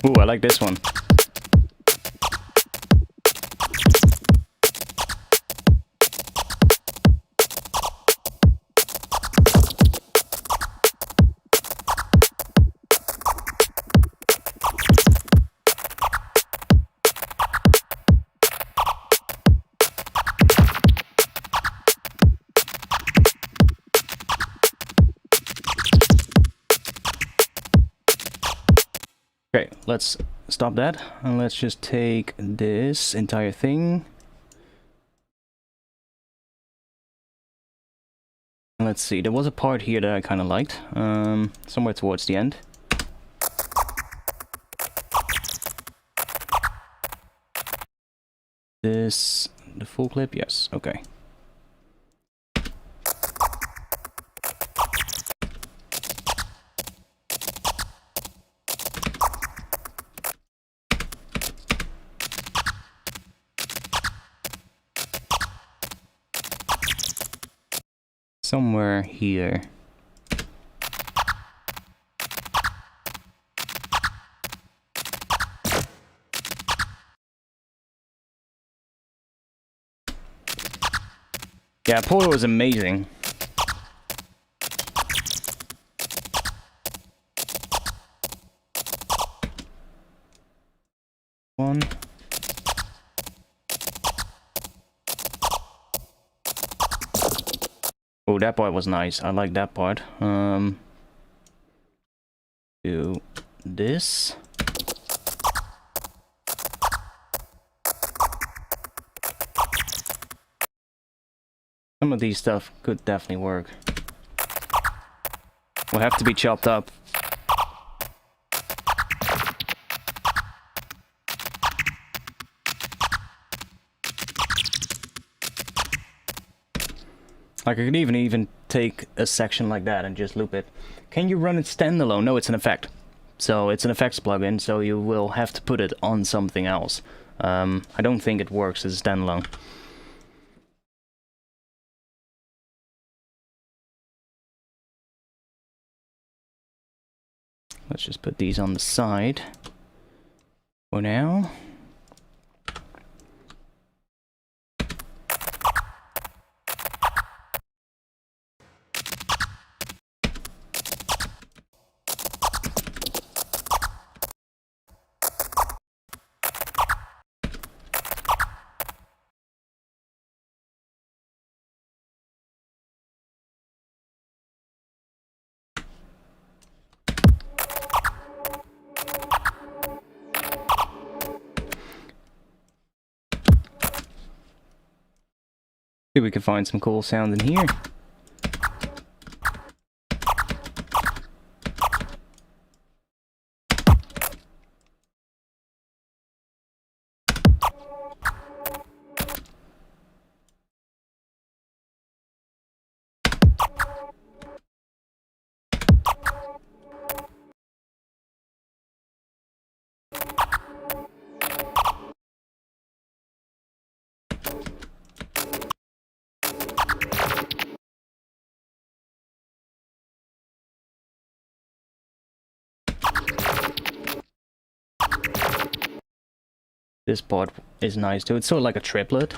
Ooh, I like this one. Okay, let's stop that and let's just take this entire thing. Let's see, there was a part here that I kind of liked, somewhere towards the end. This, the full clip, yes, okay. Somewhere here. Yeah, Portal is amazing. One. Oh, that part was nice. I like that part. Do this. Some of these stuff could definitely work. Will have to be chopped up. Like I could even take a section like that and just loop it. Can you run it standalone? No, it's an effect. So it's an effects plugin, so you will have to put it on something else. I don't think it works as a standalone. Let's just put these on the side for now. See if we can find some cool sounds in here. This part is nice too. It's sort of like a triplet.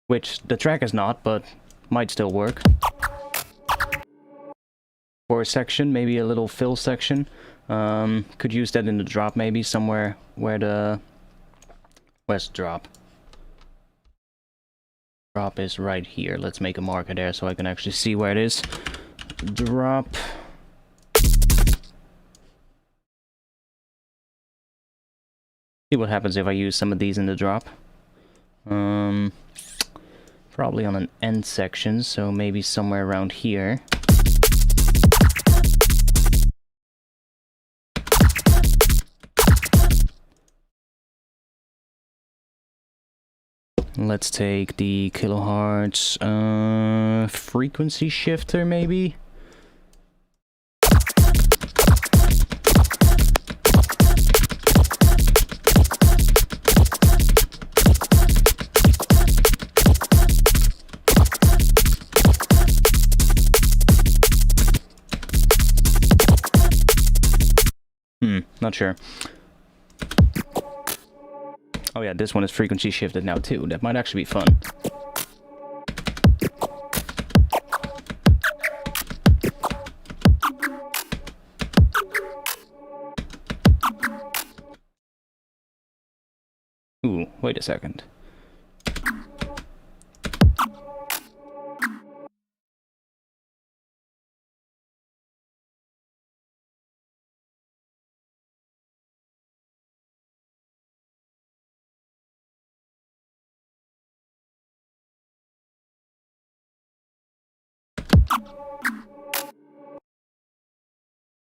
Which the track is not, but might still work. For a section, maybe a little fill section. Could use that in the drop maybe, somewhere where the... Where's the drop? Drop is right here. Let's make a marker there so I can actually see where it is. Drop... See what happens if I use some of these in the drop. Probably on an end section, so maybe somewhere around here. Let's take the kilohertz frequency shifter, maybe. Not sure. Oh yeah, this one is frequency shifted now too. That might actually be fun. Ooh, wait a second.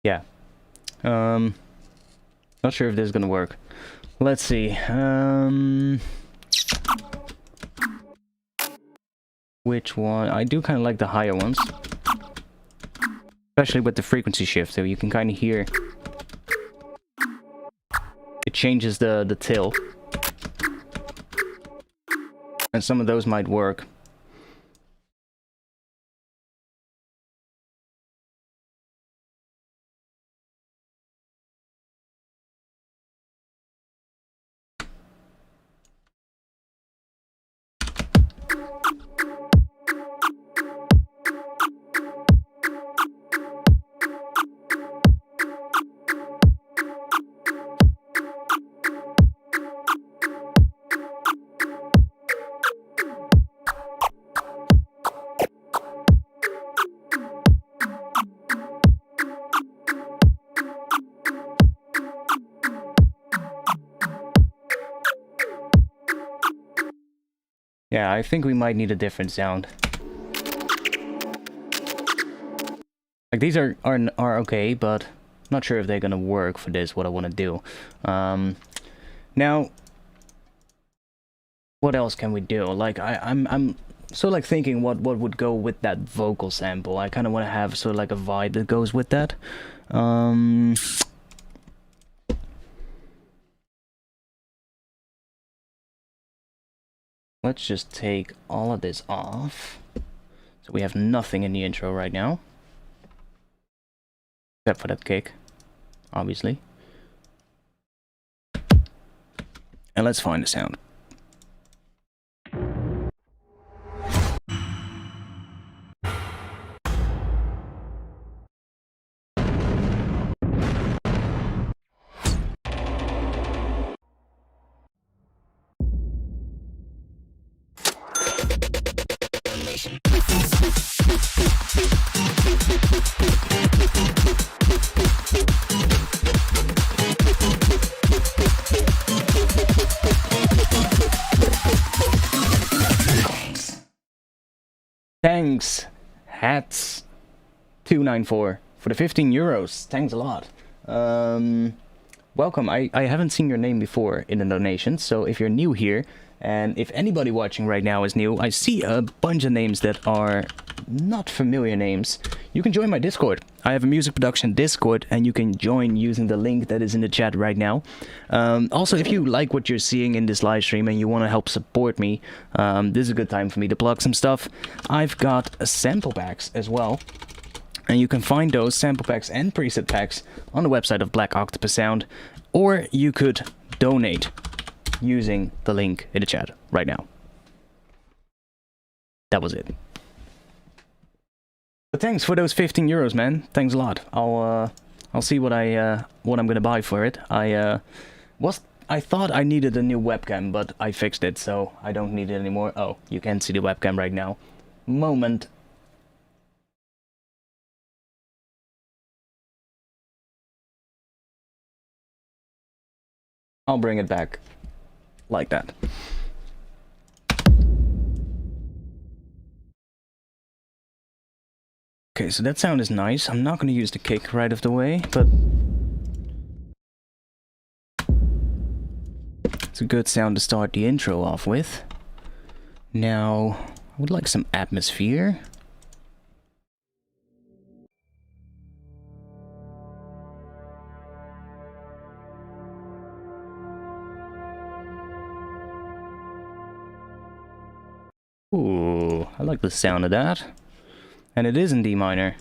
Yeah. Not sure if this is gonna work. Let's see. Which one? I do kind of like the higher ones. Especially with the frequency shift, so you can kind of hear... It changes the till. And some of those might work. Yeah, I think we might need a different sound. Like, these are okay, but not sure if they're gonna work for this, what I want to do. Now, what else can we do? Like, I'm sort of like thinking what would go with that vocal sample. I kind of want to have sort of like a vibe that goes with that. let's just take all of this off. So we have nothing in the intro right now. Except for that kick, obviously. And let's find the sound. Thanks, hats 294 for the 15 euros. Thanks a lot. Welcome. I haven't seen your name before in the donations, so if you're new here, and if anybody watching right now is new, I see a bunch of names that are not familiar names. You can join my Discord. I have a music production Discord, and you can join using the link that is in the chat right now. Also, if you like what you're seeing in this live stream and you want to help support me, this is a good time for me to plug some stuff. I've got sample packs as well, and you can find those sample packs and preset packs on the website of Black Octopus Sound, or you could donate using the link in the chat right now. That was it. But thanks for those 15 euros, man. Thanks a lot. I'll see what I'm gonna buy for it. I thought I needed a new webcam, but I fixed it, so I don't need it anymore. Oh, you can see the webcam right now. Moment. I'll bring it back like that. Okay, so that sound is nice. I'm not going to use the kick right off the way, but it's a good sound to start the intro off with. Now, I would like some atmosphere. Ooh, I like the sound of that. And it is in D minor.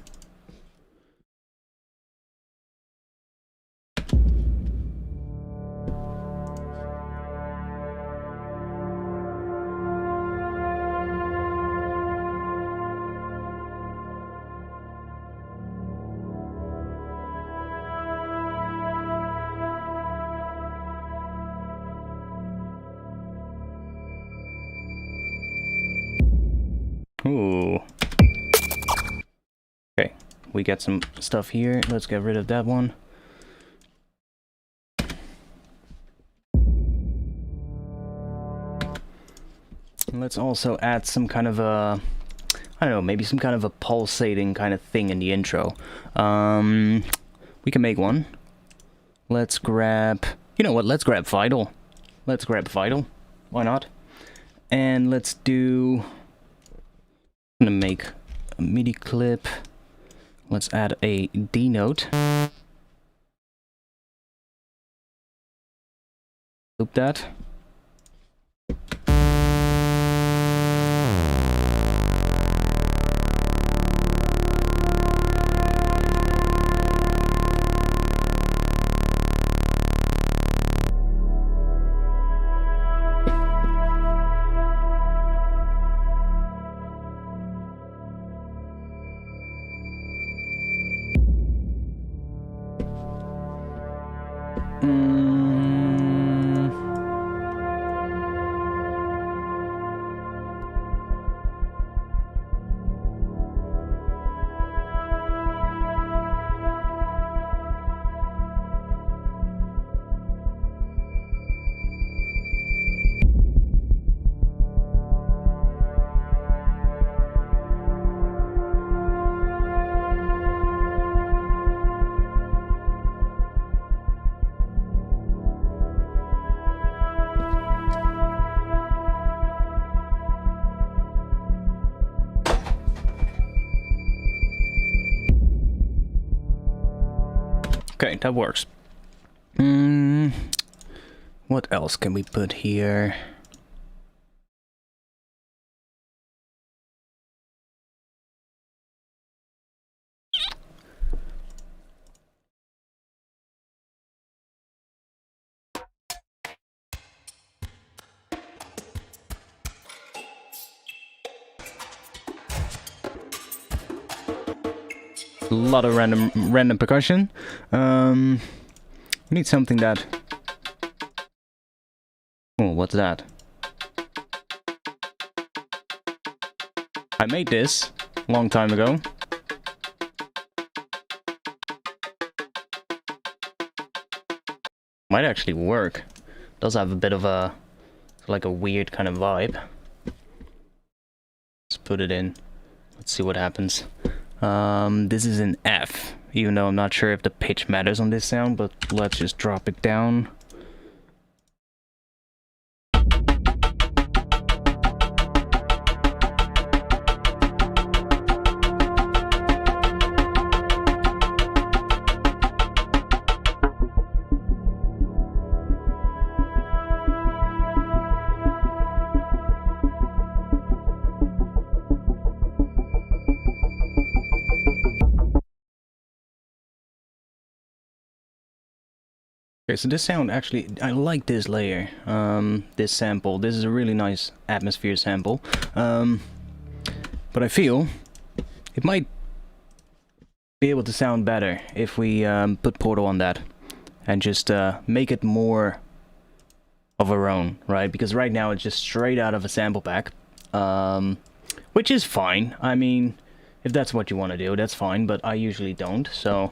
Ooh. Okay, we got some stuff here. Let's get rid of that one. And let's also add some kind of a, I don't know, maybe some kind of a pulsating kind of thing in the intro. We can make one. Let's grab, you know what, let's grab Vital. Let's grab Vital. Why not? And let's do, I'm gonna make a MIDI clip. Let's add a D note. Loop that. Okay, that works. What else can we put here? a lot of random percussion. We need something that... Oh, what's that? I made this a long time ago. Might actually work. Does have a bit of a, like a weird kind of vibe. Let's put it in. Let's see what happens. This is an F, even though I'm not sure if the pitch matters on this sound, but let's just drop it down. Okay, so this sound actually, I like this layer, this sample. This is a really nice atmosphere sample. But I feel it might be able to sound better if we put Portal on that and just make it more of our own, right? Because right now it's just straight out of a sample pack, which is fine. I mean, if that's what you want to do, that's fine, but I usually don't, so...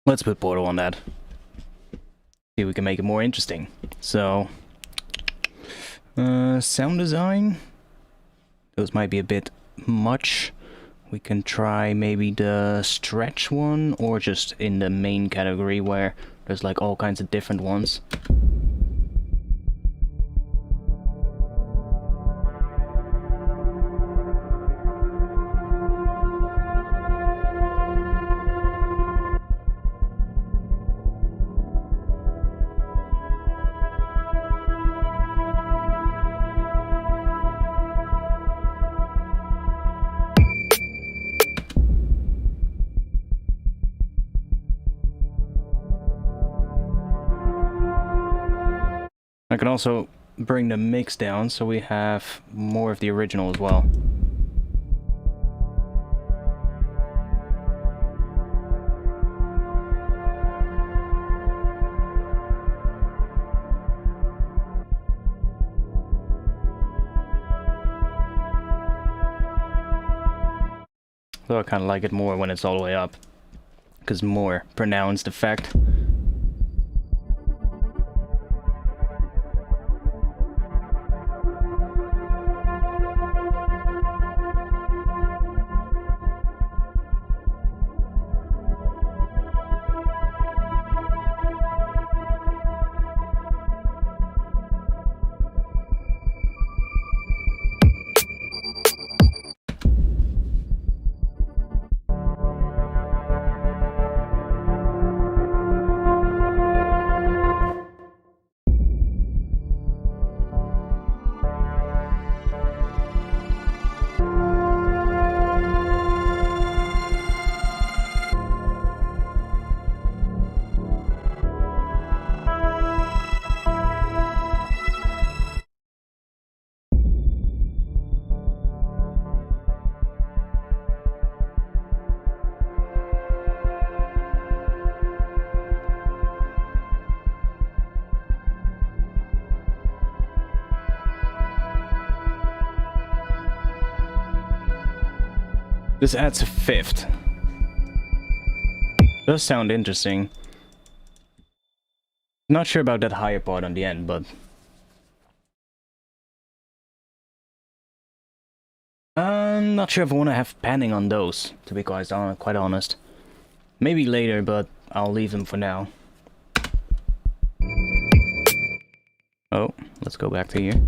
Let's put Portal on that. See if we can make it more interesting. So, sound design. Those might be a bit much. We can try maybe the stretch one, or just in the main category where there's like all kinds of different ones. I can also bring the mix down so we have more of the original as well. Though I kind of like it more when it's all the way up, because more pronounced effect. This adds a fifth. Does sound interesting. Not sure about that higher part on the end, but... I'm not sure if I want to have panning on those, to be quite honest. Maybe later, but I'll leave them for now. Oh, let's go back to here.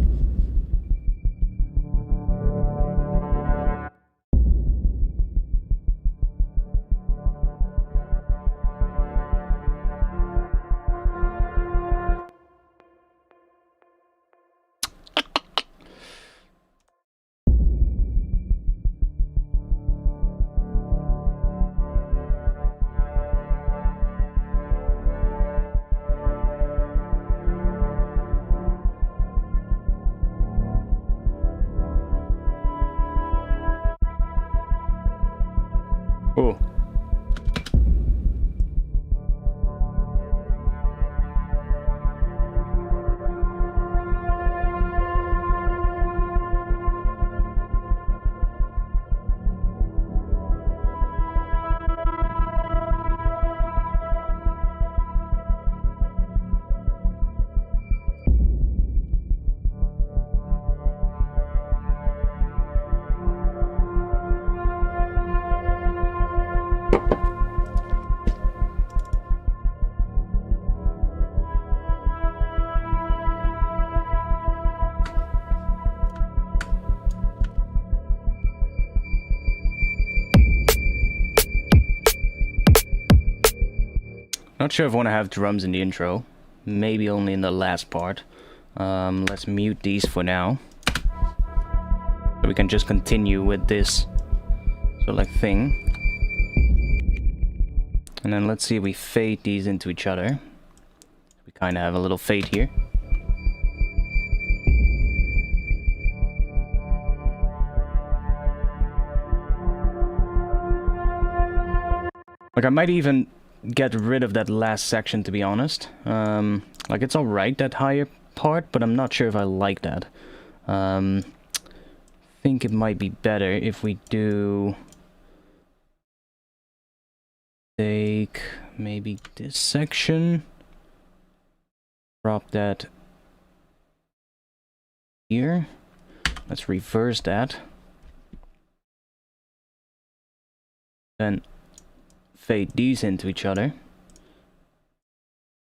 Not sure if I want to have drums in the intro. Maybe only in the last part. Let's mute these for now. So we can just continue with this sort of like thing. And then let's see if we fade these into each other. We kind of have a little fade here. Like I might even get rid of that last section, to be honest. Like it's alright, that higher part, but I'm not sure if I like that. Think it might be better if we do take maybe this section, drop that here. Let's reverse that. Then fade these into each other.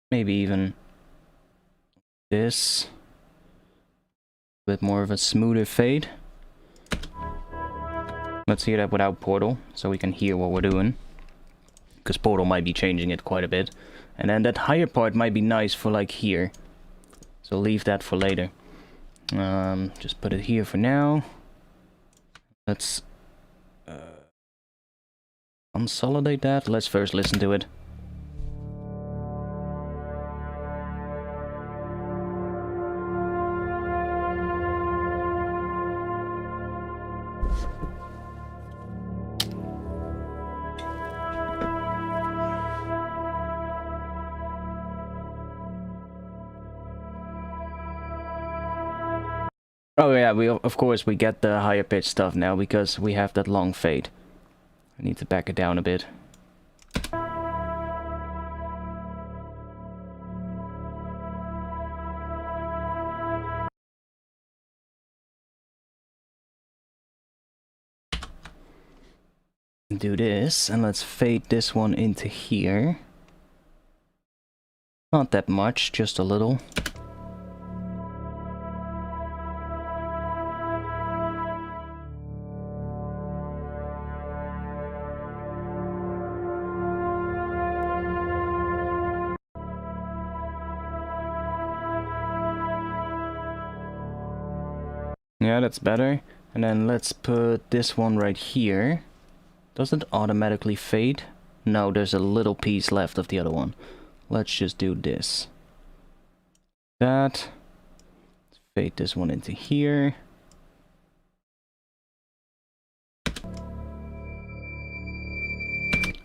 Maybe even this. A bit more of a smoother fade. Let's hear that without Portal, so we can hear what we're doing. Because Portal might be changing it quite a bit. And then that higher part might be nice for like here. So leave that for later. Just put it here for now. Let's consolidate that. Let's first listen to it. Oh yeah, of course we get the higher pitch stuff now because we have that long fade. I need to back it down a bit. Do this, and let's fade this one into here. Not that much, just a little. Yeah, that's better. And then let's put this one right here. Does it automatically fade? No, there's a little piece left of the other one. Let's just do this. That. Let's fade this one into here.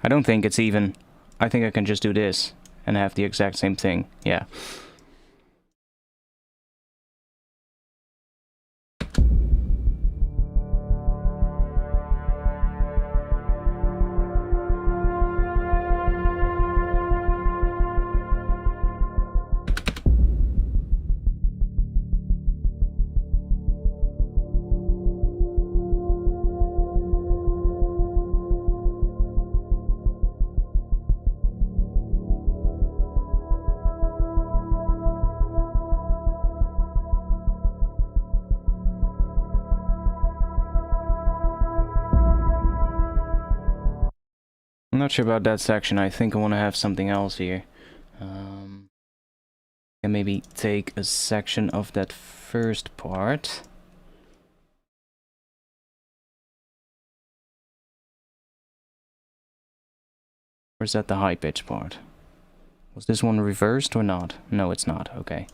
I don't think it's even. I think I can just do this and have the exact same thing. Yeah. I'm not sure about that section. I think I want to have something else here. And maybe take a section of that first part. Or is that the high pitch part? Was this one reversed or not? No, it's not. Okay.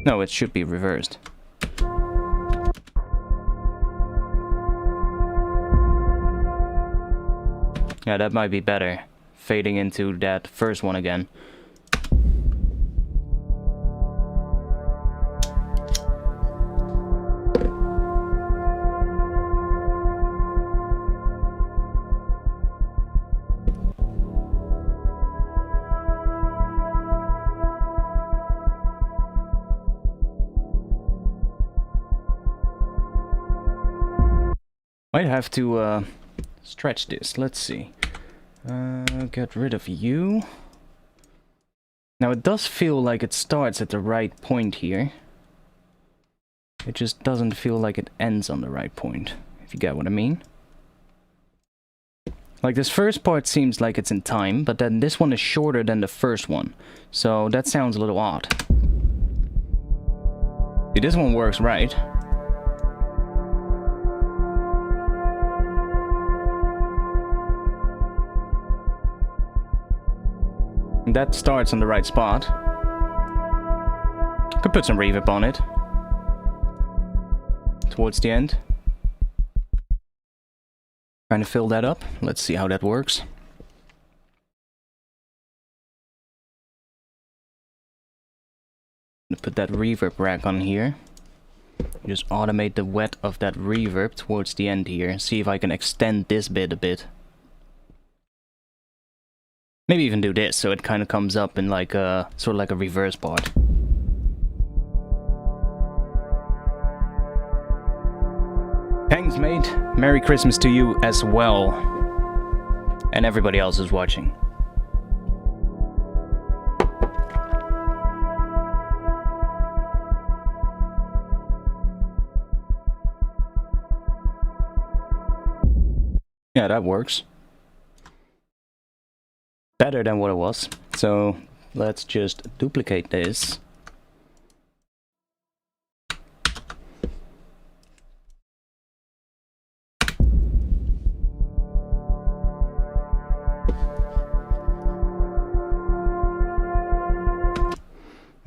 No, it should be reversed. Yeah, that might be better. Fading into that first one again. Might have to stretch this. Let's see. Get rid of you. Now it does feel like it starts at the right point here. It just doesn't feel like it ends on the right point, if you get what I mean. Like this first part seems like it's in time, but then this one is shorter than the first one. So that sounds a little odd. See, this one works right. That starts on the right spot. Could put some reverb on it. Towards the end. Trying to fill that up. Let's see how that works. Put that reverb rack on here. Just automate the wet of that reverb towards the end here. See if I can extend this bit a bit. Maybe even do this so it kind of comes up in like a sort of like a reverse part. Thanks, mate. Merry Christmas to you as well. And everybody else who's watching. Yeah, that works. Better than what it was. So let's just duplicate this.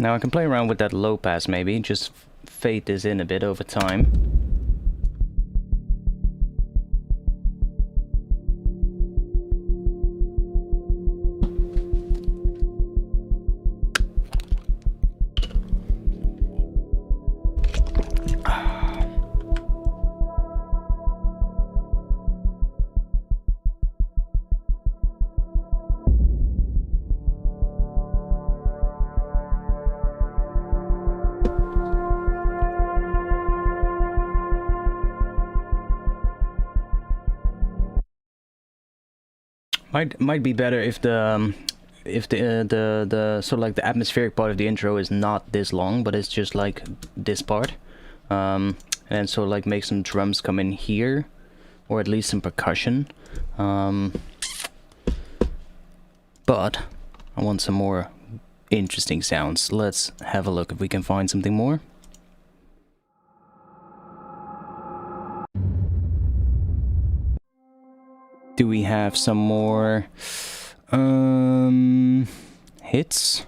Now I can play around with that low pass maybe, just fade this in a bit over time. Might be better if the sort of like the atmospheric part of the intro is not this long, but it's just like this part, and sort of like make some drums come in here, or at least some percussion. But I want some more interesting sounds. Let's have a look if we can find something more. Do we have some more hits?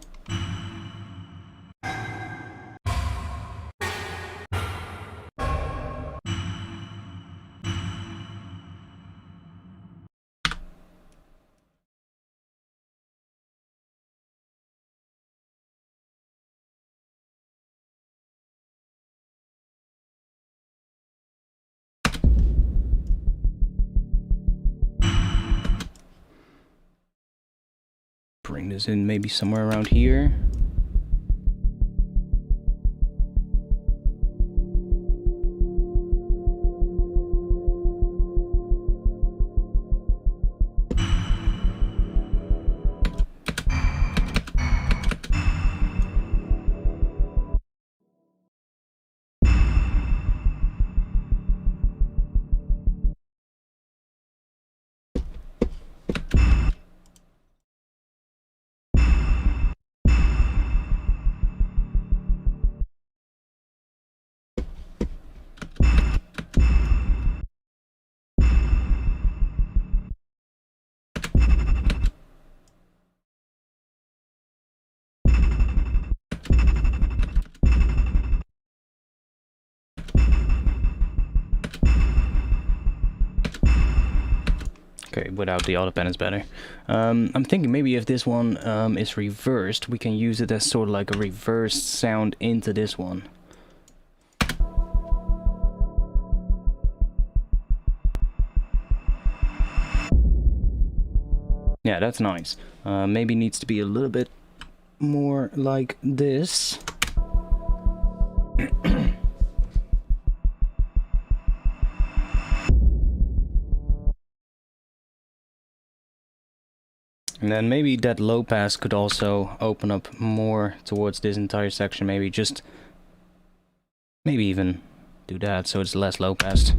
Bring this in maybe somewhere around here. Okay, without the auto pen is better. I'm thinking maybe if this one is reversed, we can use it as sort of like a reversed sound into this one. Yeah, that's nice. Maybe needs to be a little bit more like this. And then maybe that low pass could also open up more towards this entire section. Maybe even do that so it's less low pass.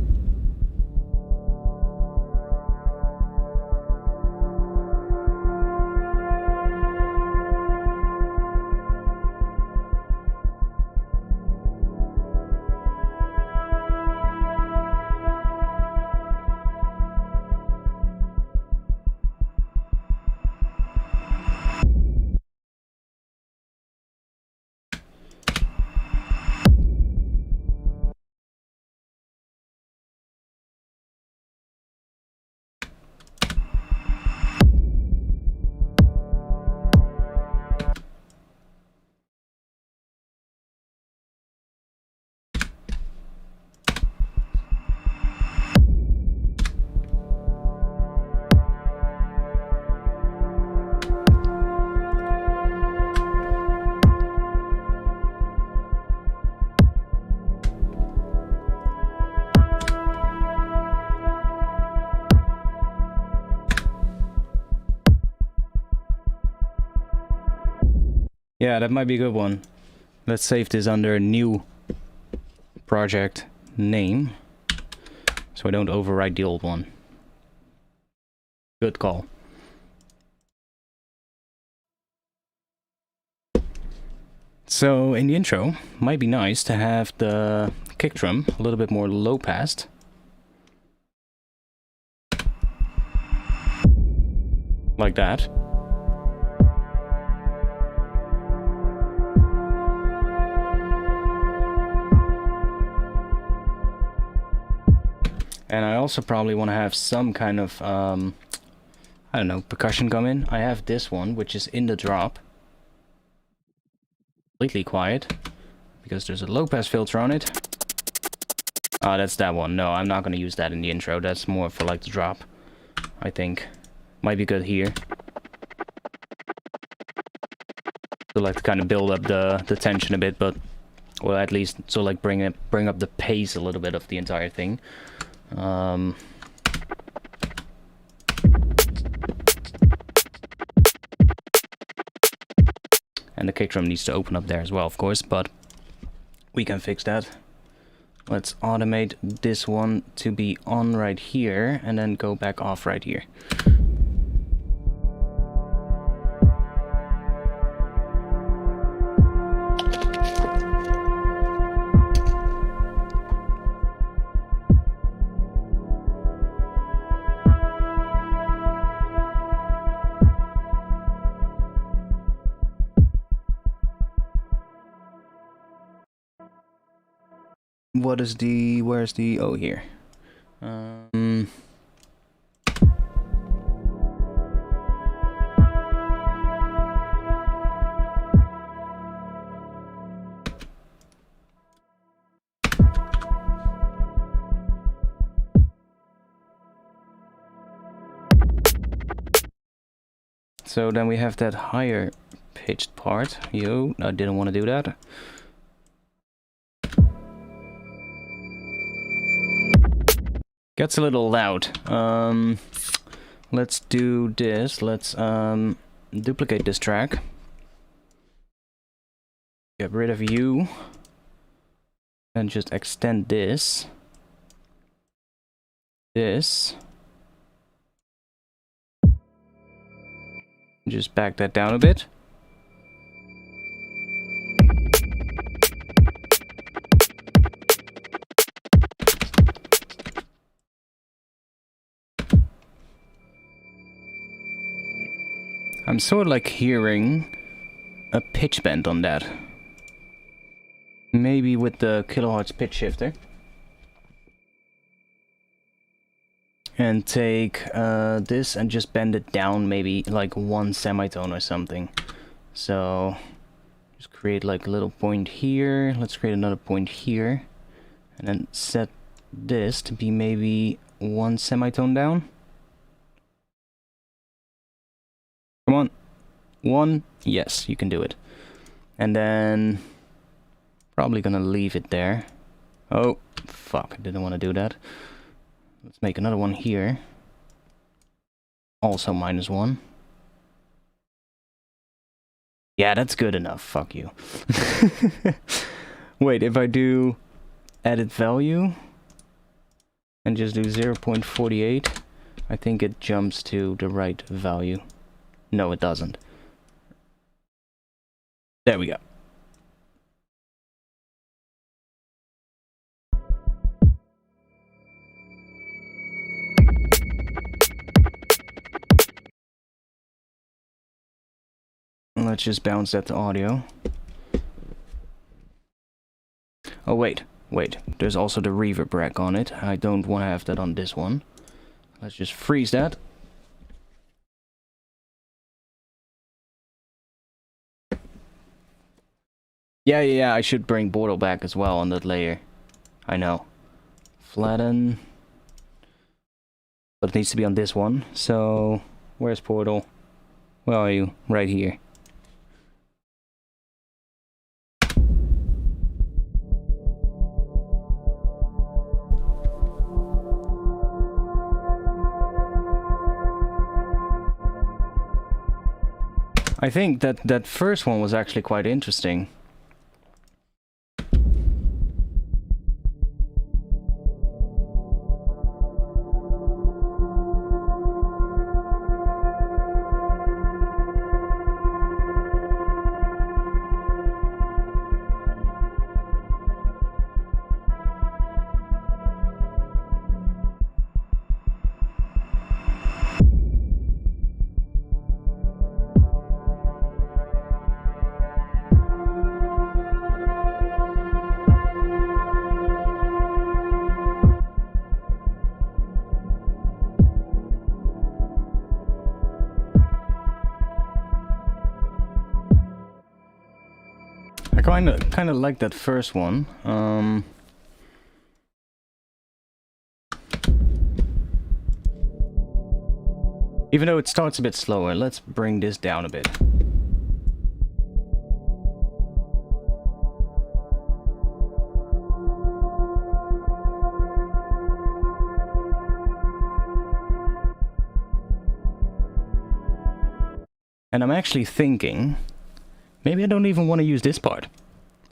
Yeah, that might be a good one. Let's save this under a new project name, so I don't overwrite the old one. Good call. So in the intro, might be nice to have the kick drum a little bit more low passed. Like that. And I also probably want to have some kind of, I don't know, percussion come in. I have this one, which is in the drop. Completely quiet, because there's a low pass filter on it. Ah, that's that one. No, I'm not going to use that in the intro. That's more for like the drop, I think. Might be good here. So like to kind of build up the tension a bit, but, well, at least so like bring up the pace a little bit of the entire thing. And the kick drum needs to open up there as well, of course, but we can fix that. Let's automate this one to be on right here and then go back off right here. Where's the, oh, here. So then we have that higher pitched part. Yo, I didn't want to do that. Gets a little loud. Let's do this. Let's duplicate this track. Get rid of you. And just extend this. This. Just back that down a bit. I'm sort of like hearing a pitch bend on that. Maybe with the kilohertz pitch shifter. And take this and just bend it down maybe like one semitone or something. So just create like a little point here. Let's create another point here. And then set this to be maybe one semitone down. Come on. One. Yes, you can do it. And then probably gonna leave it there. Oh, fuck. I didn't want to do that. Let's make another one here. Also -1. Yeah, that's good enough. Fuck you. Wait, if I do edit value and just do 0.48, I think it jumps to the right value. No, it doesn't. There we go. Let's just bounce that to audio. Oh, wait. There's also the reverb rack on it. I don't want to have that on this one. Let's just freeze that. Yeah, I should bring Portal back as well on that layer. I know. Flatten. But it needs to be on this one. So, where's Portal? Where are you? Right here. I think that that first one was actually quite interesting. I kind of like that first one. Even though it starts a bit slower, let's bring this down a bit. And I'm actually thinking, maybe I don't even want to use this part.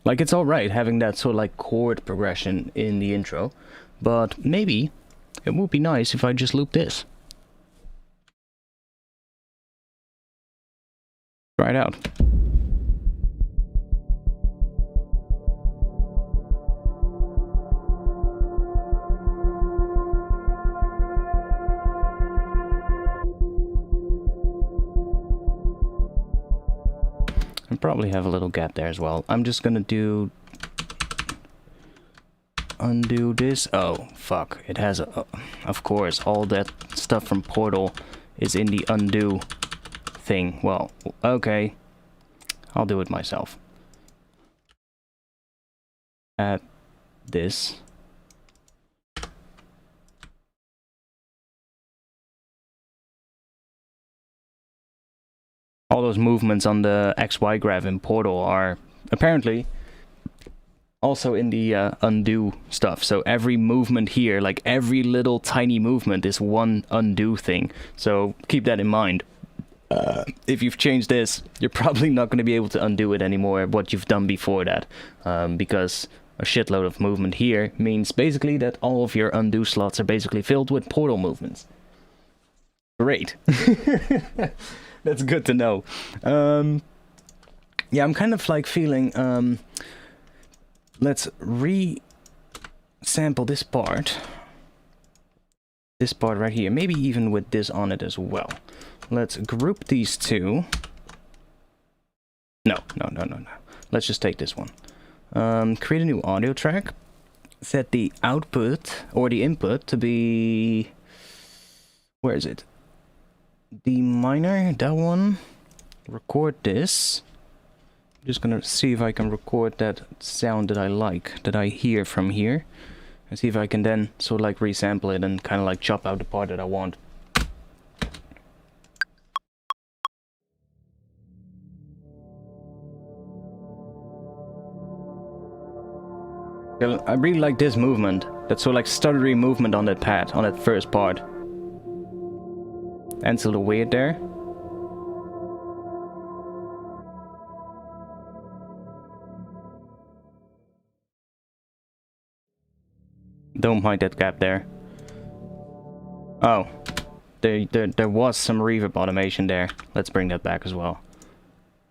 Like, it's alright having that sort of like chord progression in the intro, but maybe it would be nice if I just loop this. Try it out. And probably have a little gap there as well. I'm just gonna undo this. Oh, fuck. It has a... of course, all that stuff from Portal is in the undo thing. Well, okay. I'll do it myself. Add this. All those movements on the XY graph in Portal are apparently also in the undo stuff. So every movement here, like every little tiny movement is one undo thing. So keep that in mind. If you've changed this, you're probably not going to be able to undo it anymore, what you've done before that. Because a shitload of movement here means basically that all of your undo slots are basically filled with Portal movements. Great. That's good to know. Yeah, I'm kind of like feeling, let's re-sample this part. This part right here, maybe even with this on it as well. Let's group these two. No. Let's just take this one. Create a new audio track. Set the output, or the input, to be... where is it? D minor, that one. Record this. I'm just gonna see if I can record that sound that I like, that I hear from here. And see if I can then sort of like resample it and kind of like chop out the part that I want. I really like this movement. That sort of like stuttery movement on that pad, on that first part. And it's a little weird there. Don't mind that gap there. Oh. There was some reverb automation there. Let's bring that back as well.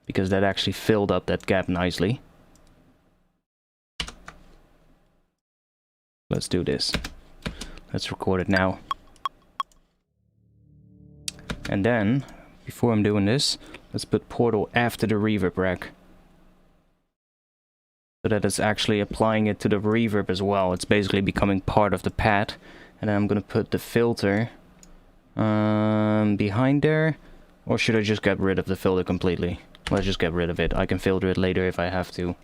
Because that actually filled up that gap nicely. Let's do this. Let's record it now. And then, before I'm doing this, let's put Portal after the reverb rack. So that it's actually applying it to the reverb as well. It's basically becoming part of the pad. And then I'm gonna put the filter behind there. Or should I just get rid of the filter completely? Let's just get rid of it. I can filter it later if I have to.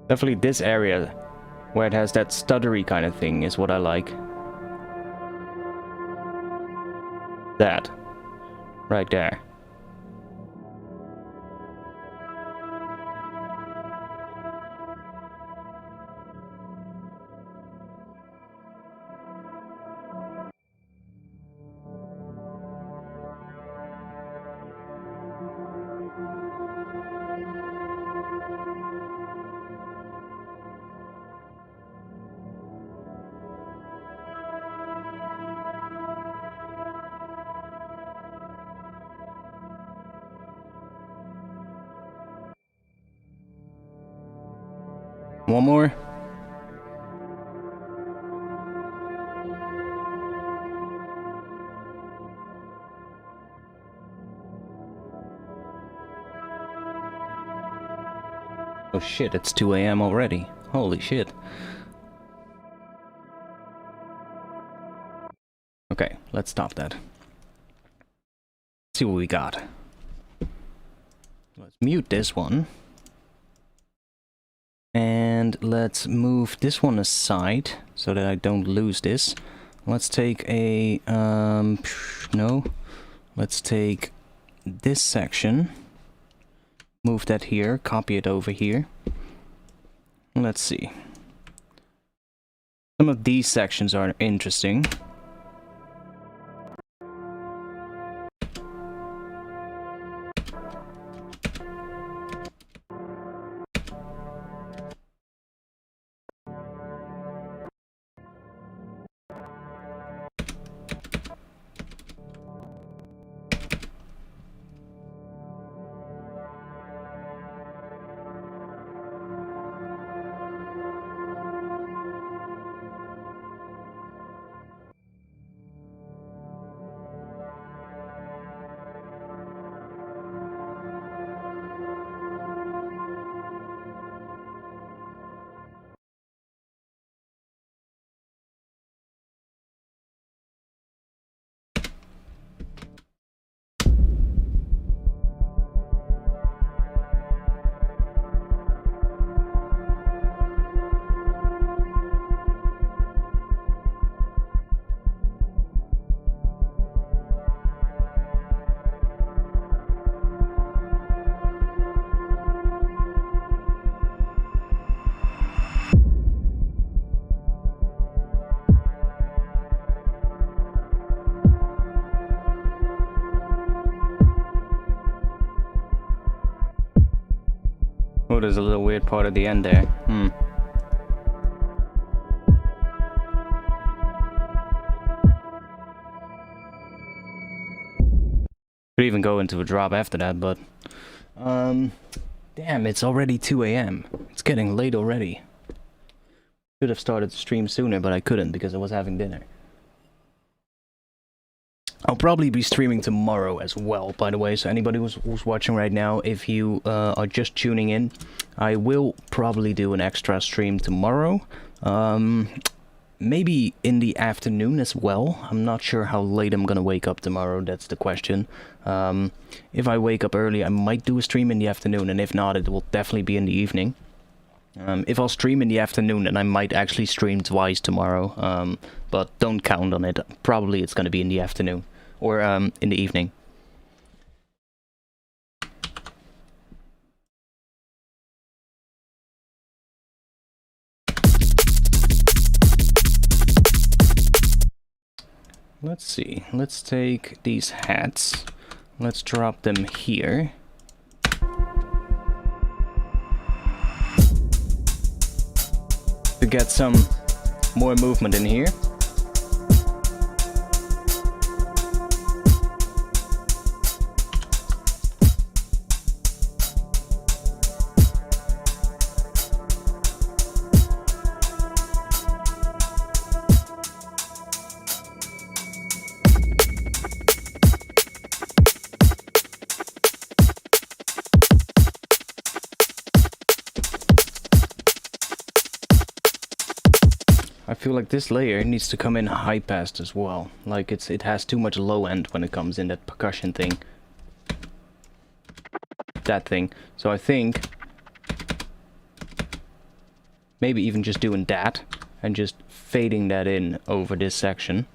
Definitely this area where it has that stuttery kind of thing is what I like. That. Right there. One more. Oh shit, it's 2 AM already. Holy shit. Okay, let's stop that. See what we got. Let's mute this one. And let's move this one aside so that I don't lose this. Let's take a no. Let's take this section. Move that here, copy it over here. Let's see. Some of these sections are interesting. Oh, there's a little weird part at the end there. Could even go into a drop after that, but... damn, it's already 2 AM. It's getting late already. Should have started the stream sooner, but I couldn't because I was having dinner. I'll probably be streaming tomorrow as well, by the way, so anybody who's watching right now, if you are just tuning in, I will probably do an extra stream tomorrow. Maybe in the afternoon as well. I'm not sure how late I'm gonna wake up tomorrow, that's the question. If I wake up early, I might do a stream in the afternoon, and if not, it will definitely be in the evening. If I'll stream in the afternoon, then I might actually stream twice tomorrow, but don't count on it. Probably it's gonna be in the afternoon. Or in the evening. Let's see. Let's take these hats. Let's drop them here. To get some more movement in here. I feel like this layer needs to come in high passed as well. Like it has too much low end when it comes in that percussion thing. That thing. So I think maybe even just doing that and just fading that in over this section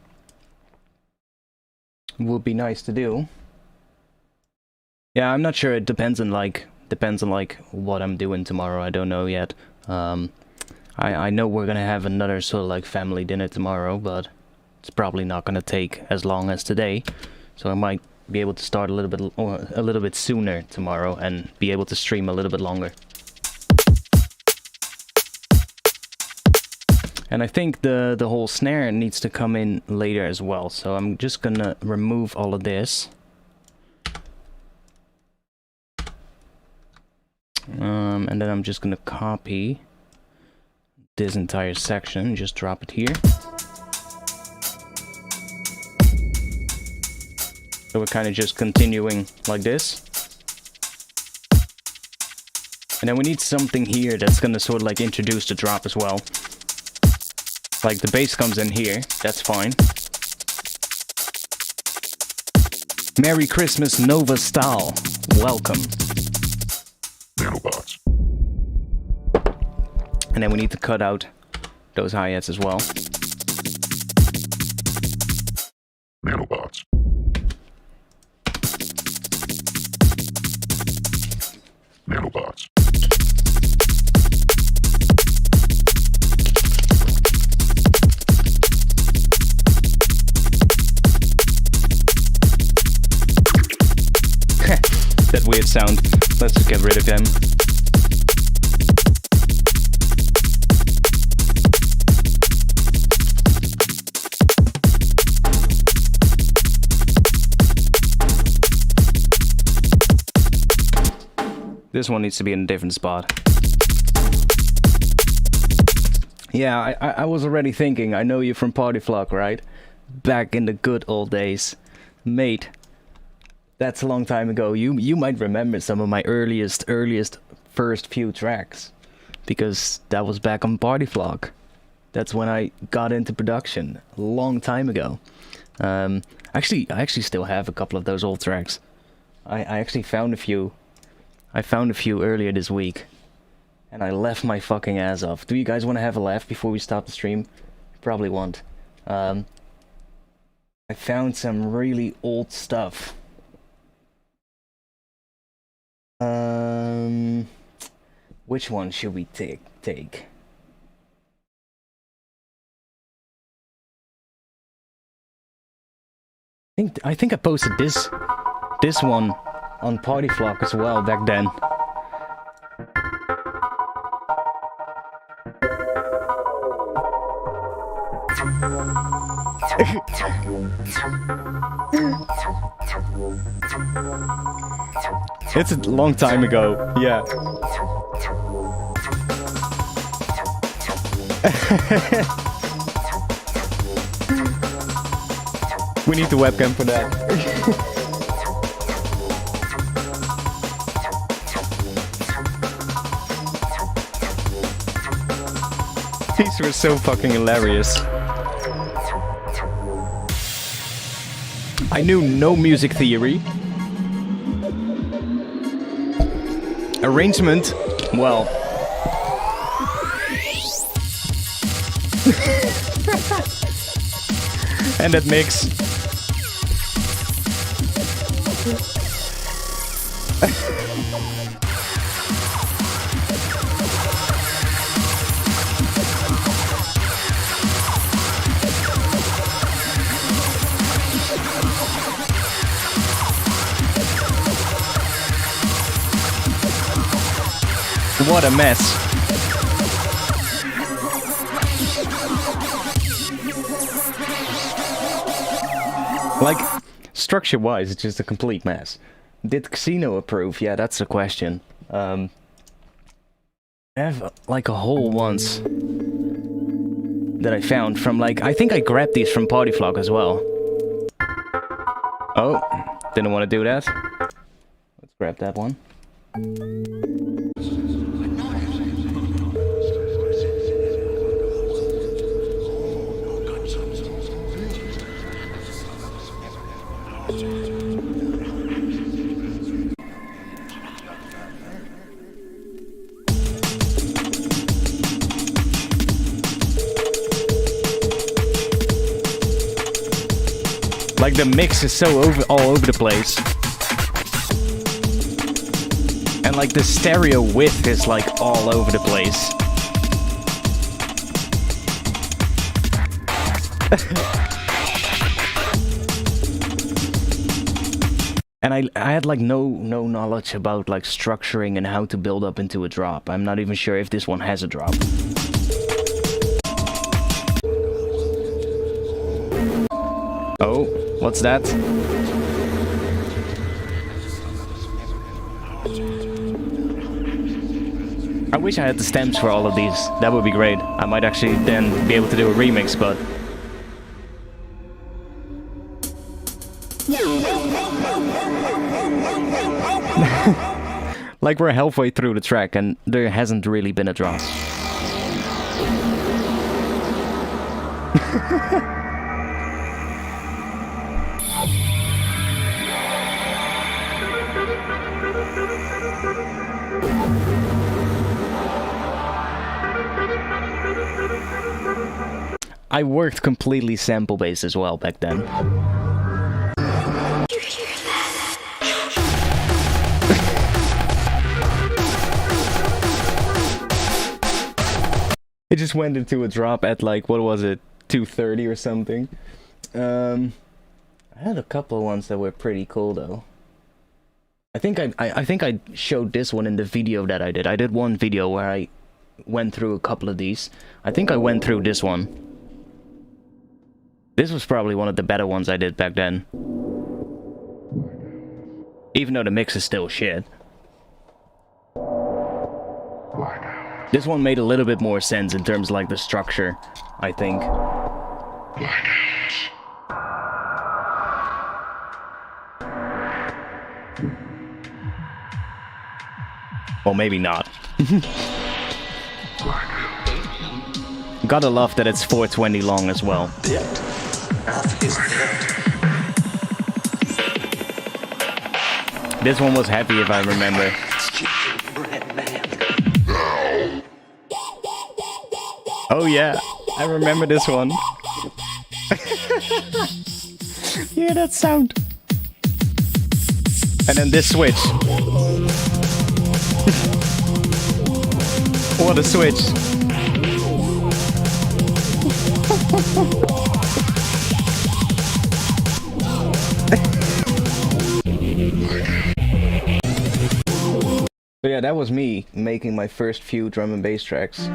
would be nice to do. Yeah, I'm not sure. It depends on like what I'm doing tomorrow. I don't know yet. I know we're gonna have another sort of like family dinner tomorrow, but it's probably not gonna take as long as today. So I might be able to start a little bit sooner tomorrow and be able to stream a little bit longer. And I think the whole snare needs to come in later as well. So I'm just gonna remove all of this. And then I'm just gonna copy this entire section, just drop it here. So we're kind of just continuing like this. And then we need something here that's gonna sort of like introduce the drop as well. Like the bass comes in here, that's fine. Merry Christmas Nova Style, welcome. Nanobots. And then we need to cut out those hi-hats as well. Nanobots. Nanobots. That weird sound. Let's just get rid of them. This one needs to be in a different spot. Yeah, I was already thinking, I know you from Party Flock, right? Back in the good old days. Mate, that's a long time ago. You might remember some of my earliest first few tracks. Because that was back on Party Flock. That's when I got into production, a long time ago. I actually still have a couple of those old tracks. I actually found a few. I found a few earlier this week, and I left my fucking ass off. Do you guys want to have a laugh before we stop the stream? Probably won't. I found some really old stuff. Which one should we take? I think I posted this one on Party Flock as well back then. It's a long time ago, yeah. We need the webcam for that. These were so fucking hilarious. I knew no music theory. Arrangement, well. And that mix. What a mess. Like, structure-wise, it's just a complete mess. Did Casino approve? Yeah, that's the question. I have, like, a hole once that I found from, like, I think I grabbed these from Party Flock as well. Oh, didn't want to do that. Let's grab that one. Like the mix is so all over the place. And like the stereo width is like all over the place. And I had like no knowledge about like structuring and how to build up into a drop. I'm not even sure if this one has a drop. Oh, what's that? I wish I had the stems for all of these. That would be great. I might actually then be able to do a remix, but... Like we're halfway through the track and there hasn't really been a drop. I worked completely sample-based as well back then. It just went into a drop at like, what was it, 2:30 or something. I had a couple of ones that were pretty cool though. I think I showed this one in the video that I did. I did one video where I went through a couple of these. I think I went through this one. This was probably one of the better ones I did back then. Even though the mix is still shit. This one made a little bit more sense in terms of like the structure, I think. Well, maybe not. Gotta love that it's 420 long as well. This one was heavy if I remember. Oh yeah, I remember this one. Hear that sound? And then this switch. What a switch. So yeah, that was me making my first few drum and bass tracks.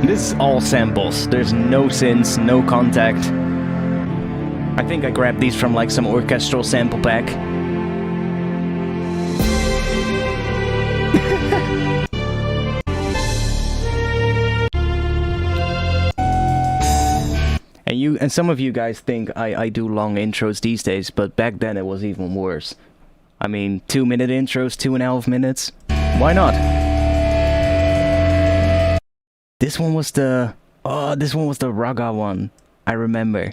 This is all samples. There's no synths, no contact. I think I grabbed these from like some orchestral sample pack. And some of you guys think I do long intros these days, but back then it was even worse. I mean, 2-minute intros, 2.5 minutes. Why not? This one was the... Oh, this one was the raga one. I remember.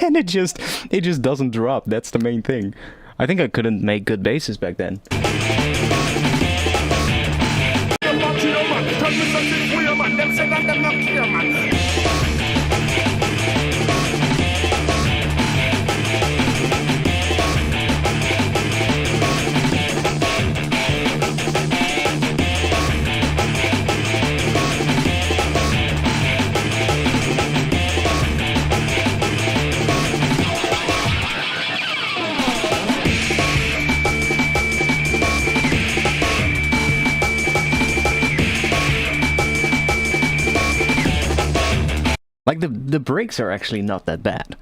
And it just doesn't drop. That's the main thing. I think I couldn't make good basses back then. Like the breaks are actually not that bad.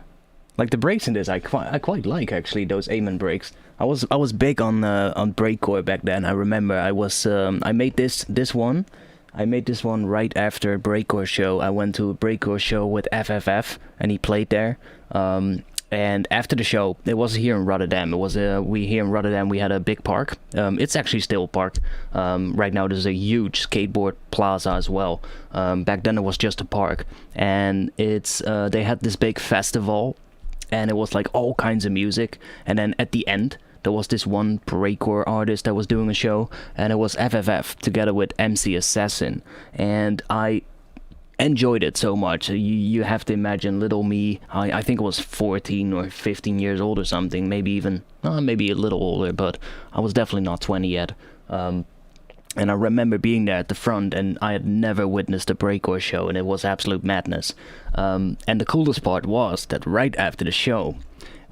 Like the breaks in this, I quite like actually those Amen breaks. I was big on breakcore back then. I remember I made this one. I made this one right after a breakcore show. I went to a breakcore show with FFF, and he played there. And after the show, it was here in Rotterdam. It was here in Rotterdam. We had a big park. It's actually still parked. Right now, there's a huge skateboard plaza as well. Back then, it was just a park, and they had this big festival, and it was like all kinds of music. And then at the end, there was this one breakcore artist that was doing a show, and it was FFF together with MC Assassin, and I enjoyed it so much. You have to imagine little me. I think I was 14 or 15 years old or something, maybe even maybe a little older, but I was definitely not 20 yet. And I remember being there at the front, and I had never witnessed a breakcore show, and it was absolute madness. And the coolest part was that right after the show,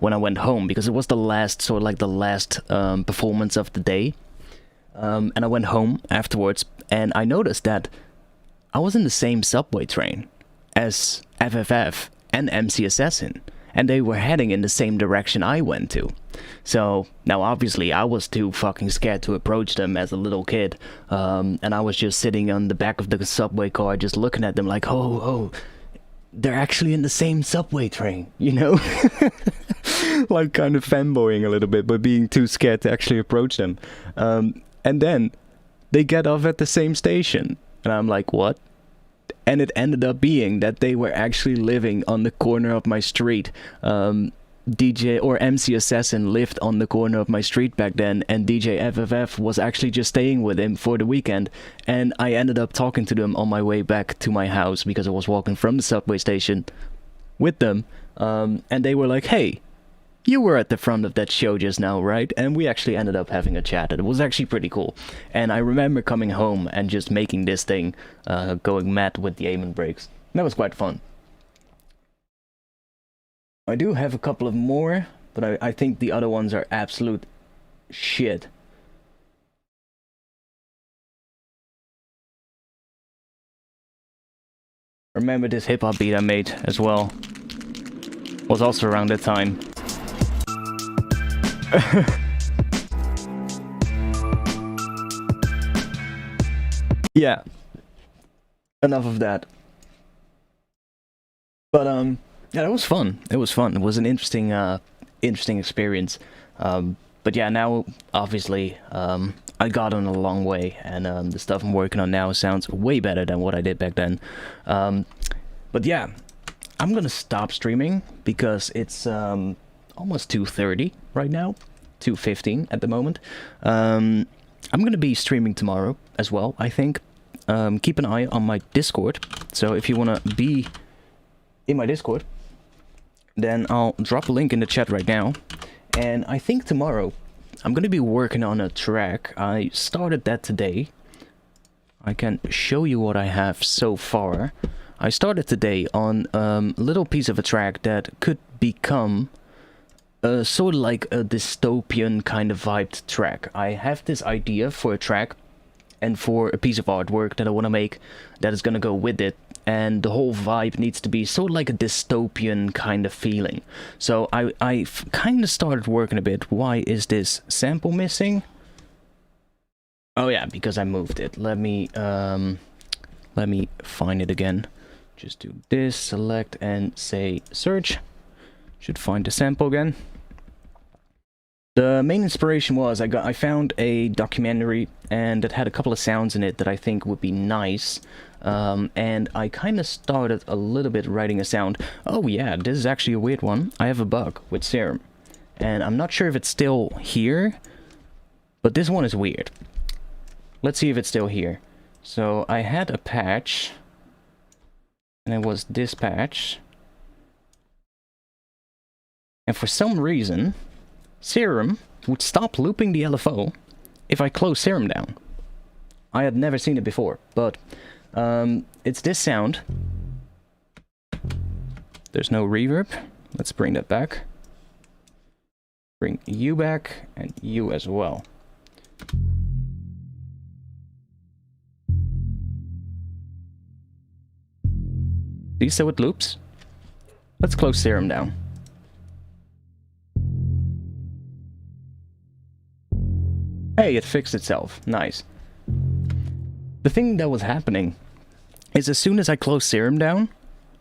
when I went home, because it was the last performance of the day, and I went home afterwards, and I noticed that I was in the same subway train as FFF and MC Assassin, and they were heading in the same direction I went to. So now obviously I was too fucking scared to approach them as a little kid, and I was just sitting on the back of the subway car just looking at them like, oh, they're actually in the same subway train, you know? Like kind of fanboying a little bit, but being too scared to actually approach them. And then they get off at the same station, and I'm like, what? And it ended up being that they were actually living on the corner of my street. DJ or MC Assassin lived on the corner of my street back then, and DJ FFF was actually just staying with him for the weekend, and I ended up talking to them on my way back to my house because I was walking from the subway station with them, and they were like, hey, you were at the front of that show just now, right? And we actually ended up having a chat. It was actually pretty cool. And I remember coming home and just making this thing, going mad with the Amen breaks. That was quite fun. I do have a couple of more, but I think the other ones are absolute shit. Remember this hip-hop beat I made as well. Was also around that time. Yeah. Enough of that. But yeah, it was fun. It was fun. It was an interesting experience. But yeah, now obviously I got on a long way, and the stuff I'm working on now sounds way better than what I did back then. But yeah, I'm gonna stop streaming because it's almost 2:30 right now, 2:15 at the moment. I'm gonna be streaming tomorrow as well, I think. Keep an eye on my Discord, so if you wanna be in my Discord, then I'll drop a link in the chat right now. And I think tomorrow I'm gonna be working on a track. I started that today. I can show you what I have so far. I started today on a little piece of a track that could become sort of like a dystopian kind of vibed track. I have this idea for a track and for a piece of artwork that I want to make that is going to go with it, and the whole vibe needs to be sort of like a dystopian kind of feeling. So I kind of started working a bit. Why is this sample missing? Oh yeah, because I moved it. Let me find it again. Just do this, select, and say search. Should find the sample again. The main inspiration was I found a documentary, and it had a couple of sounds in it that I think would be nice. And I kind of started a little bit writing a sound. Oh yeah, this is actually a weird one. I have a bug with Serum, and I'm not sure if it's still here, but this one is weird. Let's see if it's still here. So I had a patch, and it was this patch. And for some reason, Serum would stop looping the LFO if I close Serum down. I had never seen it before, but it's this sound. There's no reverb. Let's bring that back. Bring you back, and you as well. See, so it loops. Let's close Serum down. Hey, it fixed itself. Nice. The thing that was happening is as soon as I closed Serum down,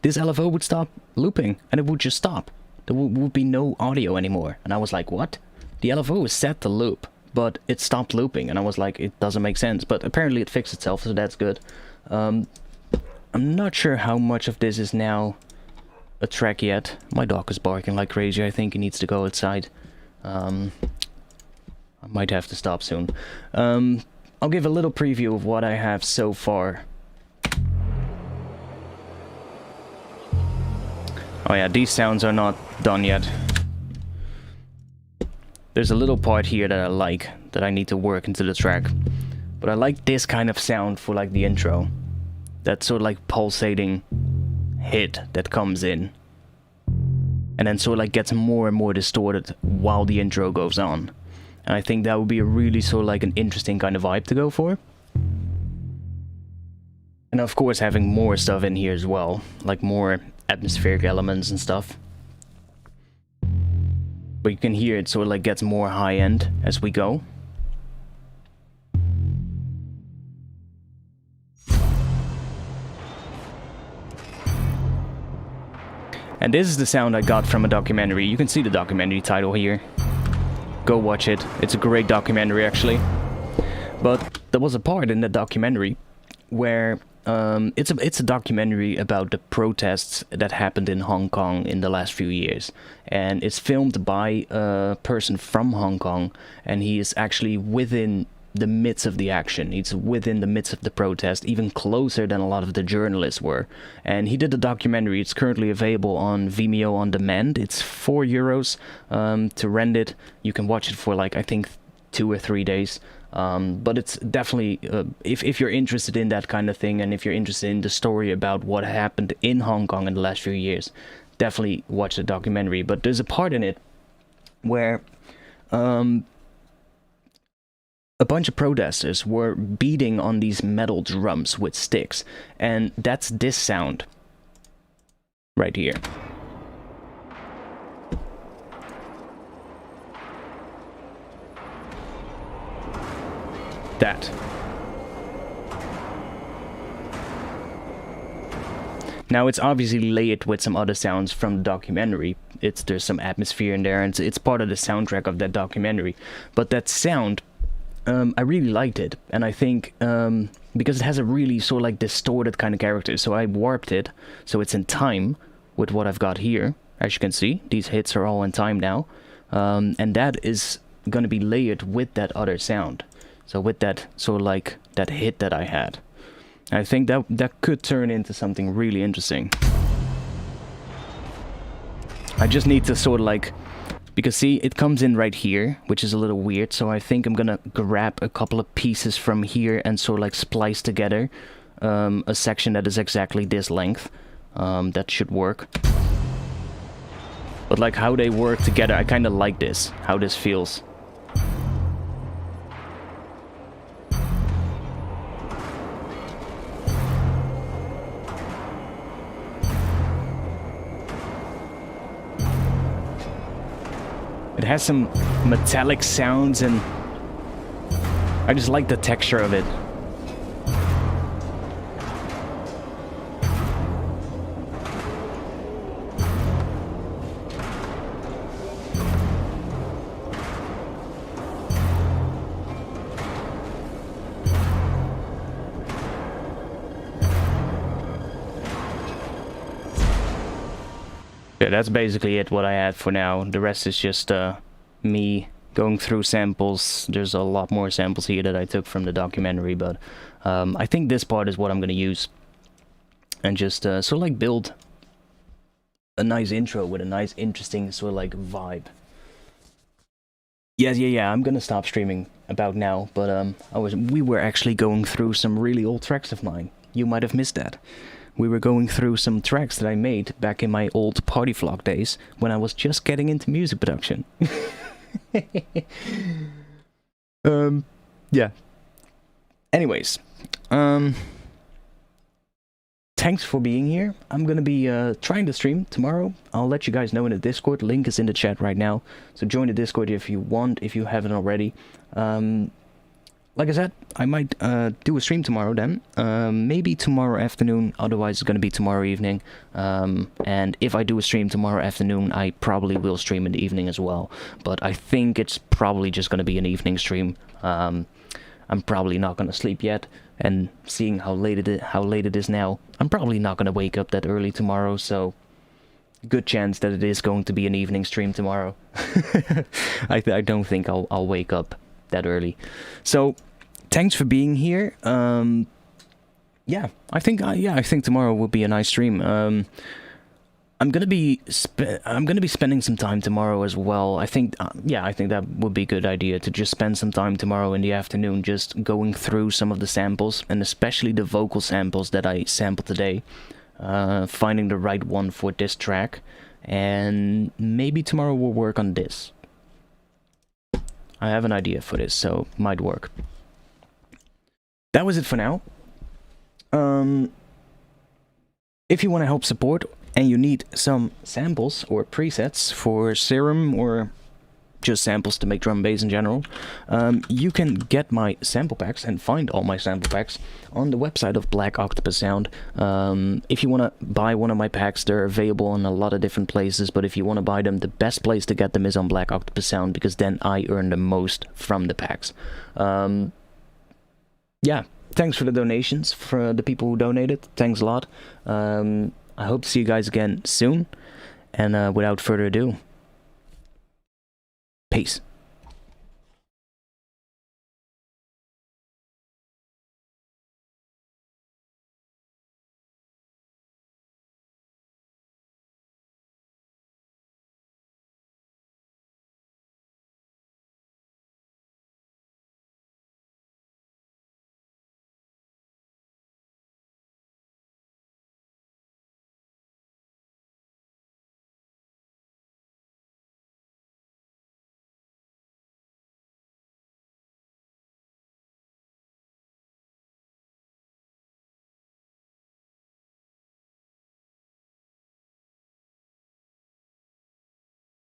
this LFO would stop looping and it would just stop. There would be no audio anymore. And I was like, what? The LFO is set to loop, but it stopped looping. And I was like, it doesn't make sense. But apparently it fixed itself, so that's good. I'm not sure how much of this is now a track yet. My dog is barking like crazy. I think he needs to go outside. I might have to stop soon. I'll give a little preview of what I have so far. Oh yeah, these sounds are not done yet. There's a little part here that I like, that I need to work into the track. But I like this kind of sound for like the intro. That sort of like pulsating hit that comes in. And then sort of like gets more and more distorted while the intro goes on. And I think that would be a really sort of like an interesting kind of vibe to go for. And of course having more stuff in here as well, like more atmospheric elements and stuff. But you can hear it sort of like gets more high end as we go. And this is the sound I got from a documentary. You can see the documentary title here. Go watch it. It's a great documentary actually. But there was a part in the documentary where it's a documentary about the protests that happened in Hong Kong in the last few years. And it's filmed by a person from Hong Kong, and he is actually within the midst of the action. He's within the midst of the protest, even closer than a lot of the journalists were. And he did the documentary. It's currently available on Vimeo on demand. It's €4 to rent it. You can watch it for like, I think 2 or 3 days. But it's definitely, if you're interested in that kind of thing, and if you're interested in the story about what happened in Hong Kong in the last few years, definitely watch the documentary. But there's a part in it where a bunch of protesters were beating on these metal drums with sticks, and that's this sound right here. That. Now it's obviously layered with some other sounds from the documentary. There's some atmosphere in there, and it's part of the soundtrack of that documentary. But that sound, I really liked it, and I think because it has a really sort of like distorted kind of character, so I warped it so it's in time with what I've got here. As you can see, these hits are all in time now, and that is going to be layered with that other sound. So with that sort of like that hit that I had, I think that could turn into something really interesting. I just need to sort of like, because see, it comes in right here, which is a little weird, so I think I'm gonna grab a couple of pieces from here and sort of like splice together a section that is exactly this length. That should work. But like how they work together, I kind of like this, how this feels. It has some metallic sounds, and I just like the texture of it. Yeah, that's basically it, what I had for now. The rest is just me going through samples. There's a lot more samples here that I took from the documentary, but I think this part is what I'm going to use. And just sort of like build a nice intro with a nice, interesting sort of like vibe. Yeah, I'm going to stop streaming about now, but we were actually going through some really old tracks of mine. You might have missed that. We were going through some tracks that I made back in my old party vlog days when I was just getting into music production. Yeah. Anyways, thanks for being here. I'm gonna be trying to stream tomorrow. I'll let you guys know in the Discord. Link is in the chat right now. So join the Discord if you want, if you haven't already. like I said, I might do a stream tomorrow then. Maybe tomorrow afternoon, otherwise it's going to be tomorrow evening. And if I do a stream tomorrow afternoon, I probably will stream in the evening as well. But I think it's probably just going to be an evening stream. I'm probably not going to sleep yet. And seeing how late it is now, I'm probably not going to wake up that early tomorrow, so good chance that it is going to be an evening stream tomorrow. I don't think I'll wake up that early. So thanks for being here. Yeah, I think tomorrow will be a nice stream. I'm gonna be spending some time tomorrow as well. I think that would be a good idea to just spend some time tomorrow in the afternoon just going through some of the samples, and especially the vocal samples that I sampled today, finding the right one for this track, and maybe tomorrow we'll work on this. I have an idea for this, so might work. That was it for now. If you want to help support and you need some samples or presets for Serum or just samples to make drum and bass in general, you can get my sample packs and find all my sample packs on the website of Black Octopus Sound. If you want to buy one of my packs, they're available in a lot of different places, but if you want to buy them, the best place to get them is on Black Octopus Sound, because then I earn the most from the packs. Yeah, thanks for the donations, for the people who donated. Thanks a lot. I hope to see you guys again soon, and without further ado, peace.